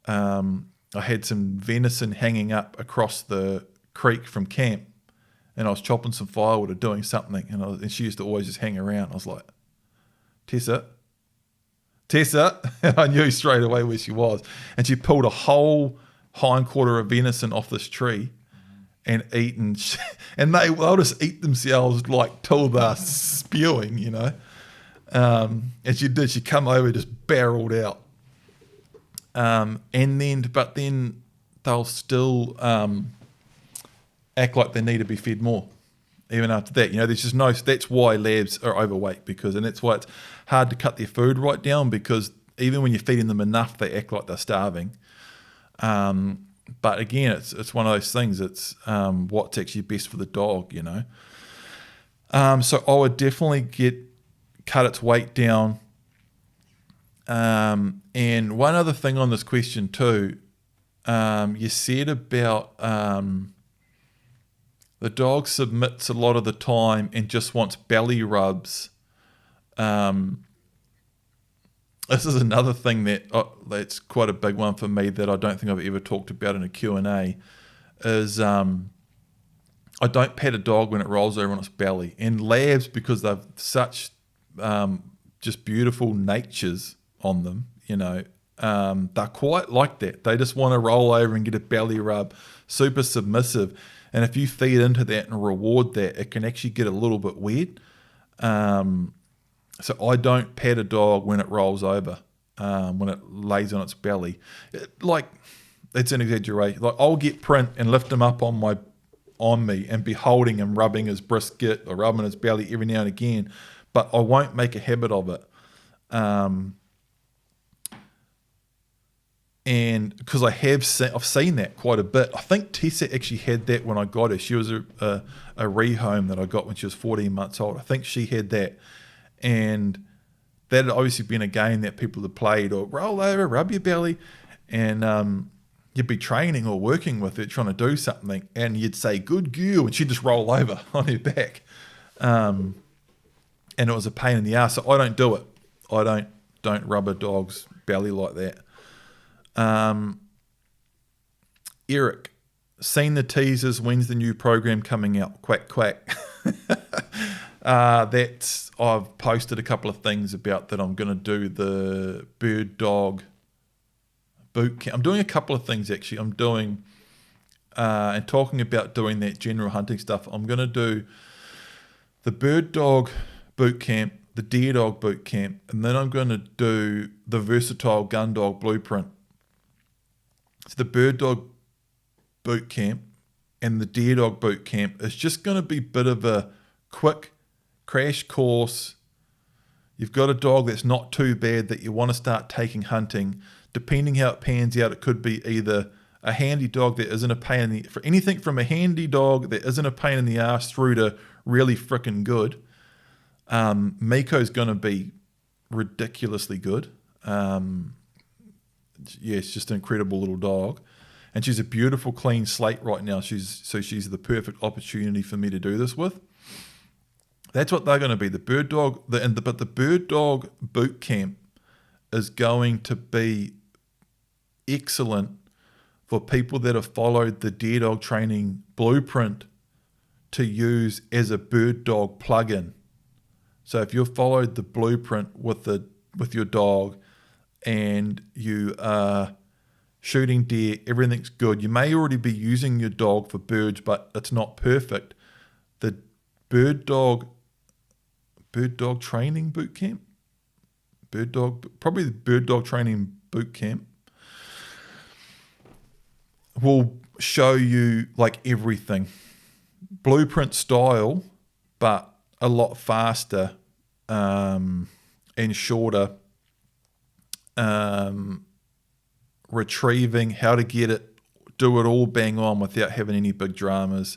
I had some venison hanging up across the creek from camp, and I was chopping some firewood or doing something, and she used to always just hang around. I was like, Tessa, I knew straight away where she was. And she pulled a whole hindquarter of venison off this tree and eaten, and they'll just eat themselves like till they're spewing, you know. And she come over, just barreled out. But then they'll still act like they need to be fed more. Even after that, you know, there's just no, that's why labs are overweight, and that's why it's hard to cut their food right down, because even when you're feeding them enough, they act like they're starving. But again, it's one of those things, it's what's actually best for the dog, you know. So I would definitely cut its weight down. And one other thing on this question too, you said about the dog submits a lot of the time and just wants belly rubs. This is another thing that's quite a big one for me that I don't think I've ever talked about in a Q&A, is I don't pet a dog when it rolls over on its belly. And labs, because they've such just beautiful natures on them, you know, they're quite like that. They just want to roll over and get a belly rub, super submissive. And if you feed into that and reward that, it can actually get a little bit weird. So I don't pet a dog when it rolls over, when it lays on its belly. It's an exaggeration. Like I'll get Print and lift him up on me and be holding him, rubbing his brisket or rubbing his belly every now and again, but I won't make a habit of it. And because I've seen that quite a bit. I think Tessa actually had that when I got her. She was a rehome that I got when she was 14 months old. I think she had that. And that had obviously been a game that people had played, or roll over, rub your belly. And you'd be training or working with it, trying to do something. And you'd say, good girl. And she'd just roll over on her back. And it was a pain in the ass. So I don't do it. I don't rub a dog's belly like that. Eric, seen the teasers, when's the new program coming out? Quack quack. I've posted a couple of things about that. I'm going to do the bird dog boot camp. I'm doing a couple of things actually. I'm doing and talking about doing that general hunting stuff. I'm going to do the bird dog boot camp, the deer dog boot camp, and then I'm going to do the versatile gun dog blueprint. So the bird dog boot camp and the deer dog boot camp is just going to be a bit of a quick crash course. You've got a dog that's not too bad that you want to start taking hunting. Depending how it pans out, it could be either a handy dog that isn't a pain in the, for anything from a handy dog that isn't a pain in the ass through to really freaking good. Miko's going to be ridiculously good. Yeah, it's just an incredible little dog. And she's a beautiful, clean slate right now. She's the perfect opportunity for me to do this with. That's what they're going to be. The bird dog, but the bird dog boot camp is going to be excellent for people that have followed the deer dog training blueprint to use as a bird dog plugin. So if you've followed the blueprint with your dog and you are shooting deer, everything's good. You may already be using your dog for birds, but it's not perfect. The bird dog training boot camp, probably the bird dog training boot camp will show you like everything, blueprint style, but a lot faster and shorter. Retrieving, how to get it, do it all bang on without having any big dramas,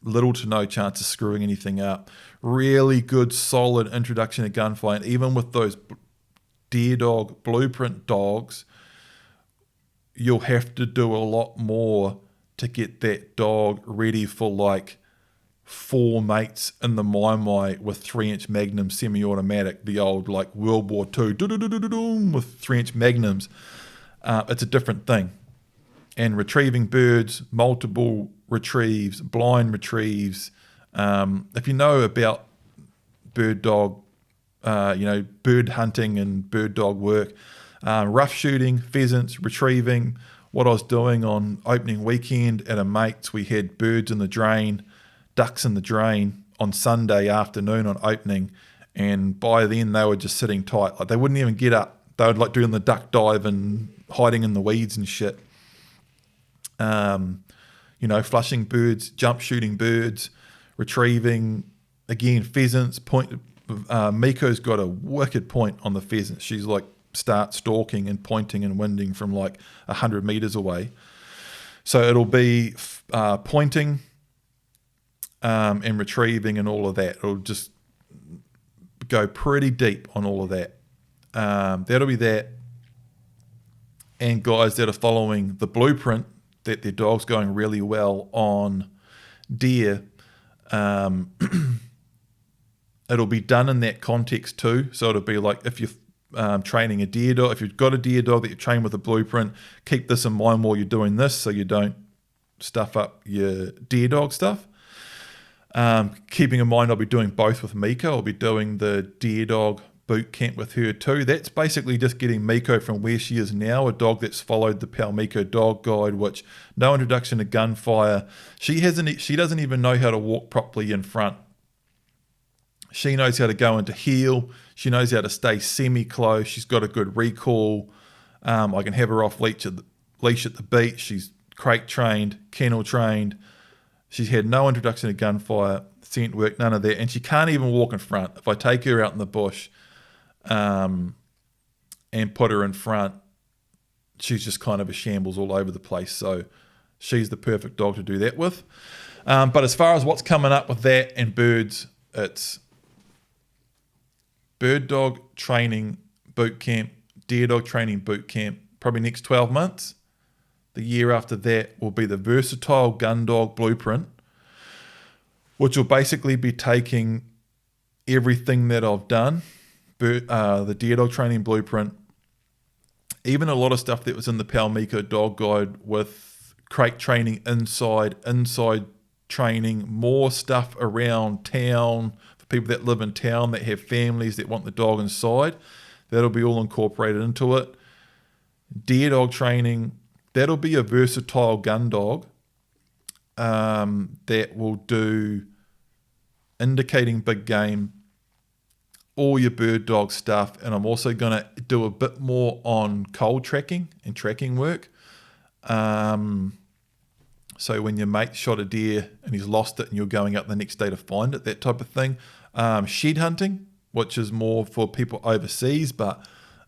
little to no chance of screwing anything up. Really good, solid introduction to gunfly. And even with those deer dog blueprint dogs, you'll have to do a lot more to get that dog ready for like 4 mates in the my with 3-inch Magnum semi-automatic, the old like World War II with 3-inch Magnums. It's a different thing. And retrieving birds, multiple retrieves, blind retrieves. If you know about bird dog, bird hunting and bird dog work, rough shooting, pheasants, retrieving. What I was doing on opening weekend at a mate's, we had birds in the drain, ducks in the drain on Sunday afternoon on opening, and by then they were just sitting tight. Like they wouldn't even get up. They would like doing the duck dive and hiding in the weeds and shit. Flushing birds, jump shooting birds, retrieving, again, pheasants. Miko's got a wicked point on the pheasants. She's like start stalking and pointing and winding from like 100 meters away. So it'll be pointing and retrieving and all of that. It'll just go pretty deep on all of that. That'll be that. And guys that are following the blueprint, that their dog's going really well on deer, it'll be done in that context too. So it'll be like if you're training a deer dog, if you've got a deer dog that you train with a blueprint, keep this in mind while you're doing this so you don't stuff up your deer dog stuff. Keeping in mind I'll be doing both with Miko. I'll be doing the deer dog boot camp with her too. That's basically just getting Miko from where she is now, a dog that's followed the Palmiko dog guide, which no introduction to gunfire. She doesn't even know how to walk properly in front. She knows how to go into heel. She knows how to stay semi-close. She's got a good recall. I can have her off leash at the beach. She's crate trained, kennel trained. She's had no introduction to gunfire, scent work, none of that. And she can't even walk in front. If I take her out in the bush and put her in front, she's just kind of a shambles all over the place. So she's the perfect dog to do that with. But as far as what's coming up with that and birds, it's bird dog training boot camp, deer dog training boot camp, probably next 12 months. The year after that will be the versatile gun dog blueprint, which will basically be taking everything that I've done, the deer dog training blueprint, even a lot of stuff that was in the Palmico dog guide with crate training inside training, more stuff around town for people that live in town that have families that want the dog inside. That'll be all incorporated into it. Deer dog training, that'll be a versatile gun dog that will do indicating big game, all your bird dog stuff, and I'm also going to do a bit more on cold tracking and tracking work. So when your mate shot a deer and he's lost it and you're going up the next day to find it, that type of thing. Shed hunting, which is more for people overseas, but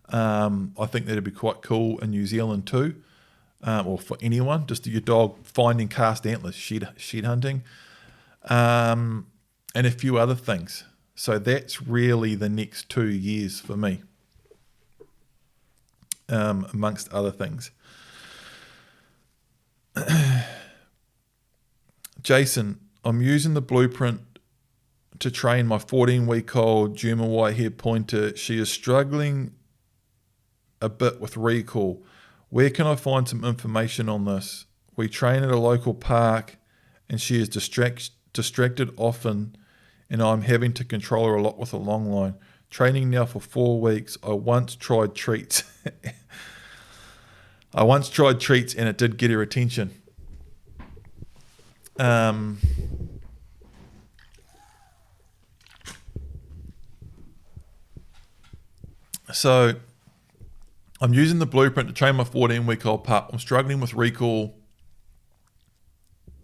I think that'd be quite cool in New Zealand too, or for anyone, just your dog finding cast antlers, shed hunting, and a few other things. So that's really the next 2 years for me, amongst other things. Jason, I'm using the blueprint to train my 14-week-old German white-haired pointer. She is struggling a bit with recall. Where can I find some information on this? We train at a local park and she is distracted often, and I'm having to control her a lot with a long line. Training now for 4 weeks. I once tried treats. And it did get her attention. So I'm using the blueprint to train my 14-week-old pup. I'm struggling with recall.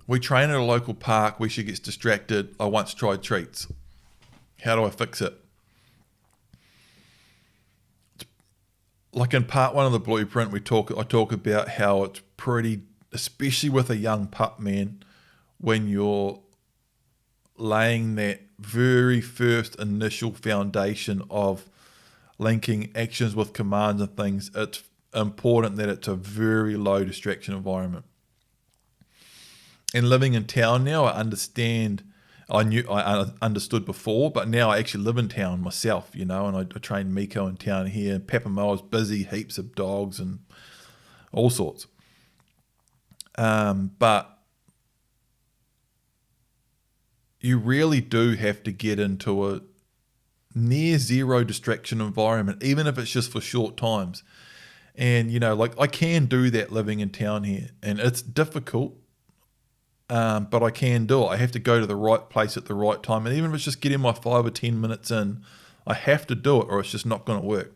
We train at a local park where she gets distracted. I once tried treats. How do I fix it? Like in part 1 of the blueprint, I talk about how it's pretty, especially with a young pup, man, when you're laying that very first initial foundation of linking actions with commands and things, it's important that it's a very low distraction environment. And living in town now, I understood before, but now I actually live in town myself, and I train Miko in town here. Papamoa's busy, heaps of dogs and all sorts. But you really do have to get into a near zero distraction environment, even if it's just for short times. And, I can do that living in town here, and it's difficult, but I can do it. I have to go to the right place at the right time. And even if it's just getting my 5 or 10 minutes in, I have to do it or it's just not going to work.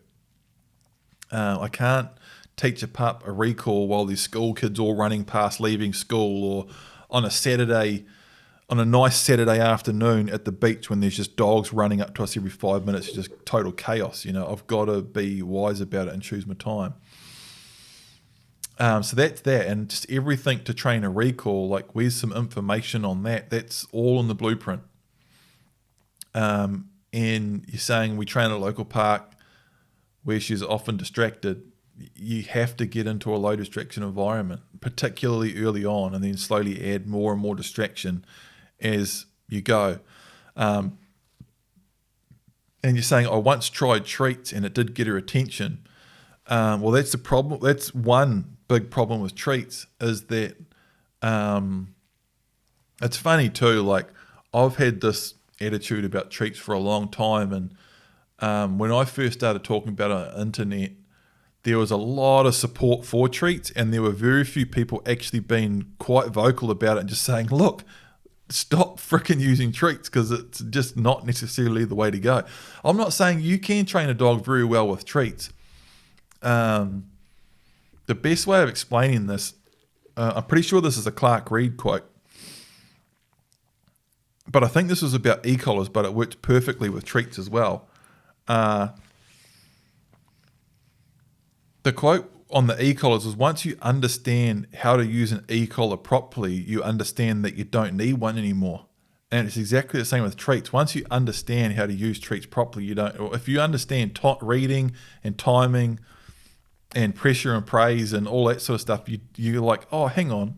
I can't teach a pup a recall while there's school kids all running past leaving school, or on a nice Saturday afternoon at the beach when there's just dogs running up to us every 5 minutes. It's just total chaos. I've got to be wise about it and choose my time. So that's that, and just everything to train a recall, like where's some information on that? That's all in the blueprint. And you're saying we train at a local park where she's often distracted. You have to get into a low distraction environment, particularly early on, and then slowly add more and more distraction as you go. And you're saying, I once tried treats and it did get her attention. Well, that's the problem. That's one big problem with treats, is that it's funny too. Like, I've had this attitude about treats for a long time, and when I first started talking about it on the internet, there was a lot of support for treats, and there were very few people actually being quite vocal about it and just saying, look, stop freaking using treats, because it's just not necessarily the way to go. I'm not saying you can train a dog very well with treats. The best way of explaining this, I'm pretty sure this is a Clark Reed quote, but I think this was about e-collars, but it works perfectly with treats as well. The quote on the e-collars is once you understand how to use an e-collar properly, you understand that you don't need one anymore. And it's exactly the same with treats. Once you understand how to use treats properly, you don't. Or if you understand reading and timing and pressure and praise and all that sort of stuff, you're like, oh, hang on,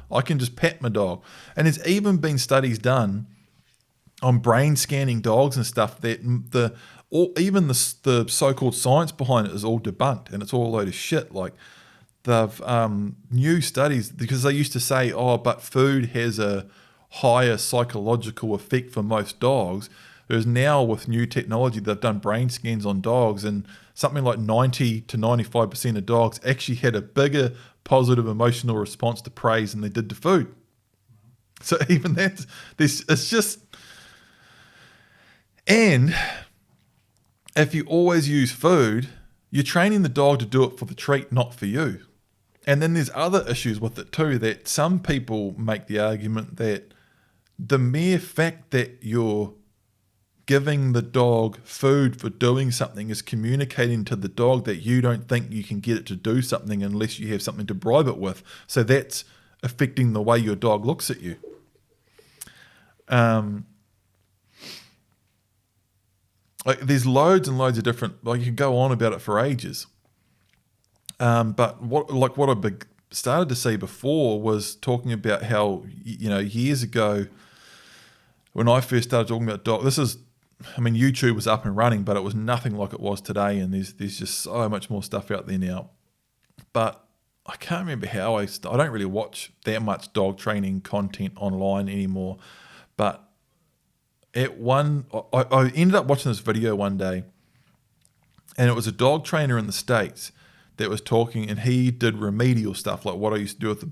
I can just pat my dog. And there's even been studies done on brain scanning dogs and stuff that even the so-called science behind it is all debunked, and it's all a load of shit. Like they've new studies, because they used to say, oh, but food has a higher psychological effect for most dogs. Whereas now with new technology, they've done brain scans on dogs, and something like 90 to 95% of dogs actually had a bigger positive emotional response to praise than they did to food. So even that, it's just, and if you always use food, you're training the dog to do it for the treat, not for you. And then there's other issues with it too, that some people make the argument that the mere fact that you're giving the dog food for doing something is communicating to the dog that you don't think you can get it to do something unless you have something to bribe it with. So that's affecting the way your dog looks at you. Like there's loads and loads of different, like you can go on about it for ages. But what I started to see before was talking about how, years ago when I first started talking about dogs, YouTube was up and running, but it was nothing like it was today. And there's just so much more stuff out there now. But I can't remember how I don't really watch that much dog training content online anymore. But I ended up watching this video one day, and it was a dog trainer in the States that was talking, and he did remedial stuff like what I used to do at the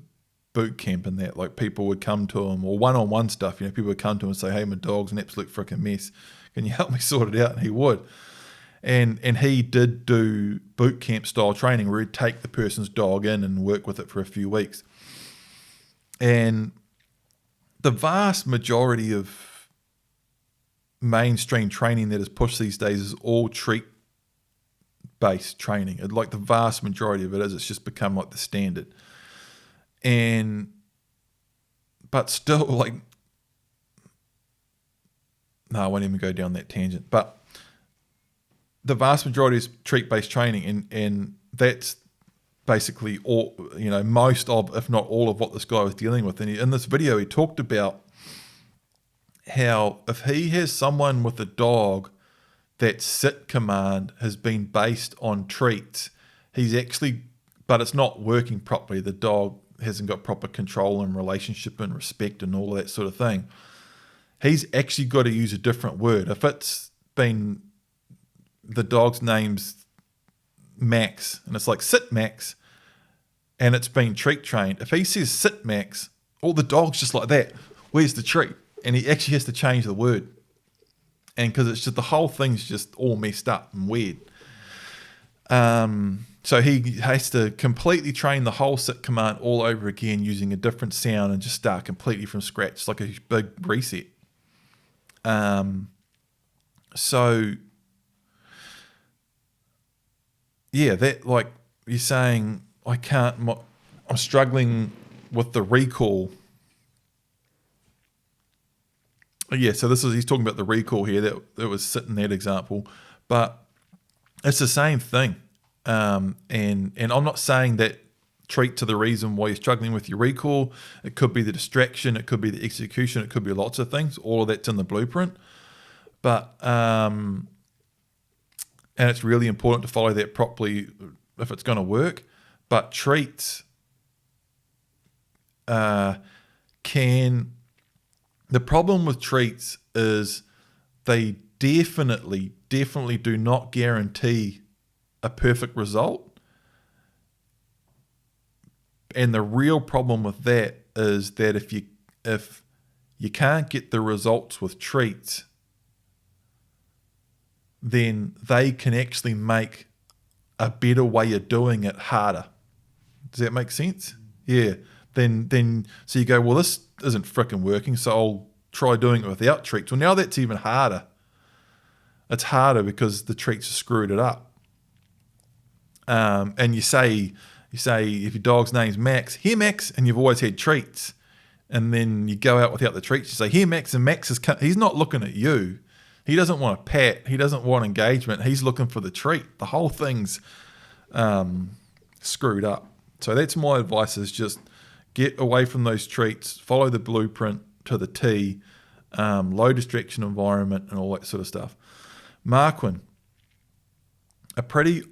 boot camp and that. Like people would come to him, or one-on-one stuff, people would come to him and say, hey, my dog's an absolute freaking mess. Can you help me sort it out? And he would. And he did do boot camp style training where he'd take the person's dog in and work with it for a few weeks. And the vast majority of mainstream training that is pushed these days is all treat-based training. Like the vast majority of it is. It's just become like the standard. But still, like, no, I won't even go down that tangent. But the vast majority is treat-based training, and that's basically all, most of, if not all of what this guy was dealing with. And in this video, he talked about how if he has someone with a dog that sit command has been based on treats, but it's not working properly. The dog hasn't got proper control and relationship and respect and all that sort of thing. He's actually got to use a different word. If it's been, the dog's name's Max, and it's like sit Max, and it's been treat trained. If he says sit Max, all the dog's just like that. Where's the treat? And he actually has to change the word. And because it's just, the whole thing's just all messed up and weird. So he has to completely train the whole sit command all over again using a different sound and just start completely from scratch. It's like a big reset. So yeah, that, like you're saying, I'm struggling with the recall. Yeah, so he's talking about the recall here that was sitting that example, but it's the same thing. And I'm not saying that treat to the reason why you're struggling with your recall. It could be the distraction, it could be the execution, it could be lots of things. All of that's in the blueprint. But and it's really important to follow that properly if it's going to work. But treats the problem with treats is they definitely do not guarantee a perfect result. And the real problem with that is that if you can't get the results with treats, then they can actually make a better way of doing it harder. Does that make sense? Yeah. Then so you go, well, this isn't frickin' working, so I'll try doing it without treats. Well, now that's even harder. It's harder because the treats screwed it up. and you say if your dog's name's Max, here Max, and you've always had treats, and then you go out without the treats, you say here Max, and Max he's not looking at you. He doesn't want a pat. He doesn't want engagement. He's looking for the treat. The whole thing's screwed up. So that's my advice, is just get away from those treats, follow the blueprint to the T, low distraction environment and all that sort of stuff. Marquin, a pretty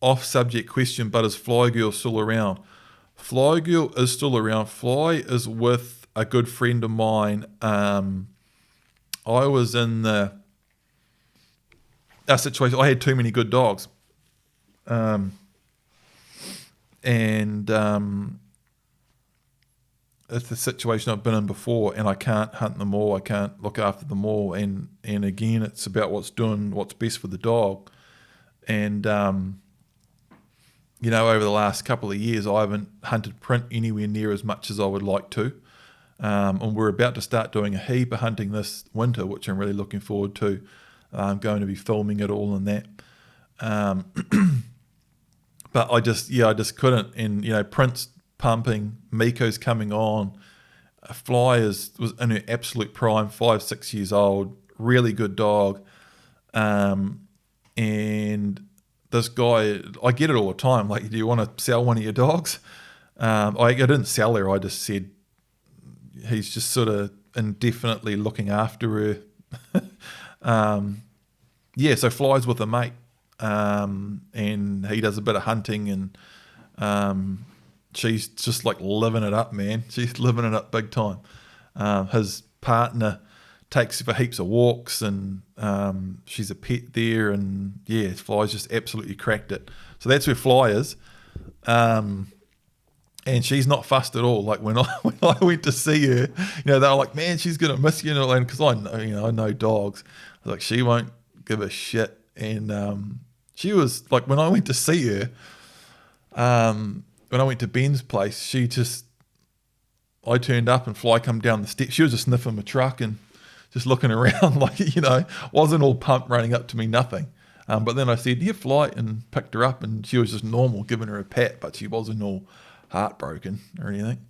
off-subject question, but is Fly Girl still around? Fly Girl is still around. Fly is with a good friend of mine. I was in a situation, I had too many good dogs. It's the situation I've been in before, and I can't hunt them all. I can't look after them all. And again, it's about what's best for the dog. And, over the last couple of years, I haven't hunted print anywhere near as much as I would like to. And we're about to start doing a heap of hunting this winter, which I'm really looking forward to. I'm going to be filming it all and that. But I just couldn't. And, print's pumping, Miko's coming on. Fly was in her absolute prime, 5-6 years old, really good dog. And this guy, I get it all the time. Like, do you want to sell one of your dogs? I didn't sell her. I just said he's just sort of indefinitely looking after her. So Fly's with a mate, and he does a bit of hunting, and she's just like living it up, man. She's living it up big time. His partner takes her for heaps of walks, and she's a pet there, and Fly's just absolutely cracked it. So that's where Fly is, and she's not fussed at all. Like when I went to see her, they were like, "Man, she's gonna miss you," and because I know dogs, I was like, she won't give a shit. And she was like, when I went to see her, when I went to Ben's place, I turned up and Fly come down the steps. She was just sniffing my truck and just looking around, like, wasn't all pumped running up to me, nothing. But then I said, "Here, Fly," and picked her up, and she was just normal, giving her a pat, but she wasn't all heartbroken or anything.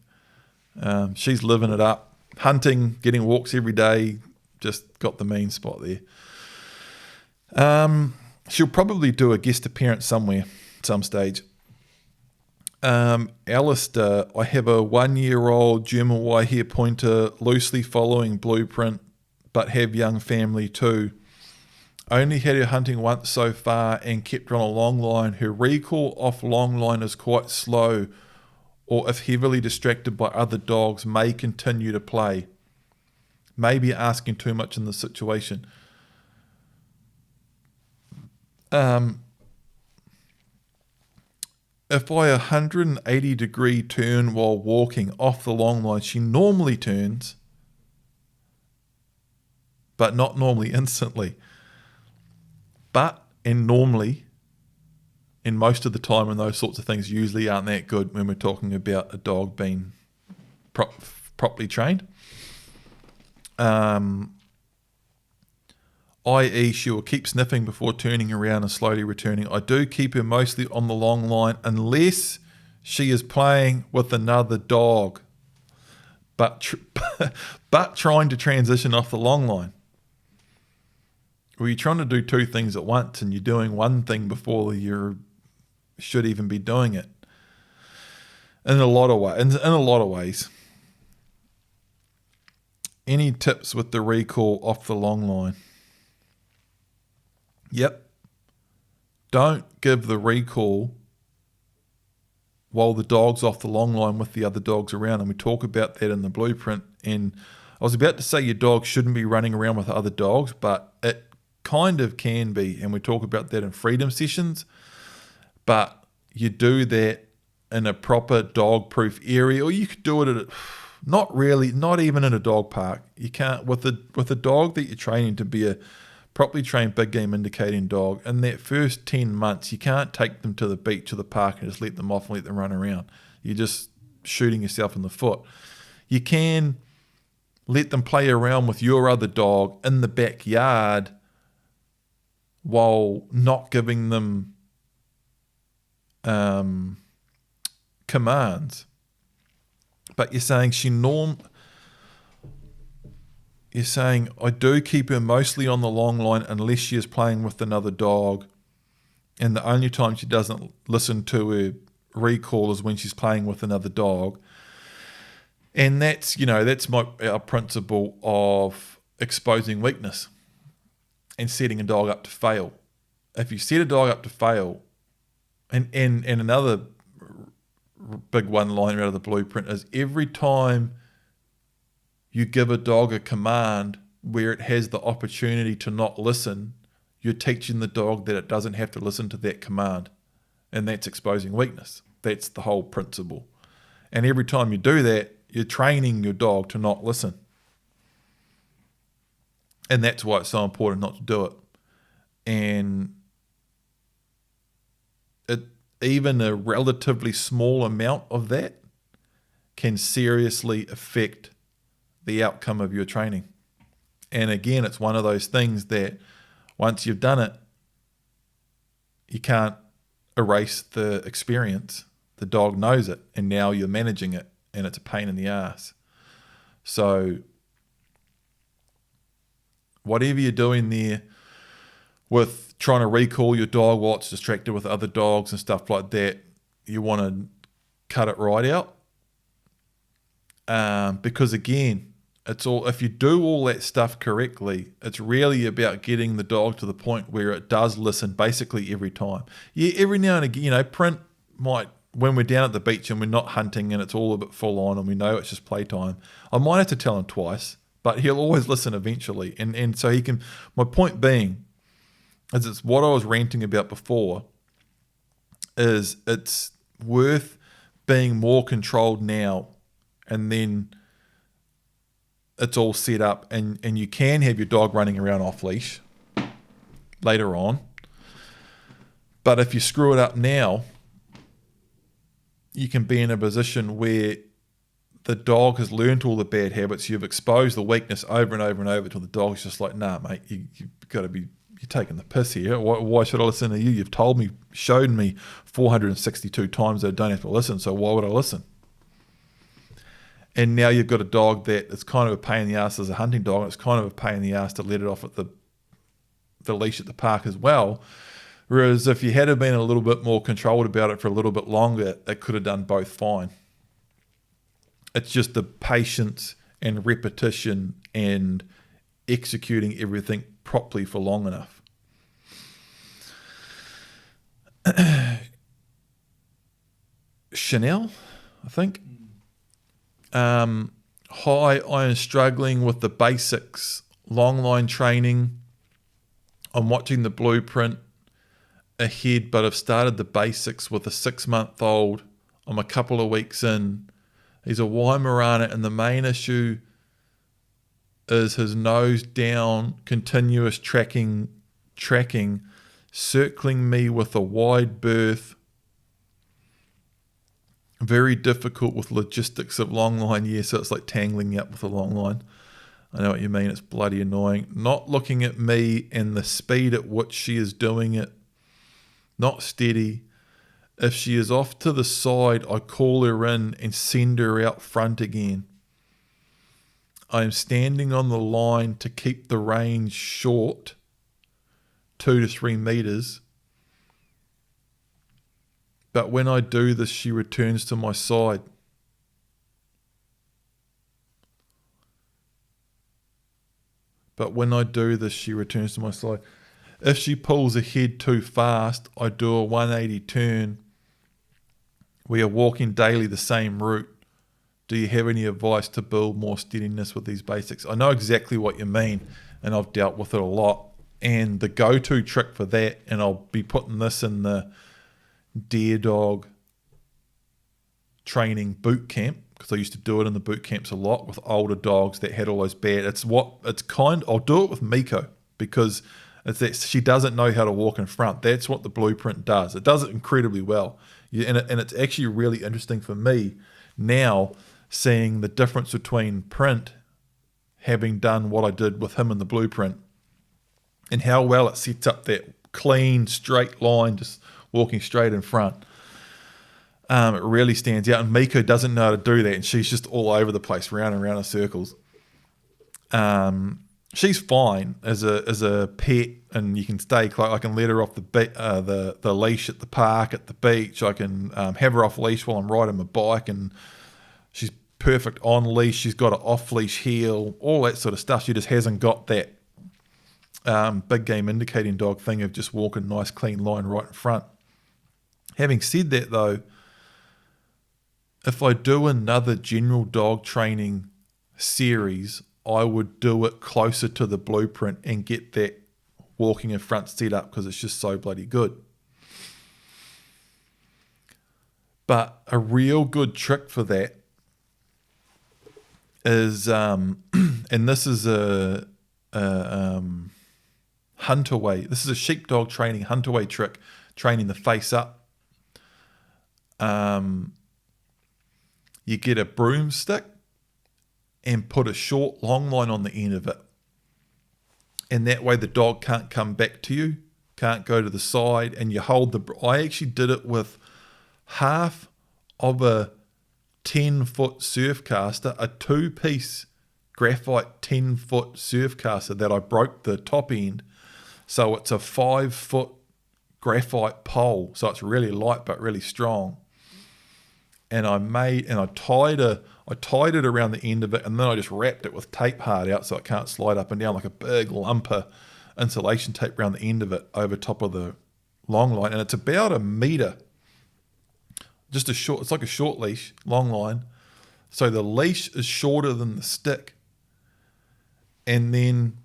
She's living it up, hunting, getting walks every day, just got the main spot there. She'll probably do a guest appearance somewhere at some stage. Alistair, I have a 1-year-old German Wire Pointer, loosely following blueprint, but have young family too. Only had her hunting once so far and kept her on a long line. Her recall off long line is quite slow, or if heavily distracted by other dogs, may continue to play. Maybe asking too much in this situation. If I 180 degree turn while walking off the long line, she normally turns, but not normally instantly. Normally, in most of the time, and those sorts of things usually aren't that good when we're talking about a dog being properly trained. I.e. she will keep sniffing before turning around and slowly returning. I do keep her mostly on the long line unless she is playing with another dog, but trying to transition off the long line. Or you're trying to do two things at once and you're doing one thing before you should even be doing it. In a lot of ways. Any tips with the recall off the long line? Yep. Don't give the recall while the dog's off the long line with the other dogs around. And we talk about that in the blueprint. And I was about to say your dog shouldn't be running around with other dogs, but it kind of can be. And we talk about that in freedom sessions. But you do that in a proper dog-proof area, or you could do it at not even in a dog park. You can't, with a dog that you're training to be a properly trained big game indicating dog, in that first 10 months, you can't take them to the beach or the park and just let them off and let them run around. You're just shooting yourself in the foot. You can let them play around with your other dog in the backyard while not giving them commands, but you're saying you're saying I do keep her mostly on the long line unless she is playing with another dog, and the only time she doesn't listen to her recall is when she's playing with another dog. And that's our principle of exposing weakness and setting a dog up to fail. If you set a dog up to fail, and another big one-liner out of the blueprint is every time you give a dog a command where it has the opportunity to not listen, you're teaching the dog that it doesn't have to listen to that command. And that's exposing weakness. That's the whole principle. And every time you do that, you're training your dog to not listen. And that's why it's so important not to do it. And even a relatively small amount of that can seriously affect the outcome of your training. And again, it's one of those things that once you've done it, you can't erase the experience. The dog knows it, and now you're managing it, and it's a pain in the ass. So whatever you're doing there with trying to recall your dog while it's distracted with other dogs and stuff like that, you want to cut it right out. Because again, it's all, if you do all that stuff correctly, it's really about getting the dog to the point where it does listen basically every time. Yeah, every now and again, Print might, when we're down at the beach and we're not hunting and it's all a bit full on and we know it's just playtime, I might have to tell him twice, but he'll always listen eventually. And so he can, my point being, is it's what I was ranting about before, is it's worth being more controlled now, and then it's all set up, and you can have your dog running around off leash later on. But if you screw it up now, you can be in a position where the dog has learned all the bad habits. You've exposed the weakness over and over and over till the dog's just like, nah, mate, you've got to be, you're taking the piss here. Why should I listen to you? You've told me, showed me 462 times that I don't have to listen, so why would I listen? And now you've got a dog that is kind of a pain in the ass as a hunting dog, and it's kind of a pain in the ass to let it off at the leash at the park as well. Whereas if you had been a little bit more controlled about it for a little bit longer, it could have done both fine. It's just the patience and repetition and executing everything properly for long enough. Chanel, I think. Hi, I am struggling with the basics, longline training. I'm watching the blueprint ahead, but I've started the basics with a 6-month-old. I'm a couple of weeks in. He's a Weimaraner, and the main issue is his nose down, continuous tracking, circling me with a wide berth. Very difficult with logistics of longline. Yeah, so it's like tangling you up with a longline. I know what you mean. It's bloody annoying. Not looking at me and the speed at which she is doing it. Not steady. If she is off to the side, I call her in and send her out front again. I am standing on the line to keep the range short, 2 to 3 meters. But when I do this, she returns to my side. If she pulls ahead too fast, I do a 180 turn. We are walking daily the same route. Do you have any advice to build more steadiness with these basics? I know exactly what you mean, and I've dealt with it a lot. And the go-to trick for that, and I'll be putting this in the Deer Dog training boot camp, because I used to do it in the boot camps a lot with older dogs that had all those bad. I'll do it with Miko, because it's that she doesn't know how to walk in front. That's what the blueprint does. It does it incredibly well. And it's actually really interesting for me now, seeing the difference between Print having done what I did with him in the blueprint and how well it sets up that clean, straight line, just walking straight in front. It really stands out. And Miko doesn't know how to do that, and she's just all over the place, round and round in circles. She's fine as a pet, and you can stay close. I can let her off the leash at the park, at the beach. I can have her off leash while I'm riding my bike, and she's perfect on leash. She's got an off leash heel, all that sort of stuff. She just hasn't got that big game indicating dog thing of just walking nice clean line right in front. Having said that though, if I do another general dog training series, I would do it closer to the blueprint and get that walking in front set up, because it's just so bloody good. But a real good trick for that is, and this is a hunterway. This is a sheepdog training hunterway trick, training the face up. You get a broomstick and put a short long line on the end of it. And that way the dog can't come back to you, can't go to the side, and you hold the... I actually did it with half of a 10-foot surf caster, a 2-piece graphite 10-foot surf caster that I broke the top end. So it's a 5-foot graphite pole. So it's really light but really strong. And I tied it around the end of it, and then I just wrapped it with tape hard out so it can't slide up and down, like a big lump of insulation tape around the end of it over top of the long line. And it's about 1 meter. It's like a short leash, long line. So the leash is shorter than the stick. And then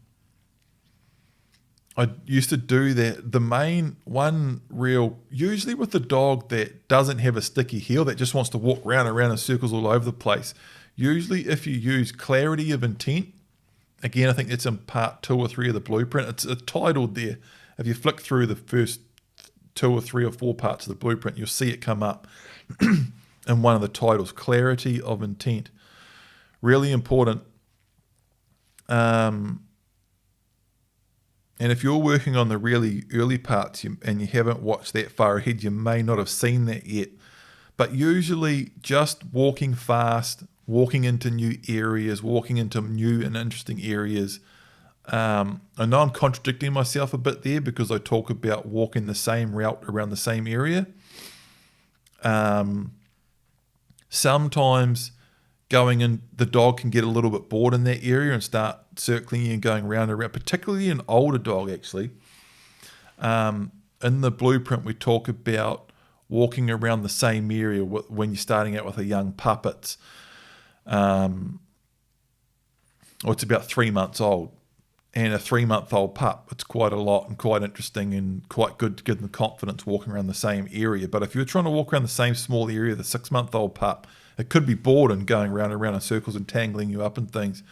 I used to do that. The main one usually with the dog that doesn't have a sticky heel, that just wants to walk round and round in circles all over the place. Usually if you use clarity of intent, again, I think it's in part 2 or 3 of the blueprint. It's titled there. If you flick through the first 2 or 3 or 4 parts of the blueprint, you'll see it come up in one of the titles, clarity of intent. Really important. And if you're working on the really early parts and you haven't watched that far ahead, you may not have seen that yet. But usually just walking fast, walking into new areas, walking into new and interesting areas. I know I'm contradicting myself a bit there because I talk about walking the same route around the same area. Sometimes going in, the dog can get a little bit bored in that area and start circling and going round and round, particularly an older dog actually. In the blueprint we talk about walking around the same area when you're starting out with a young pup. It's about 3 months old, and a 3-month-old pup, it's quite a lot and quite interesting and quite good to give them confidence walking around the same area. But if you're trying to walk around the same small area, the 6-month-old pup, it could be bored and going round and round in circles and tangling you up and things.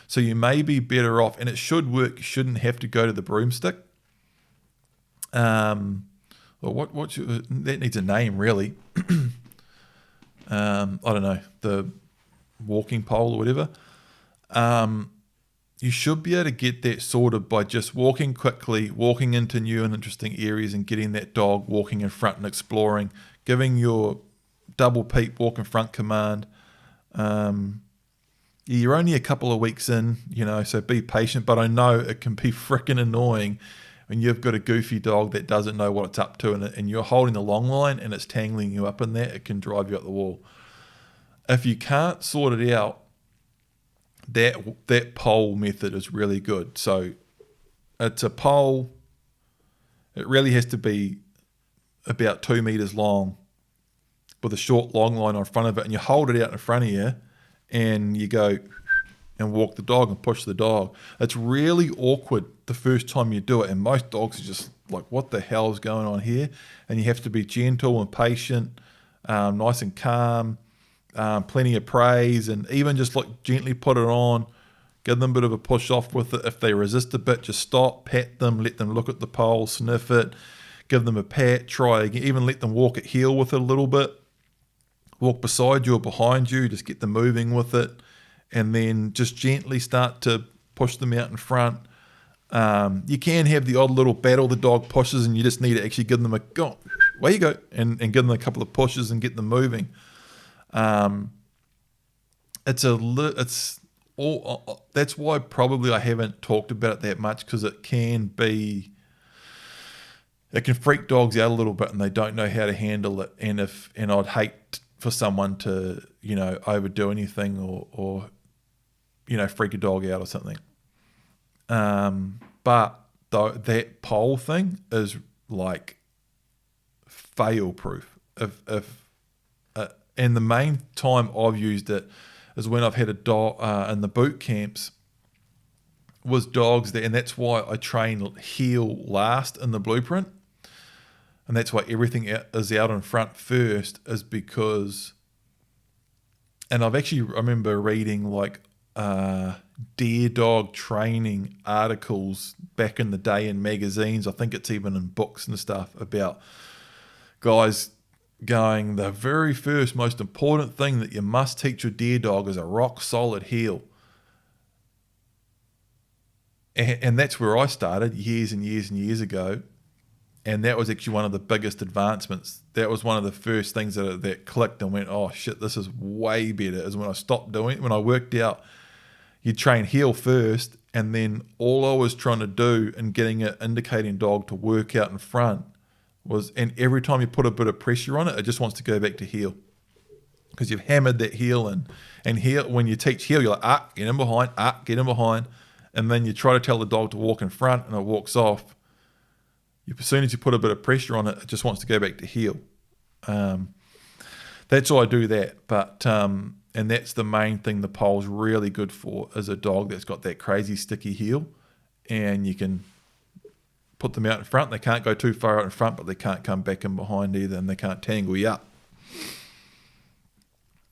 So you may be better off, and it should work. You shouldn't have to go to the broomstick. That needs a name, really. I don't know, the walking pole or whatever. You should be able to get that sorted by just walking quickly, walking into new and interesting areas and getting that dog walking in front and exploring, giving your double peep walk in front command. You're only a couple of weeks in, so be patient, but I know it can be freaking annoying when you've got a goofy dog that doesn't know what it's up to, and you're holding the long line and it's tangling you up in that. It can drive you up the wall. If you can't sort it out, that pole method is really good. So it's a pole. It really has to be about 2 meters long with a short long line on front of it, and you hold it out in front of you and you go and walk the dog and push the dog. It's really awkward the first time you do it, and most dogs are just like, what the hell is going on here? And you have to be gentle and patient, nice and calm, plenty of praise, and even just like gently put it on, give them a bit of a push off with it. If they resist a bit, just stop, pat them, let them look at the pole, sniff it, give them a pat, try again, even let them walk at heel with it a little bit, walk beside you or behind you, just get them moving with it, and then just gently start to push them out in front. You can have the odd little battle the dog pushes, and you just need to actually give them a go away you go, and give them a couple of pushes and get them moving. It's all. That's why probably I haven't talked about it that much, because it can freak dogs out a little bit, and they don't know how to handle it. And I'd hate for someone to overdo anything or freak a dog out or something. But though that pole thing is like fail proof. And the main time I've used it is when I've had a dog in the boot camps, was dogs there, and that's why I train heel last in the blueprint, and that's why everything is out in front first, is because, and I remember reading like dare dog training articles back in the day in magazines. I think it's even in books and stuff, about guys going, the very first most important thing that you must teach your dare dog is a rock solid heel. And that's where I started years and years and years ago. And that was actually one of the biggest advancements. That was one of the first things that clicked and went, oh shit, this is way better, is when I stopped doing it. When I worked out you train heel first, and then all I was trying to do in getting an indicating dog to work out in front was, and every time you put a bit of pressure on it, it just wants to go back to heel, because you've hammered that heel in. And heel, when you teach heel, you're like, get in behind, get in behind. And then you try to tell the dog to walk in front, and it walks off. As soon as you put a bit of pressure on it, it just wants to go back to heel. That's why I do that. But and that's the main thing the pole's really good for, is a dog that's got that crazy sticky heel, and you can put them out in front. They can't go too far out in front, but they can't come back in behind either, and they can't tangle you up.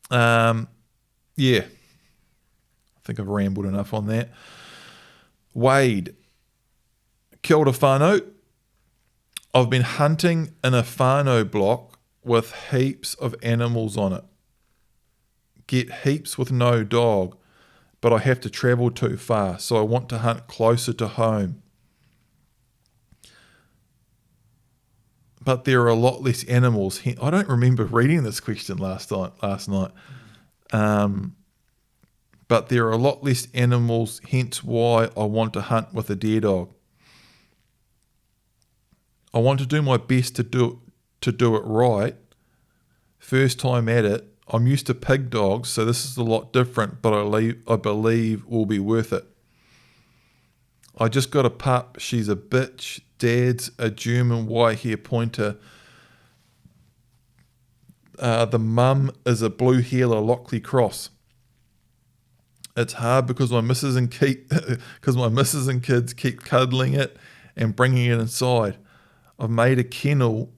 Yeah. I think I've rambled enough on that. Wade, kia ora whānau. I've been hunting in a whānau block with heaps of animals on it. Get heaps with no dog, but I have to travel too far, so I want to hunt closer to home. But there are a lot less animals. I don't remember reading this question last night. But there are a lot less animals, hence why I want to hunt with a dare dog. I want to do my best to do it right. First time at it. I'm used to pig dogs, so this is a lot different, but I believe will be worth it. I just got a pup. She's a bitch. Dad's a German white hair pointer. The mum is a blue heeler Lockley cross. It's hard because my missus and kids keep cuddling it and bringing it inside. I've made a kennel,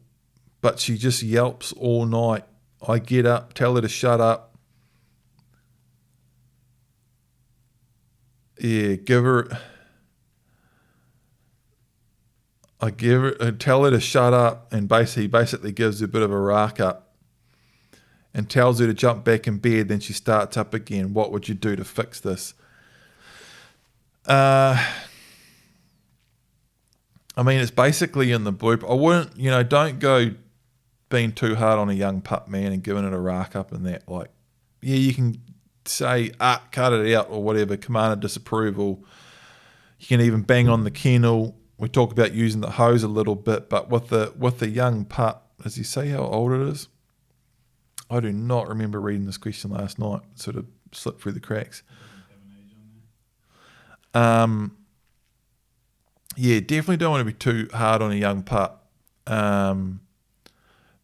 but she just yelps all night. I get up, tell her to shut up. Yeah, tell her to shut up, and basically gives her a bit of a rack up and tells her to jump back in bed. Then she starts up again. What would you do to fix this? I mean, it's basically in the blueprint. I wouldn't, don't go being too hard on a young pup, man, and giving it a rack up and that. Like, yeah, you can say, cut it out or whatever, command of disapproval. You can even bang on the kennel. We talk about using the hose a little bit, but with the young pup, does he say how old it is? I do not remember reading this question last night. It sort of slipped through the cracks. Yeah, definitely don't want to be too hard on a young pup.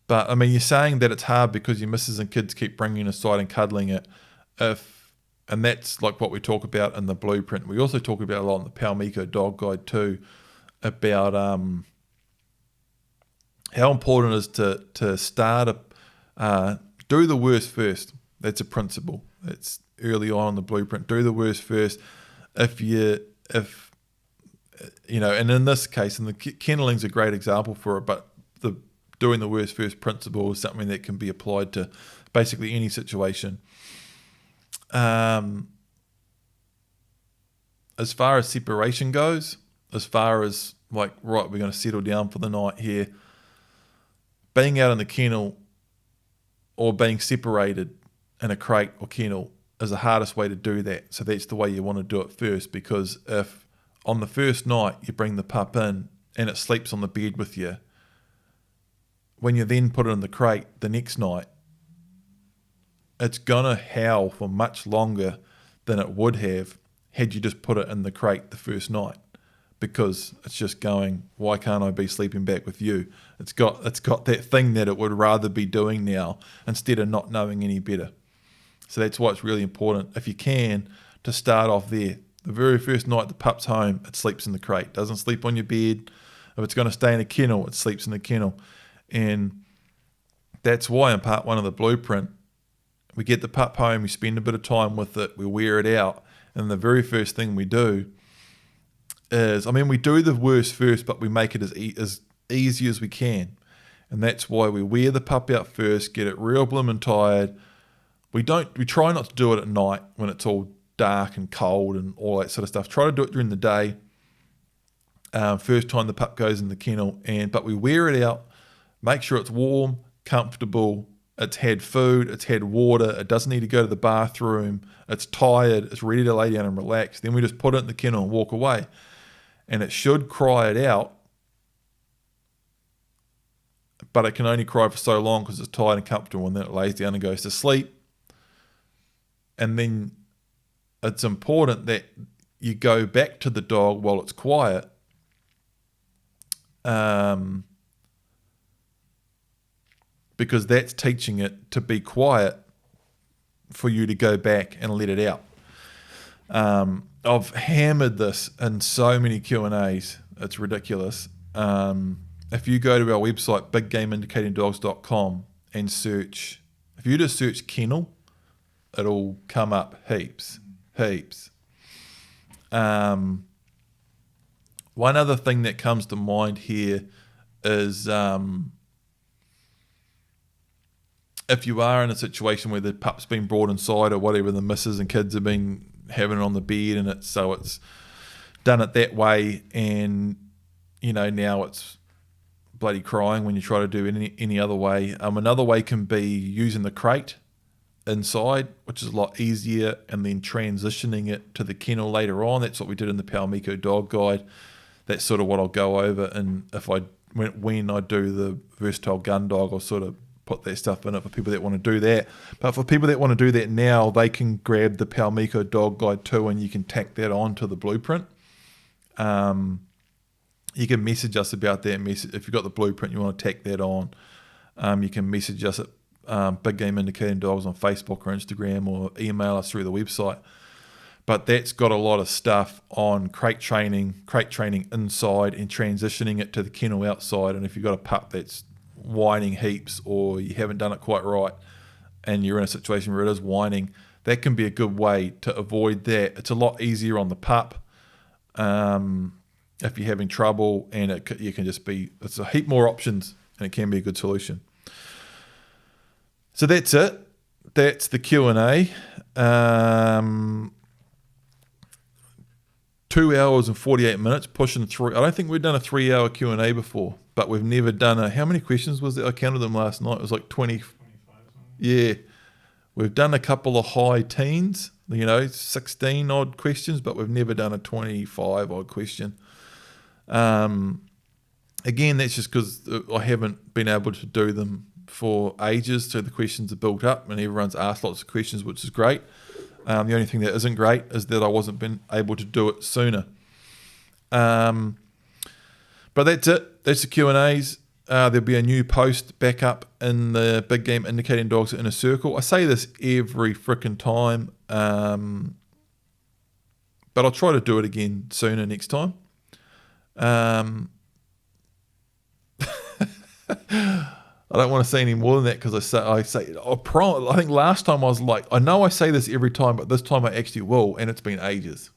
But, I mean, you're saying that it's hard because your missus and kids keep bringing it aside and cuddling it. And that's like what we talk about in the blueprint. We also talk about a lot in the Palmico Dog Guide too, about how important it is to start do the worst first. That's a principle. It's early on in the blueprint. Do the worst first. And in this case, and the kenneling's a great example for it, but the doing the worst first principle is something that can be applied to basically any situation. As far as separation goes, as far as like, right, we're going to settle down for the night here, being out in the kennel or being separated in a crate or kennel is the hardest way to do that. So that's the way you want to do it first, because if on the first night you bring the pup in and it sleeps on the bed with you, when you then put it in the crate the next night, it's going to howl for much longer than it would have had you just put it in the crate the first night, because it's just going, why can't I be sleeping back with you? It's got that thing that it would rather be doing now instead of not knowing any better. So that's why it's really important, if you can, to start off there. The very first night the pup's home, it sleeps in the crate. Doesn't sleep on your bed. If it's going to stay in a kennel, it sleeps in the kennel. And that's why in part 1 of the blueprint, we get the pup home, we spend a bit of time with it, we wear it out, and the very first thing we do is, we do the worst first, but we make it as easy as we can. And that's why we wear the pup out first, get it real blooming tired. We try not to do it at night when it's all dark and cold and all that sort of stuff. Try to do it during the day. First time the pup goes in the kennel, but we wear it out, make sure it's warm, comfortable, it's had food, it's had water, it doesn't need to go to the bathroom, it's tired, it's ready to lay down and relax. Then we just put it in the kennel and walk away. And it should cry it out, but it can only cry for so long because it's tired and comfortable, and then it lays down and goes to sleep. And then it's important that you go back to the dog while it's quiet, because that's teaching it to be quiet for you to go back and let it out. I've hammered this in so many Q&As, it's ridiculous. If you go to our website, biggameindicatingdogs.com, and search, if you just search kennel, it'll come up heaps. One other thing that comes to mind here is if you are in a situation where the pup's been brought inside or whatever, the missus and kids have been having it on the bed, and it's done it that way, and now it's bloody crying when you try to do it any other way. Another way can be using the crate inside, which is a lot easier, and then transitioning it to the kennel later on. That's what we did in the Palmico Dog Guide. That's sort of what I'll go over, and when I do the versatile gun dog, I'll sort of put that stuff in it for people that want to do that. But for people that want to do that now, they can grab the Palmico Dog Guide too, and you can tack that on to the blueprint. You can message us about that. If you've got the blueprint, you want to tack that on, you can message us at Big Game Indicating Dogs on Facebook or Instagram, or email us through the website. But that's got a lot of stuff on crate training inside, and transitioning it to the kennel outside. And if you've got a pup that's whining heaps, or you haven't done it quite right, and you're in a situation where it is whining, that can be a good way to avoid that. It's a lot easier on the pup if you're having trouble, and it's a heap more options, and it can be a good solution. So that's it. That's the Q&A. 2 hours and 48 minutes, pushing through. I don't think we've done a 3-hour Q&A before, but we've never done how many questions was there? I counted them last night. It was like 20. 25 something. Yeah. We've done a couple of high teens, 16 odd questions, but we've never done a 25 odd question. Again, that's just because I haven't been able to do them for ages, so the questions are built up, and everyone's asked lots of questions, which is great. The only thing that isn't great is that I wasn't been able to do it sooner. But that's it. That's the Q&As. There'll be a new post back up in the Big Game Indicating Dogs in a Circle. I say this every frickin' time, but I'll try to do it again sooner next time. I don't want to say any more than that, because I think last time I was like, I know I say this every time, but this time I actually will, and it's been ages.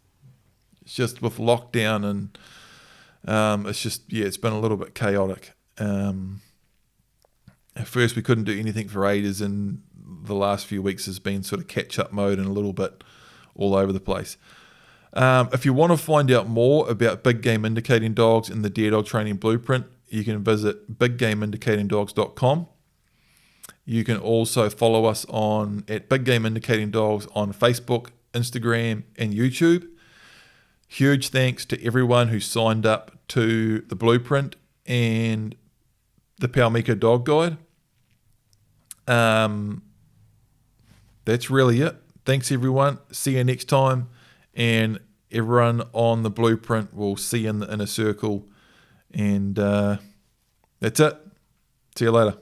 It's just with lockdown, and it's been a little bit chaotic. At first we couldn't do anything for ages, and the last few weeks has been sort of catch-up mode and a little bit all over the place. If you want to find out more about Big Game Indicating Dogs and the Dare Dog Training Blueprint, you can visit biggameindicatingdogs.com. You can also follow us at Big Game Indicating Dogs on Facebook, Instagram, and YouTube. Huge thanks to everyone who signed up to the blueprint and the Palmiko Dog Guide. That's really it. Thanks, everyone. See you next time. And everyone on the blueprint will see you in the inner circle. And that's it. See you later.